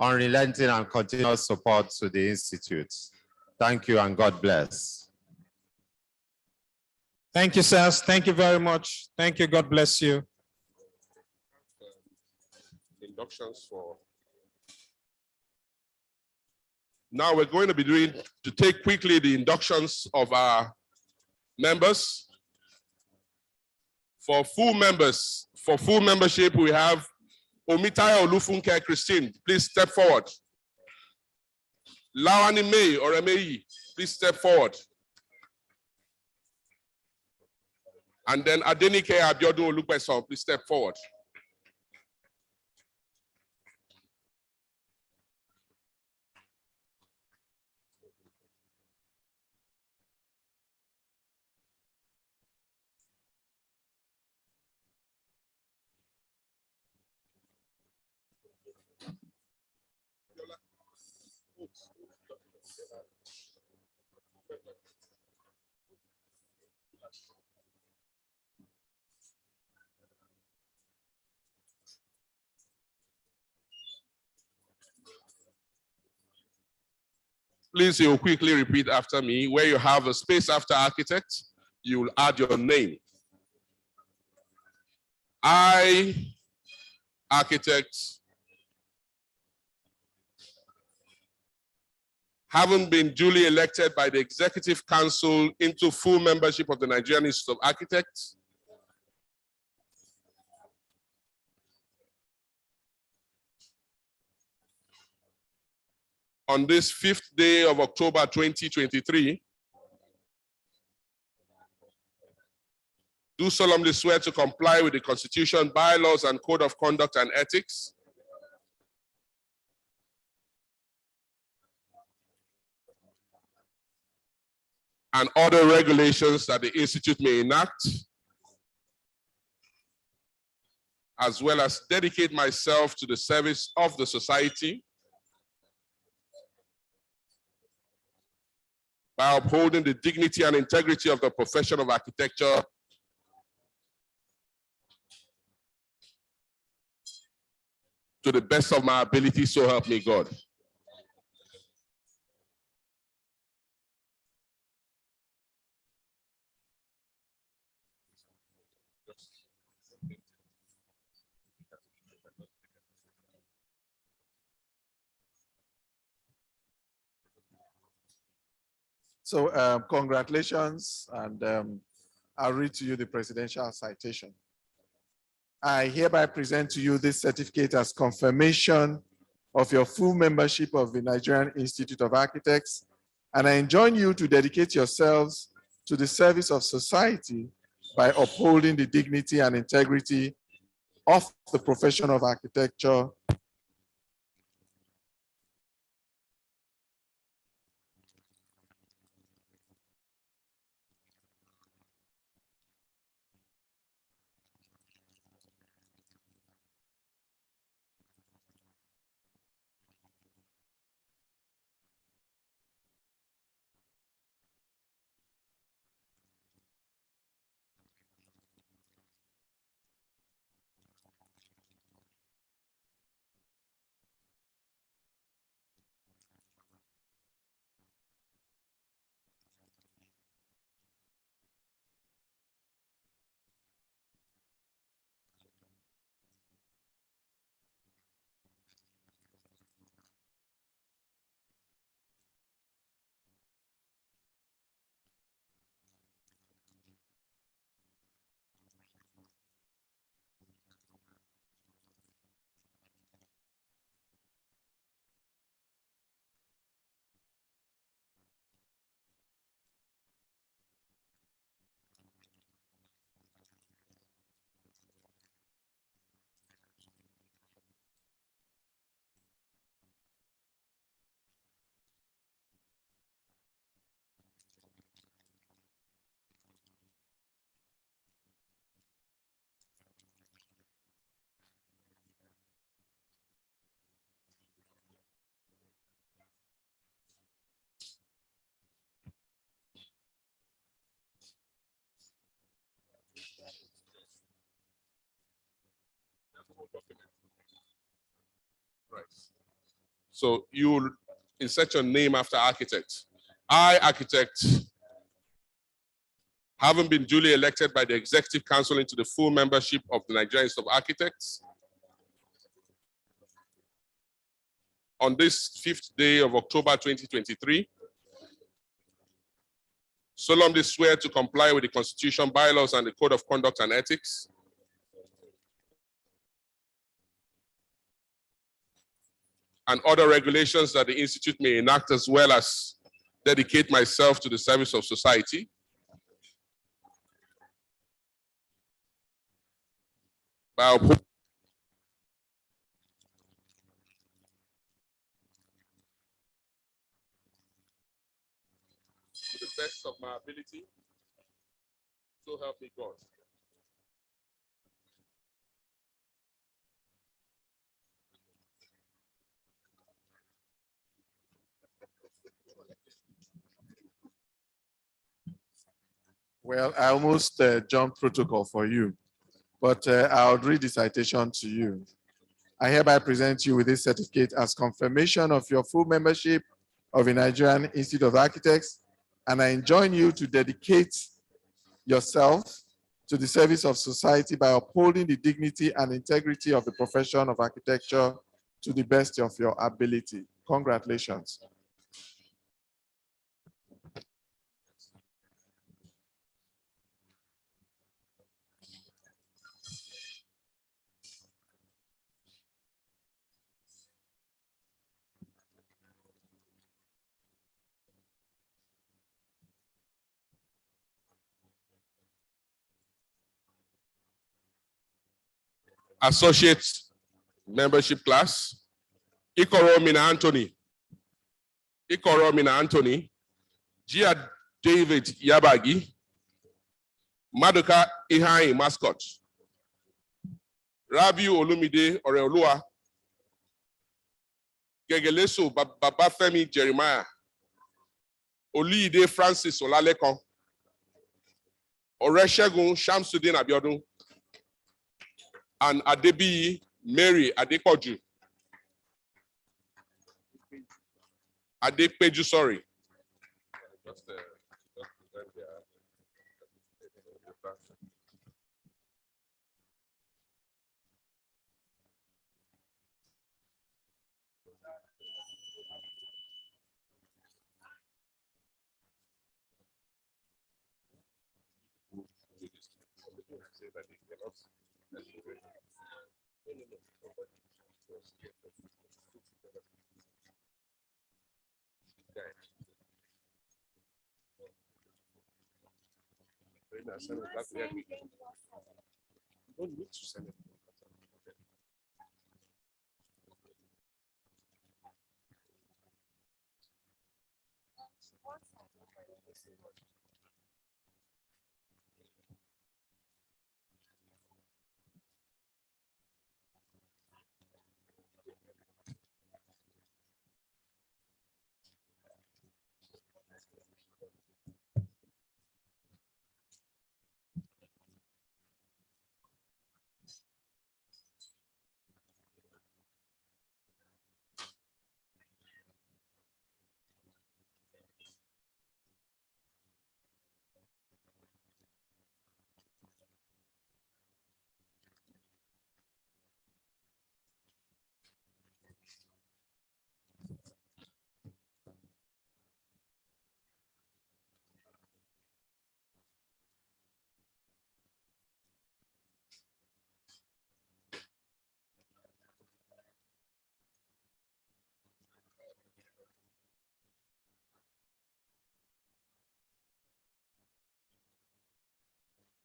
S16: unrelenting and continuous support to the Institute. Thank you and God bless.
S1: Thank you, sirs. Thank you very much. Thank you. God bless you.
S10: Inductions for. Now we're going to be to take quickly the inductions of our members. For full membership, we have Omitaya Olufunke Christine. Please step forward. Lawani May or Emeyi, please step forward. And then Adenike Abiodun Olukpeson, please step forward. Please, you'll quickly repeat after me. Where you have a space after architect, you will add your name. I, architect, haven't been duly elected by the Executive Council into full membership of the Nigerian Institute of Architects. On this 5th day of October 2023, do solemnly swear to comply with the Constitution, bylaws, and Code of Conduct and Ethics. And other regulations that the Institute may enact, as well as dedicate myself to the service of the society by upholding the dignity and integrity of the profession of architecture to the best of my ability, so help me God.
S5: So congratulations, and I'll read to you the presidential citation. I hereby present to you this certificate as confirmation of your full membership of the Nigerian Institute of Architects, and I enjoin you to dedicate yourselves to the service of society by upholding the dignity and integrity of the profession of architecture.
S10: Right. So you insert your name after architect. I, architect, haven't been duly elected by the Executive Council into the full membership of the Nigerian Institute of Architects. On this 5th day of October 2023, solemnly swear to comply with the Constitution, bylaws, and the Code of Conduct and Ethics. And other regulations that the Institute may enact, as well as dedicate myself to the service of society. By upholding to the best of my ability, so help me God.
S5: Well, I almost jumped protocol for you, but I'll read the citation to you. I hereby present you with this certificate as confirmation of your full membership of the Nigerian Institute of Architects, and I enjoin you to dedicate yourself to the service of society by upholding the dignity and integrity of the profession of architecture to the best of your ability. Congratulations.
S10: Associate membership class, Ikoromina Anthony. Ikoromina Anthony, Gia David Yabagi, Madoka Ihai Mascot, Rabiu Olumide Oreolua, Gegeleso Babafemi Jeremiah, Olide Francis Olalekon, Oreshegun Shamsuddin Abiodun, and Adebi Mary Adepoju. Adepeju, sorry.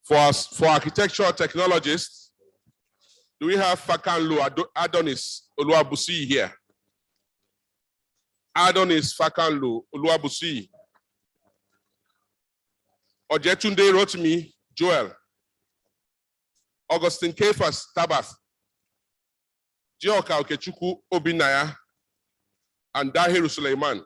S10: For architectural technologists, do we have Fakanlu Adonis Oluwabusi here? Adonis Fakanlu Oluwabusi. Ojetunde Rotimi Joel. Augustine Kefas Tabath. Jioka Okechukwu Obinaya. And Dahiru Suleiman.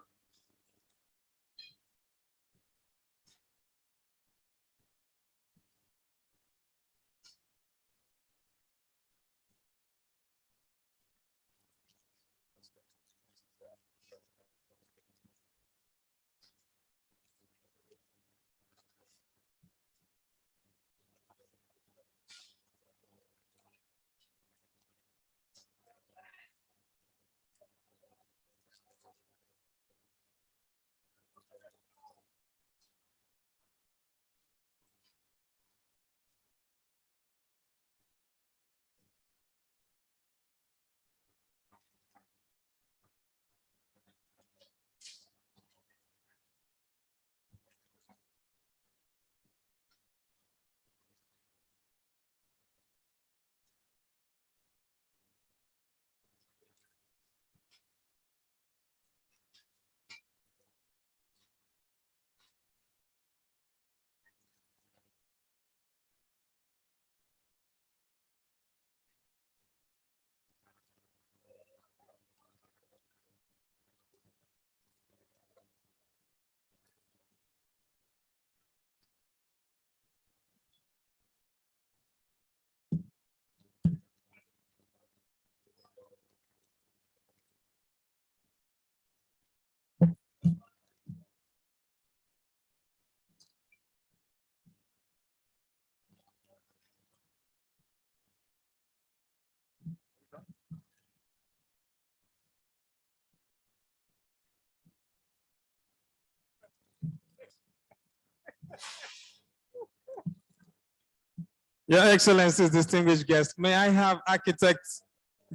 S1: Your Excellencies, distinguished guests, may I have Architect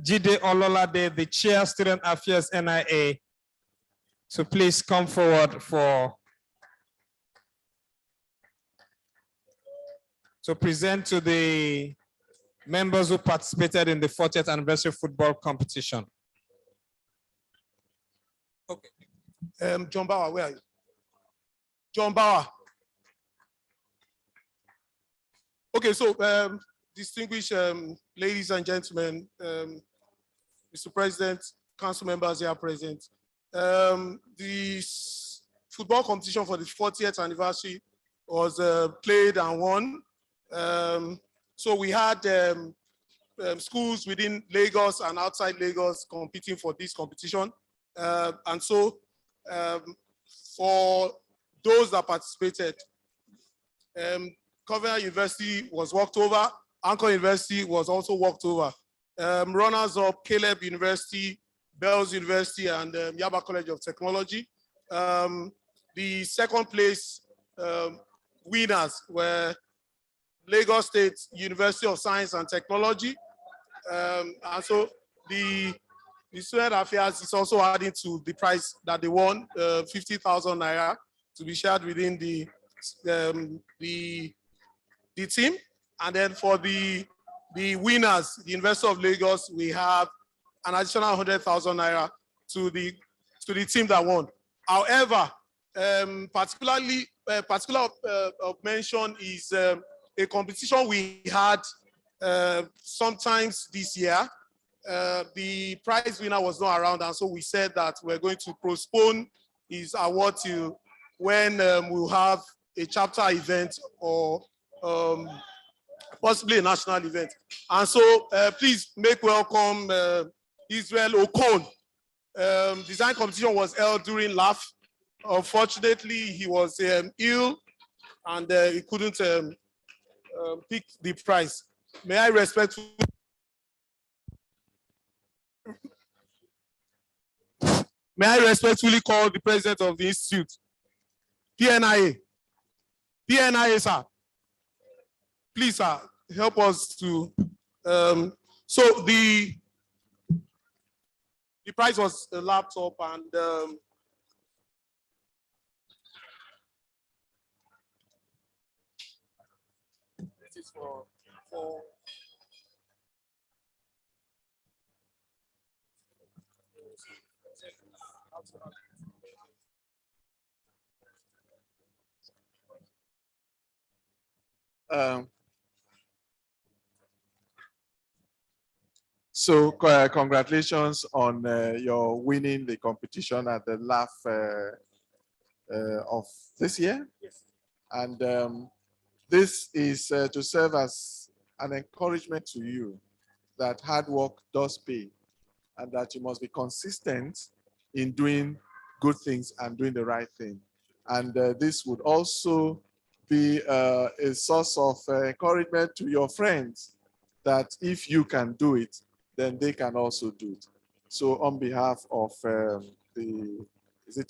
S1: Jide Ololade, the Chair, Student Affairs, NIA, to please come forward to present to the members who participated in the 40th anniversary football competition.
S9: Okay. John Bauer, where are you? John Bauer. Okay, so distinguished ladies and gentlemen, Mr. President, council members here present. The football competition for the 40th anniversary was played and won. So we had schools within Lagos and outside Lagos competing for this competition. And so for those that participated, Covenant University was walked over, Anchor University was also walked over. Runners-up, Caleb University, Bells University, and Yaba College of Technology. The second place winners were Lagos State University of Science and Technology. And so the Student Affairs is also adding to the prize that they won, 50,000 naira to be shared within the team. And then for the winners, the University of Lagos, we have an additional 100,000 naira to the team that won. However, particular of mention is a competition we had sometimes this year. The prize winner was not around, and so we said that we're going to postpone his award to when we'll have a chapter event or possibly a national event. And so please make welcome Israel Okon. Design competition was held during LAF. Unfortunately, he was ill and he couldn't pick the prize. May I respectfully call the president of the institute, PNIA, sir. Please, sir, help us to. So the prize was a laptop, and this is for
S5: So congratulations on your winning the competition at the LAF of this year.
S9: Yes.
S5: And this is to serve as an encouragement to you that hard work does pay and that you must be consistent in doing good things and doing the right thing. And this would also be a source of encouragement to your friends that if you can do it, then they can also do it. So on behalf of the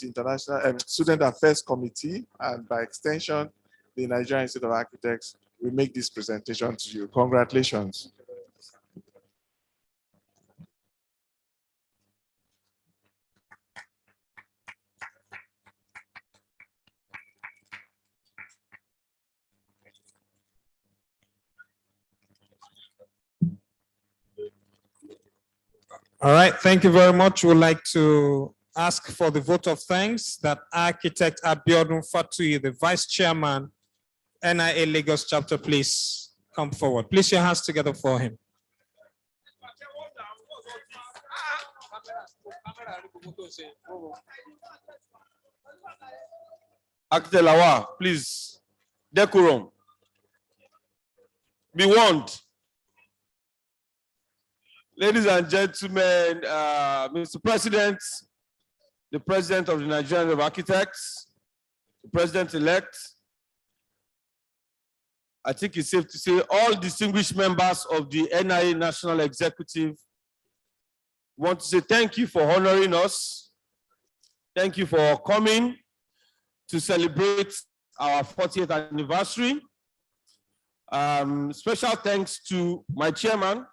S5: International Student Affairs Committee, and by extension, the Nigerian Institute of Architects, we make this presentation to you. Congratulations.
S1: All right, thank you very much. We'd like to ask for the vote of thanks that Architect Abiodun Fatui, the Vice Chairman, NIA Lagos Chapter, please come forward. Place your hands together for him.
S13: Architect Lawa, please, decorum. Be warned. Ladies and gentlemen, Mr. President, the President of the Nigerian Institute of Architects, the President-elect, I think it's safe to say all distinguished members of the NIA National Executive want to say thank you for honoring us. Thank you for coming to celebrate our 40th anniversary. Special thanks to my chairman.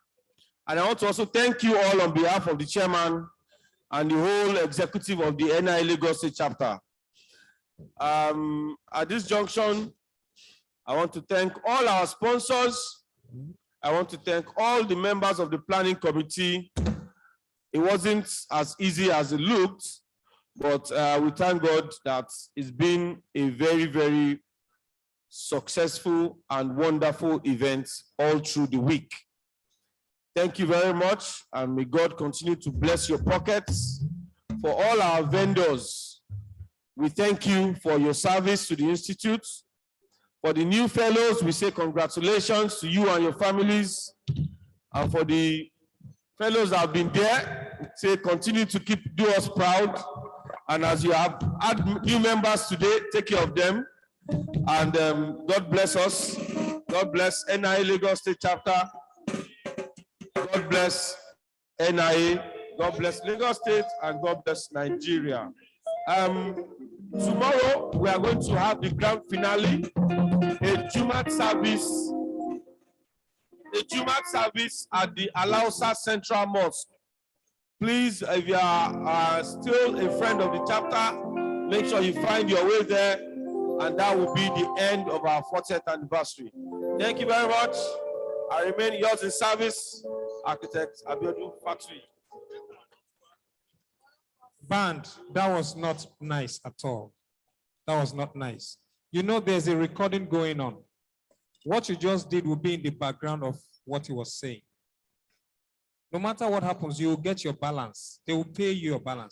S13: And I want to also thank you all on behalf of the chairman and the whole executive of the NI Lagos State chapter. At this junction, I want to thank all our sponsors. I want to thank all the members of the planning committee. It wasn't as easy as it looked, but we thank God that it's been a very, very successful and wonderful event all through the week. Thank you very much, and may God continue to bless your pockets. For all our vendors, we thank you for your service to the Institute. For the new fellows, we say congratulations to you and your families. And for the fellows that have been there, we say continue to do us proud. And as you have had new members today, take care of them. And God bless us. God bless NIA Lagos State Chapter. God bless NIA. God bless Lagos State, and God bless Nigeria. Tomorrow, we are going to have the grand finale, a Jumat service at the Alausa Central Mosque. Please, if you are still a friend of the chapter, make sure you find your way there, and that will be the end of our 40th anniversary. Thank you very much. I remain yours in service, Architect Abiodun Factory.
S1: Band, that was not nice at all. That was not nice. You know, there's a recording going on. What you just did will be in the background of what he was saying. No matter what happens, you will get your balance. They will pay you your balance.